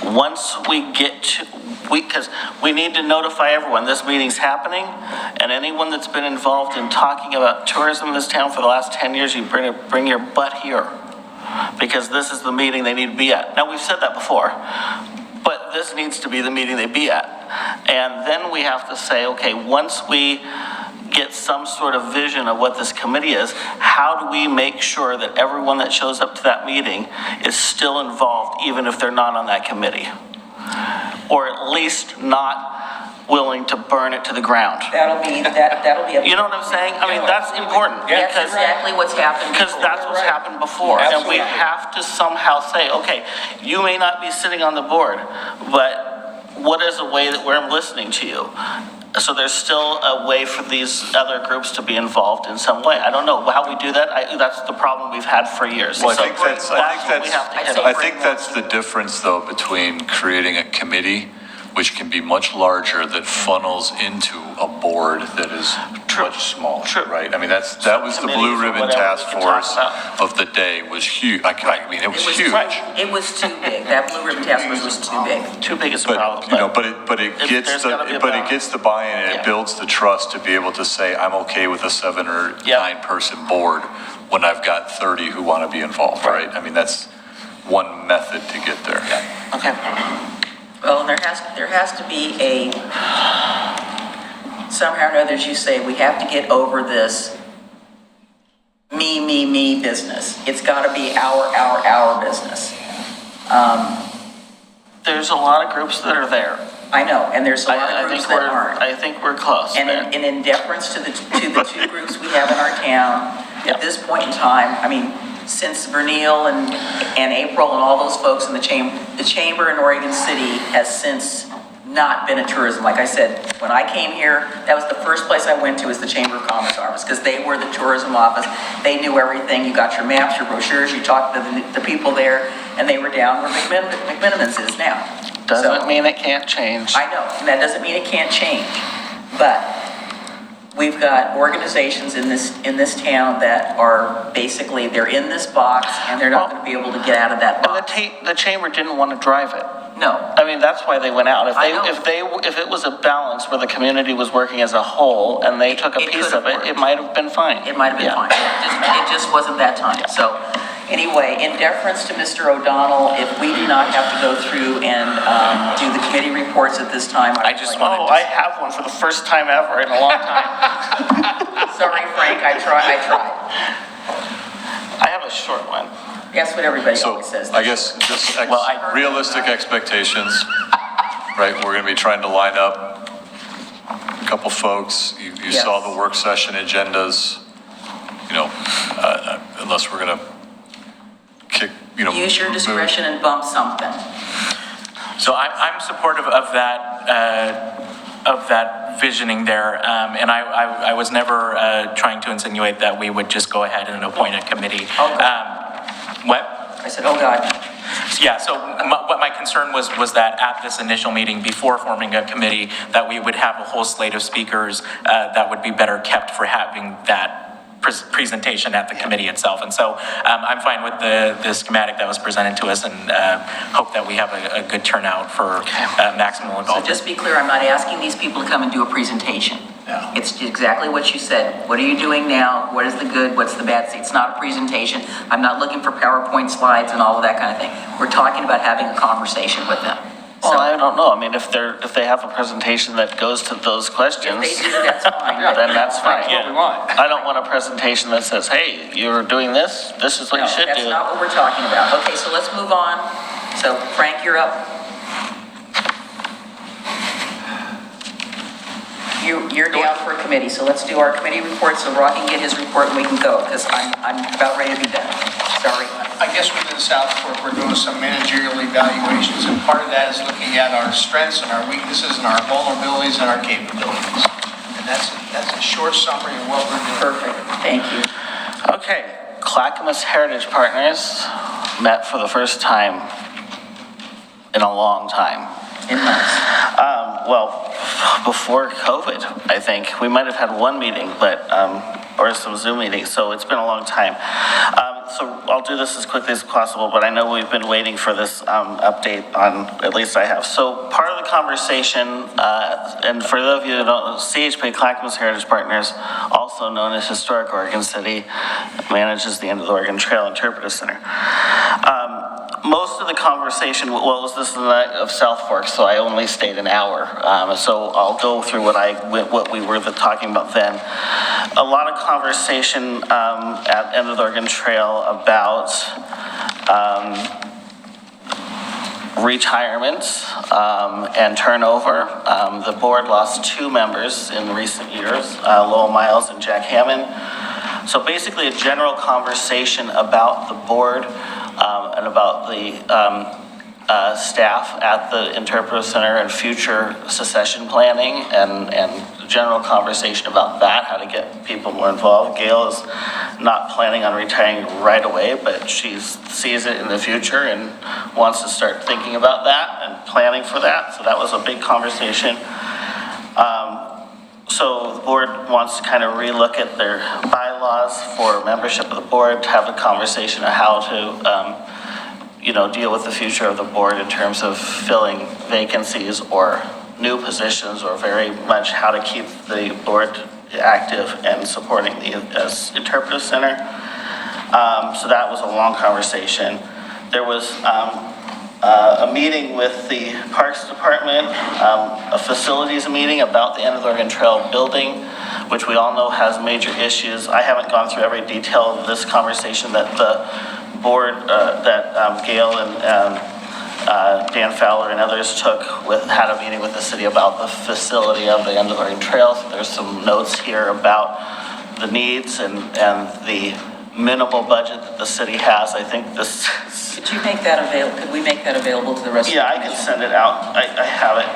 Once we get to, because we need to notify everyone, this meeting's happening, and anyone that's been involved in talking about tourism in this town for the last 10 years, you bring your butt here. Because this is the meeting they need to be at. Now, we've said that before, but this needs to be the meeting they be at. And then we have to say, okay, once we get some sort of vision of what this committee is, how do we make sure that everyone that shows up to that meeting is still involved, even if they're not on that committee? Or at least not willing to burn it to the ground. That'll be a. You know what I'm saying? I mean, that's important. That's because- exactly what's happened Because before. that's what's happened before. And we have to somehow say, okay, you may not be sitting on the board, but what is a way that we're listening to you? So there's still a way for these other groups to be involved in some way. I don't know how we do that. That's the problem we've had for years. Well, So I think that's what we have to get I over. think that's the difference, though, between creating a committee, which can be much larger, that funnels into a board that is much smaller, True. right? I mean, that was the Committees blue or ribbon whatever task we can talk force about. of the day was huge. I mean, it was huge. It was too big. That blue ribbon task force was too big. Too big is a But, problem. you know, but it if gets there's gotta be a but it balance. gets the buy-in, and Yeah. it builds the trust to be able to say, I'm okay with a 7 or Yep. 9 person board when I've got 30 who want to be involved, right? I mean, that's one method to get there. Okay. Well, and there has to be somehow or another, as you say, we have to get over this me business. It's got to be our business. There's a lot of groups that are there. I know, and there's a lot I of think groups that aren't. I think we're close. And there. in deference to the two groups we have in our town, Yep. at this point in time, I mean, since Vernil and April and all those folks in the chamber in Oregon City has since not been a tourism. Like I said, when I came here, that was the first place I went to, was the Chamber of Commerce office, because they were the tourism office. They knew everything. You got your maps, your brochures, you talked to the people there, and they were down where McMenamins is now. Doesn't So- mean it can't change. I know, and that doesn't mean it can't change, but we've got organizations in this town that are basically, they're in this box, and they're not gonna be able to get out of that And box. the chamber didn't want to drive it. No, I mean, that's why they went out. I know. If it was a balance where the community was working as a whole and they took a It piece could've of it, worked. it might have been fine. it might have been Yeah. fine. It just wasn't that time. So, anyway, in deference to Mr. O'Donnell, if we do not have to go through and do the committee reports at this time. I just wanted. wanted Oh, I have one for the first time ever in a long time. Sorry, Frank, I tried. I have a short one. That's what everybody So always says. I guess just Well, realistic expectations, right? We're going to be trying to line up a couple folks. You Yes. saw the work session agendas, you know, unless we're going to kick, you know. Use your discretion and bump something. So I'm supportive of that visioning there, and I was never trying to insinuate that we would just go ahead and appoint a committee. What? I said, oh, God. Yeah, so what my concern was that at this initial meeting, before forming a committee, that we would have a whole slate of speakers that would be better kept for having that presentation at the committee itself. And so I'm fine with the schematic that was presented to us, and hope that we have a good turnout for maximal So involvement. just be clear, I'm not asking these people to come and do a presentation. It's exactly what you said. What are you doing now? What is the good? What's the bad? It's not a presentation. I'm not looking for PowerPoint slides and all of that kind of thing. We're talking about having a conversation with them. Well, I don't know. I mean, if they have a presentation that goes to those questions, If they do, that's fine. then that's fine. That's what we want. I don't want a presentation that says, hey, you're doing this, this is what No, you should that's do. not what we're talking about. Okay, so let's move on. So Frank, you're up. You're down for a committee, so let's do our committee report so Rock can get his report and we can go, because I'm about ready to be done. Sorry. I guess within South Fork, we're doing some managerial evaluations, and part of that is looking at our strengths and our weaknesses and our vulnerabilities and our capabilities. And that's a short summary of what we're doing. Perfect, thank you. Okay, Clackamas Heritage Partners met for the first time in a long time. In months. Well, before COVID, I think. We might have had one meeting, but, or some Zoom meetings, so it's been a long time. So I'll do this as quickly as possible, but I know we've been waiting for this update on, at least I have. So part of the conversation, and for those of you who don't know, CHP, Clackamas Heritage Partners, also known as Historic Oregon City, manages the End of the Oregon Trail Interpretive Center. Most of the conversation, well, this is the night of South Fork, so I only stayed an hour. So I'll go through what we were talking about then. A lot of conversation at End of the Oregon Trail about retirements and turnover. The board lost 2 members in recent years, Lowell Miles and Jack Hammond. So basically a general conversation about the board and about the staff at the Interpretive Center and future succession planning and general conversation about that, how to get people more involved. Gail is not planning on retiring right away, but she sees it in the future and wants to start thinking about that and planning for that. So that was a big conversation. So the board wants to kind of relook at their bylaws for membership of the board, to have a conversation of how to, deal with the future of the board in terms of filling vacancies or new positions, or very much how to keep the board active and supporting the Interpretive Center. So that was a long conversation. There was a meeting with the Parks Department, a facilities meeting about the End of the Oregon Trail building, which we all know has major issues. I haven't gone through every detail of this conversation that the board, that Gail and Dan Fowler and others had a meeting with the city about the facility of the End of the Oregon Trail. So there's some notes here about the needs and the minimal budget that the city has. I think this. Could you make that available, could we make that available to the rest of the Yeah, I commission? can send it out. I have it.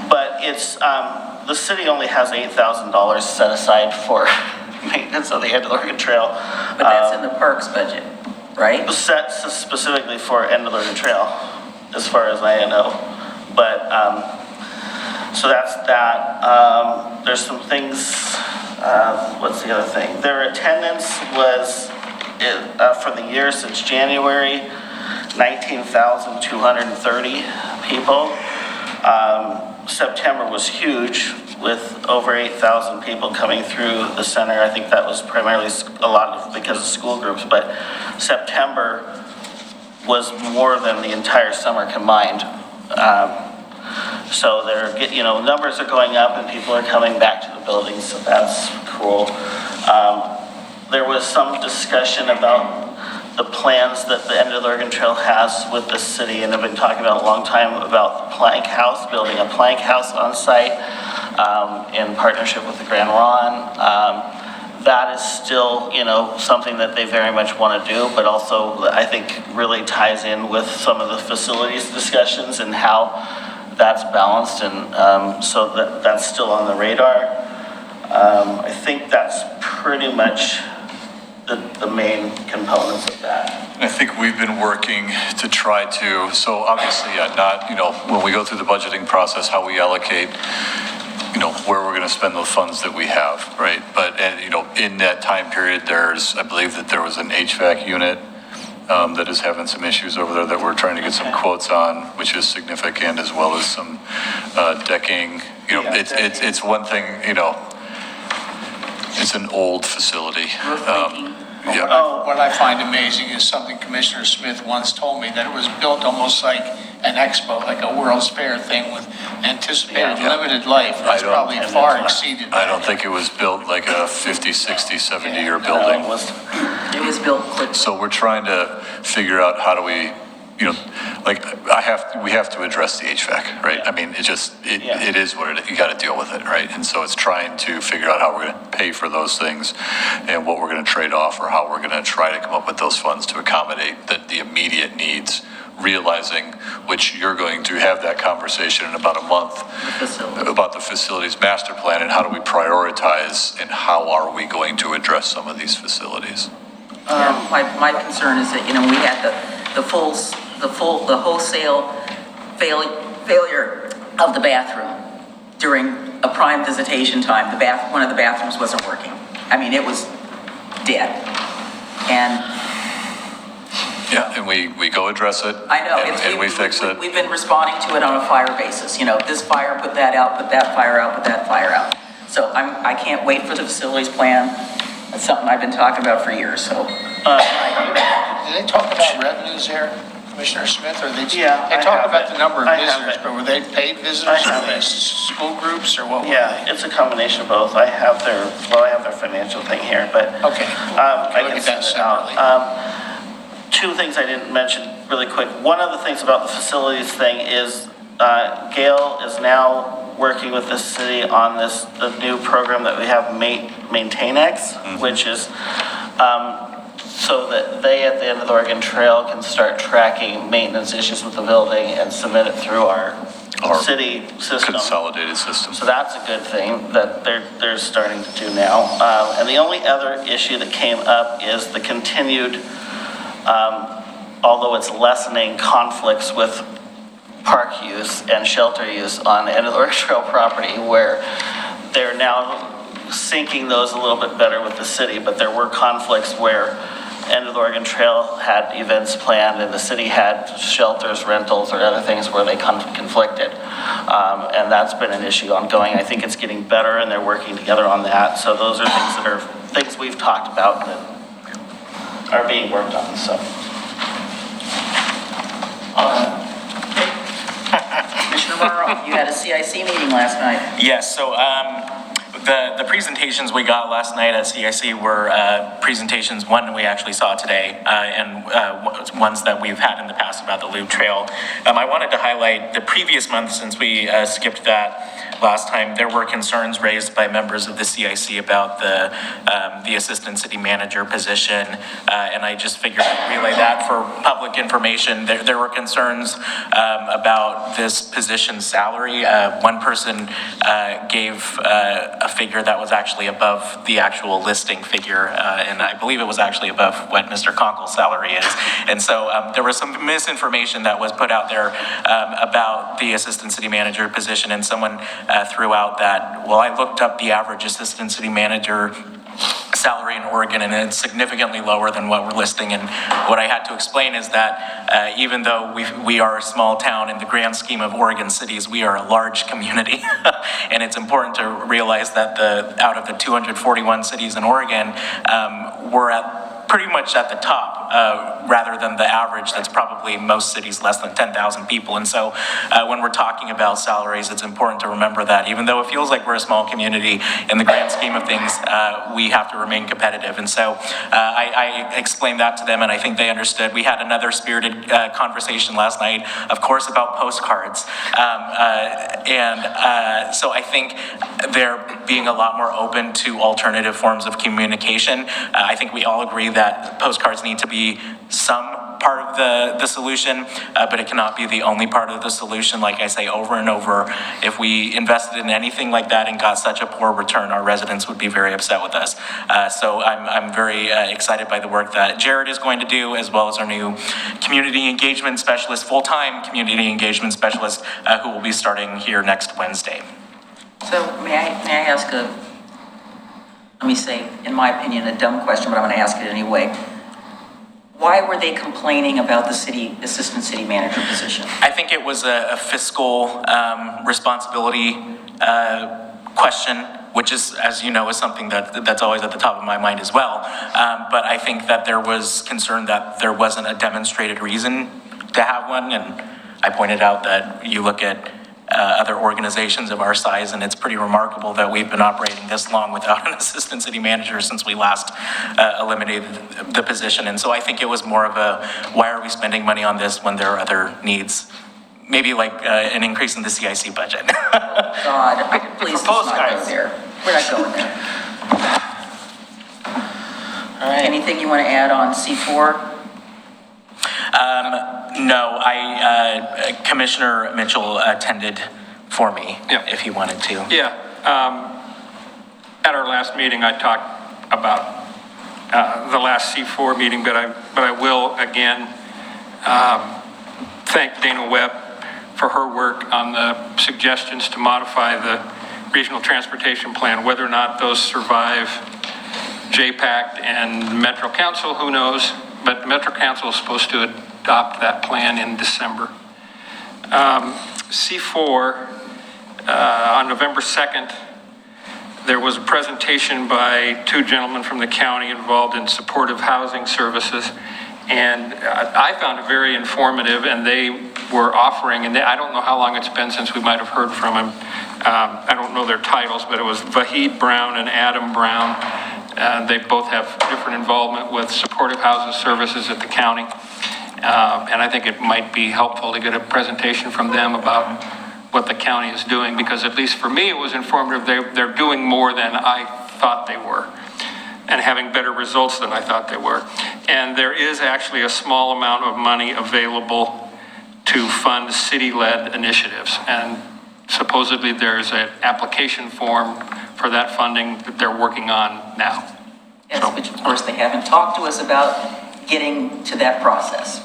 But it's, the city only has $8,000 set aside for maintenance of the End of the Oregon Trail. But that's in the parks budget, right? Set specifically for End of the Oregon Trail, as far as I know. But, so that's that. There's some things, what's the other thing? Their attendance was, for the year since January, 19,230 people. September was huge, with over 8,000 people coming through the center. I think that was primarily because of school groups, but September was more than the entire summer combined. So numbers are going up and people are coming back to the buildings, so that's cool. There was some discussion about the plans that the End of the Oregon Trail has with the city, and I've been talking about a long time about the plank house, building a plank house on site in partnership with the Grand Ron. That is still, something that they very much want to do, but also I think really ties in with some of the facilities discussions and how that's balanced, and so that's still on the radar. I think that's pretty much the main components of that. I think we've been working to try to, so obviously, when we go through the budgeting process, how we allocate, where we're going to spend the funds that we have, right? But, in that time period, I believe that there was an HVAC unit that is having some issues over there that we're trying to get some quotes on, which is significant, as well as some decking. It's one thing, it's an old facility. What I find amazing is something Commissioner Smith once told me, that it was built almost like an expo, like a World's Fair thing with anticipated Yeah. limited life. That's I don't- probably far exceeded. I don't think it was built like a 50, 60, 70-year building. It was built quick. So we're trying to figure out how do we, like, we have to address the HVAC, right? I mean, it is what it is. You got to deal with it, right? And so it's trying to figure out how we're going to pay for those things and what we're going to trade off or how we're going to try to come up with those funds to accommodate the immediate needs, realizing, which you're going to have that conversation in about a month about the facilities master plan and how do we prioritize and how are we going to address some of these facilities. My concern is that, we had the wholesale failure of the bathroom during a prime visitation time. One of the bathrooms wasn't working. I mean, it was dead. And Yeah, and we go address it. I know. And we fix it. We've been responding to it on a fire basis. This fire, put that out, put that fire out, put that fire out. So I can't wait for the facilities plan. That's something I've been talking about for years, so. Did they talk about revenues there, Commissioner Smith, or they I talked have about it. the number of I have visitors, it. but were they paid visitors, I have or were they it. school groups, or what were Yeah, they? it's a combination of both. I have their financial thing here, but. Okay. I Look can at that send it out. separately. Two things I didn't mention really quick. One of the things about the facilities thing is Gail is now working with the city on the new program that we have, MaintainX, which is so that they at the end of the Oregon Trail can start tracking maintenance issues with the building and submit it through our city system. Consolidated system. So that's a good thing that they're starting to do now. And the only other issue that came up is the continued, although it's lessening, conflicts with park use and shelter use on end of the Oregon Trail property, where they're now syncing those a little bit better with the city, but there were conflicts where end of the Oregon Trail had events planned and the city had shelters, rentals, or other things where they conflicted. And that's been an issue ongoing. I think it's getting better and they're working together on that. So those are things we've talked about that are being worked on, so. Commissioner Marl, you had a CIC meeting last night. Yes, so the presentations we got last night at CIC were presentations, one we actually saw today, and ones that we've had in the past about the Loop Trail. I wanted to highlight the previous month, since we skipped that last time. There were concerns raised by members of the CIC about the assistant city manager position, and I just figured I'd relay that for public information. There were concerns about this position's salary. One person gave a figure that was actually above the actual listing figure, and I believe it was actually above what Mr. Conkel's salary is. And so there was some misinformation that was put out there about the assistant city manager position, and someone threw out that, well, I looked up the average assistant city manager salary in Oregon, and it's significantly lower than what we're listing. And what I had to explain is that even though we are a small town, in the grand scheme of Oregon cities, we are a large community. And it's important to realize that out of the 241 cities in Oregon, we're pretty much at the top, rather than the average that's probably most cities less than 10,000 people. And so when we're talking about salaries, it's important to remember that even though it feels like we're a small community, in the grand scheme of things, we have to remain competitive. And so I explained that to them, and I think they understood. We had another spirited conversation last night, of course, about postcards. So I think they're being a lot more open to alternative forms of communication. I think we all agree that postcards need to be some part of the solution, but it cannot be the only part of the solution. Like I say over and over, if we invested in anything like that and got such a poor return, our residents would be very upset with us. So I'm very excited by the work that Jared is going to do, as well as our new community engagement specialist, full-time community engagement specialist, who will be starting here next Wednesday. So may I ask let me say, in my opinion, a dumb question, but I'm going to ask it anyway. Why were they complaining about the assistant city manager position? I think it was a fiscal responsibility question, which is, as you know, is something that's always at the top of my mind as well. But I think that there was concern that there wasn't a demonstrated reason to have one, and I pointed out that you look at other organizations of our size, and it's pretty remarkable that we've been operating this long without an assistant city manager since we last eliminated the position. And so I think it was more of a, why are we spending money on this when there are other needs? Maybe like an increase in the CIC budget. God, please let's not go there. We're not going there. All right. Anything you want to add on C4? No, Commissioner Mitchell attended for me, if he wanted to. Yeah. At our last meeting, I talked about the last C4 meeting, but I will again thank Dana Webb for her work on the suggestions to modify the regional transportation plan. Whether or not those survive JPAC and Metro Council, who knows? But Metro Council is supposed to adopt that plan in December. C4, on November 2nd, there was a presentation by two gentlemen from the county involved in supportive housing services. And I found it very informative, and they were offering, and I don't know how long it's been since we might have heard from them. I don't know their titles, but it was Vahid Brown and Adam Brown. They both have different involvement with supportive housing services at the county. And I think it might be helpful to get a presentation from them about what the county is doing, because at least for me, it was informative. They're doing more than I thought they were, and having better results than I thought they were. And there is actually a small amount of money available to fund city-led initiatives. And supposedly there's an application form for that funding that they're working on now. Yes, which of course they haven't talked to us about getting to that process.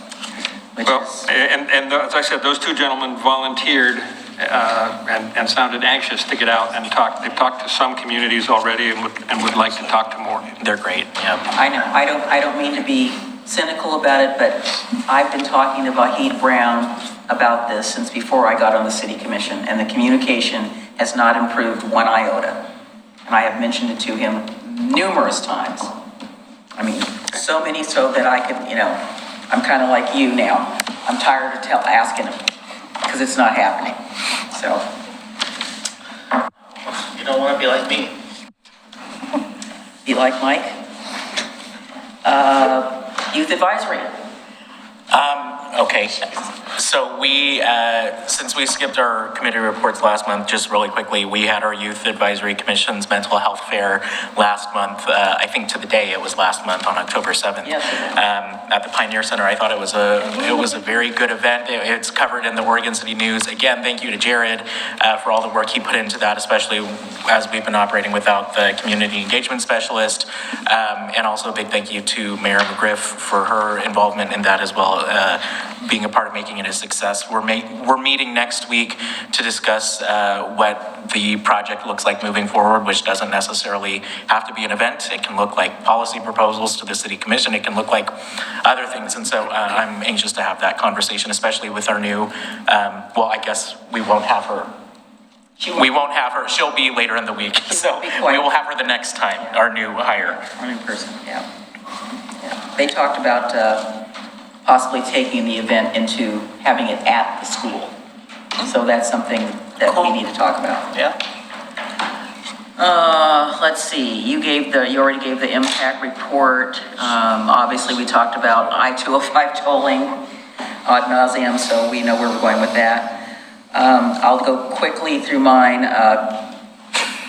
And as I said, those two gentlemen volunteered and sounded anxious to get out and talk. They've talked to some communities already and would like to talk to more. They're great, yeah. I know, I don't mean to be cynical about it, but I've been talking to Vahid Brown about this since before I got on the city commission, and the communication has not improved one iota. And I have mentioned it to him numerous times. I mean, so many so that I could, I'm kind of like you now. I'm tired of asking him because it's not happening. So. You don't want to be like me. Be like Mike. Youth advisory. Okay, so we, since we skipped our committee reports last month, just really quickly, we had our Youth Advisory Commission's Mental Health Fair last month. I think to the day it was last month on October 7th. Yes. At the Pioneer Center. I thought it was a very good event. It's covered in the Oregon City News. Again, thank you to Jared for all the work he put into that, especially as we've been operating without the community engagement specialist. And also a big thank you to Mayor McGriff for her involvement in that as well, being a part of making it a success. We're meeting next week to discuss what the project looks like moving forward, which doesn't necessarily have to be an event. It can look like policy proposals to the city commission. It can look like other things. And so I'm anxious to have that conversation, especially with our new, well, I guess we won't have her. We won't have her. She'll be later in the week. So we will have her the next time, our new hire. Our new person, yeah. They talked about possibly taking the event into having it at the school. So that's something that we need to talk about. Yeah. Let's see, you already gave the impact report. Obviously we talked about I-205 tolling ad nauseum, so we know where we're going with that. I'll go quickly through mine.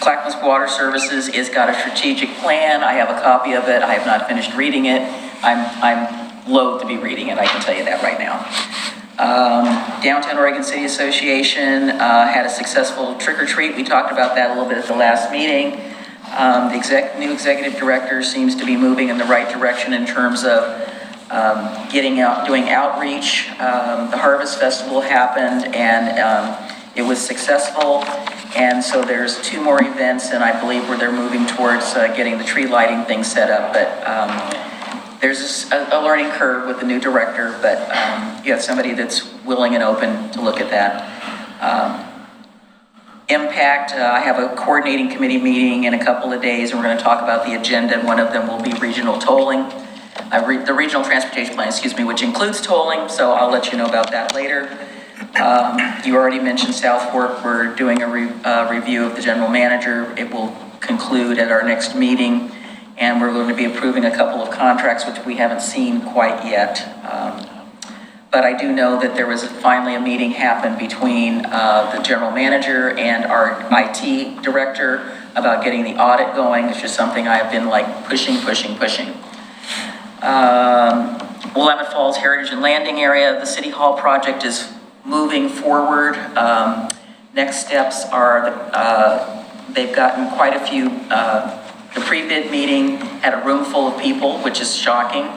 Clackamas Water Services has got a strategic plan. I have a copy of it. I have not finished reading it. I'm loath to be reading it, I can tell you that right now. Downtown Oregon City Association had a successful trick-or-treat. We talked about that a little bit at the last meeting. The new executive director seems to be moving in the right direction in terms of getting out, doing outreach. The Harvest Festival happened and it was successful. And so there's 2 more events, and I believe where they're moving towards getting the tree lighting thing set up. But there's a learning curve with the new director, but you have somebody that's willing and open to look at that. Impact, I have a coordinating committee meeting in a couple of days, and we're going to talk about the agenda. One of them will be regional tolling. The regional transportation plan, which includes tolling, so I'll let you know about that later. You already mentioned South Fork. We're doing a review of the general manager. It will conclude at our next meeting, and we're going to be approving a couple of contracts, which we haven't seen quite yet. But I do know that there was finally a meeting happened between the general manager and our IT director about getting the audit going. It's just something I've been like pushing. Willamette Falls Heritage and Landing Area, the City Hall project is moving forward. Next steps are, they've gotten quite a few, the pre-bid meeting had a room full of people, which is shocking,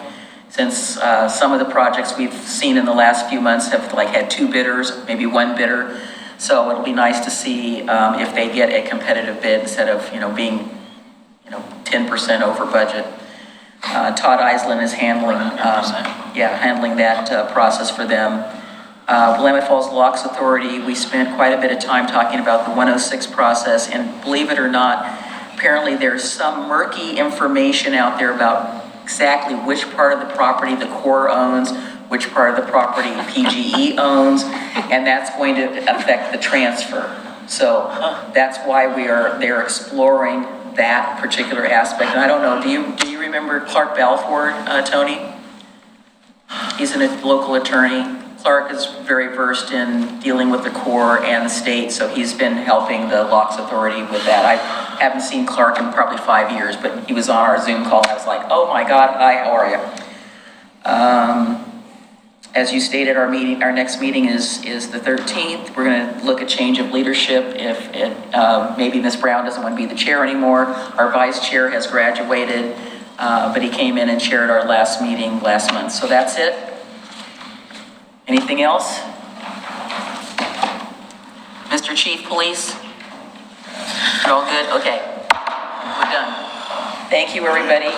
since some of the projects we've seen in the last few months have like had 2 bidders, maybe 1 bidder. So it'll be nice to see if they get a competitive bid instead of, being, 10% over budget. Todd Island is handling, handling that process for them. Willamette Falls Locks Authority, we spent quite a bit of time talking about the 106 process, and believe it or not, apparently there's some murky information out there about exactly which part of the property the Corps owns, which part of the property PGE owns, and that's going to affect the transfer. So that's why they're exploring that particular aspect. And I don't know, do you remember Clark Balfour, Tony? He's a local attorney. Clark is very versed in dealing with the Corps and the state, so he's been helping the Locks Authority with that. I haven't seen Clark in probably 5 years, but he was on our Zoom call, and I was like, oh my God, hi, how are you? As you stated, our next meeting is the 13th. We're gonna look at change of leadership. If maybe Ms. Brown doesn't want to be the chair anymore. Our vice chair has graduated, but he came in and chaired our last meeting last month. So that's it. Anything else? Mr. Chief Police? You're all good? Okay. We're done. Thank you, everybody.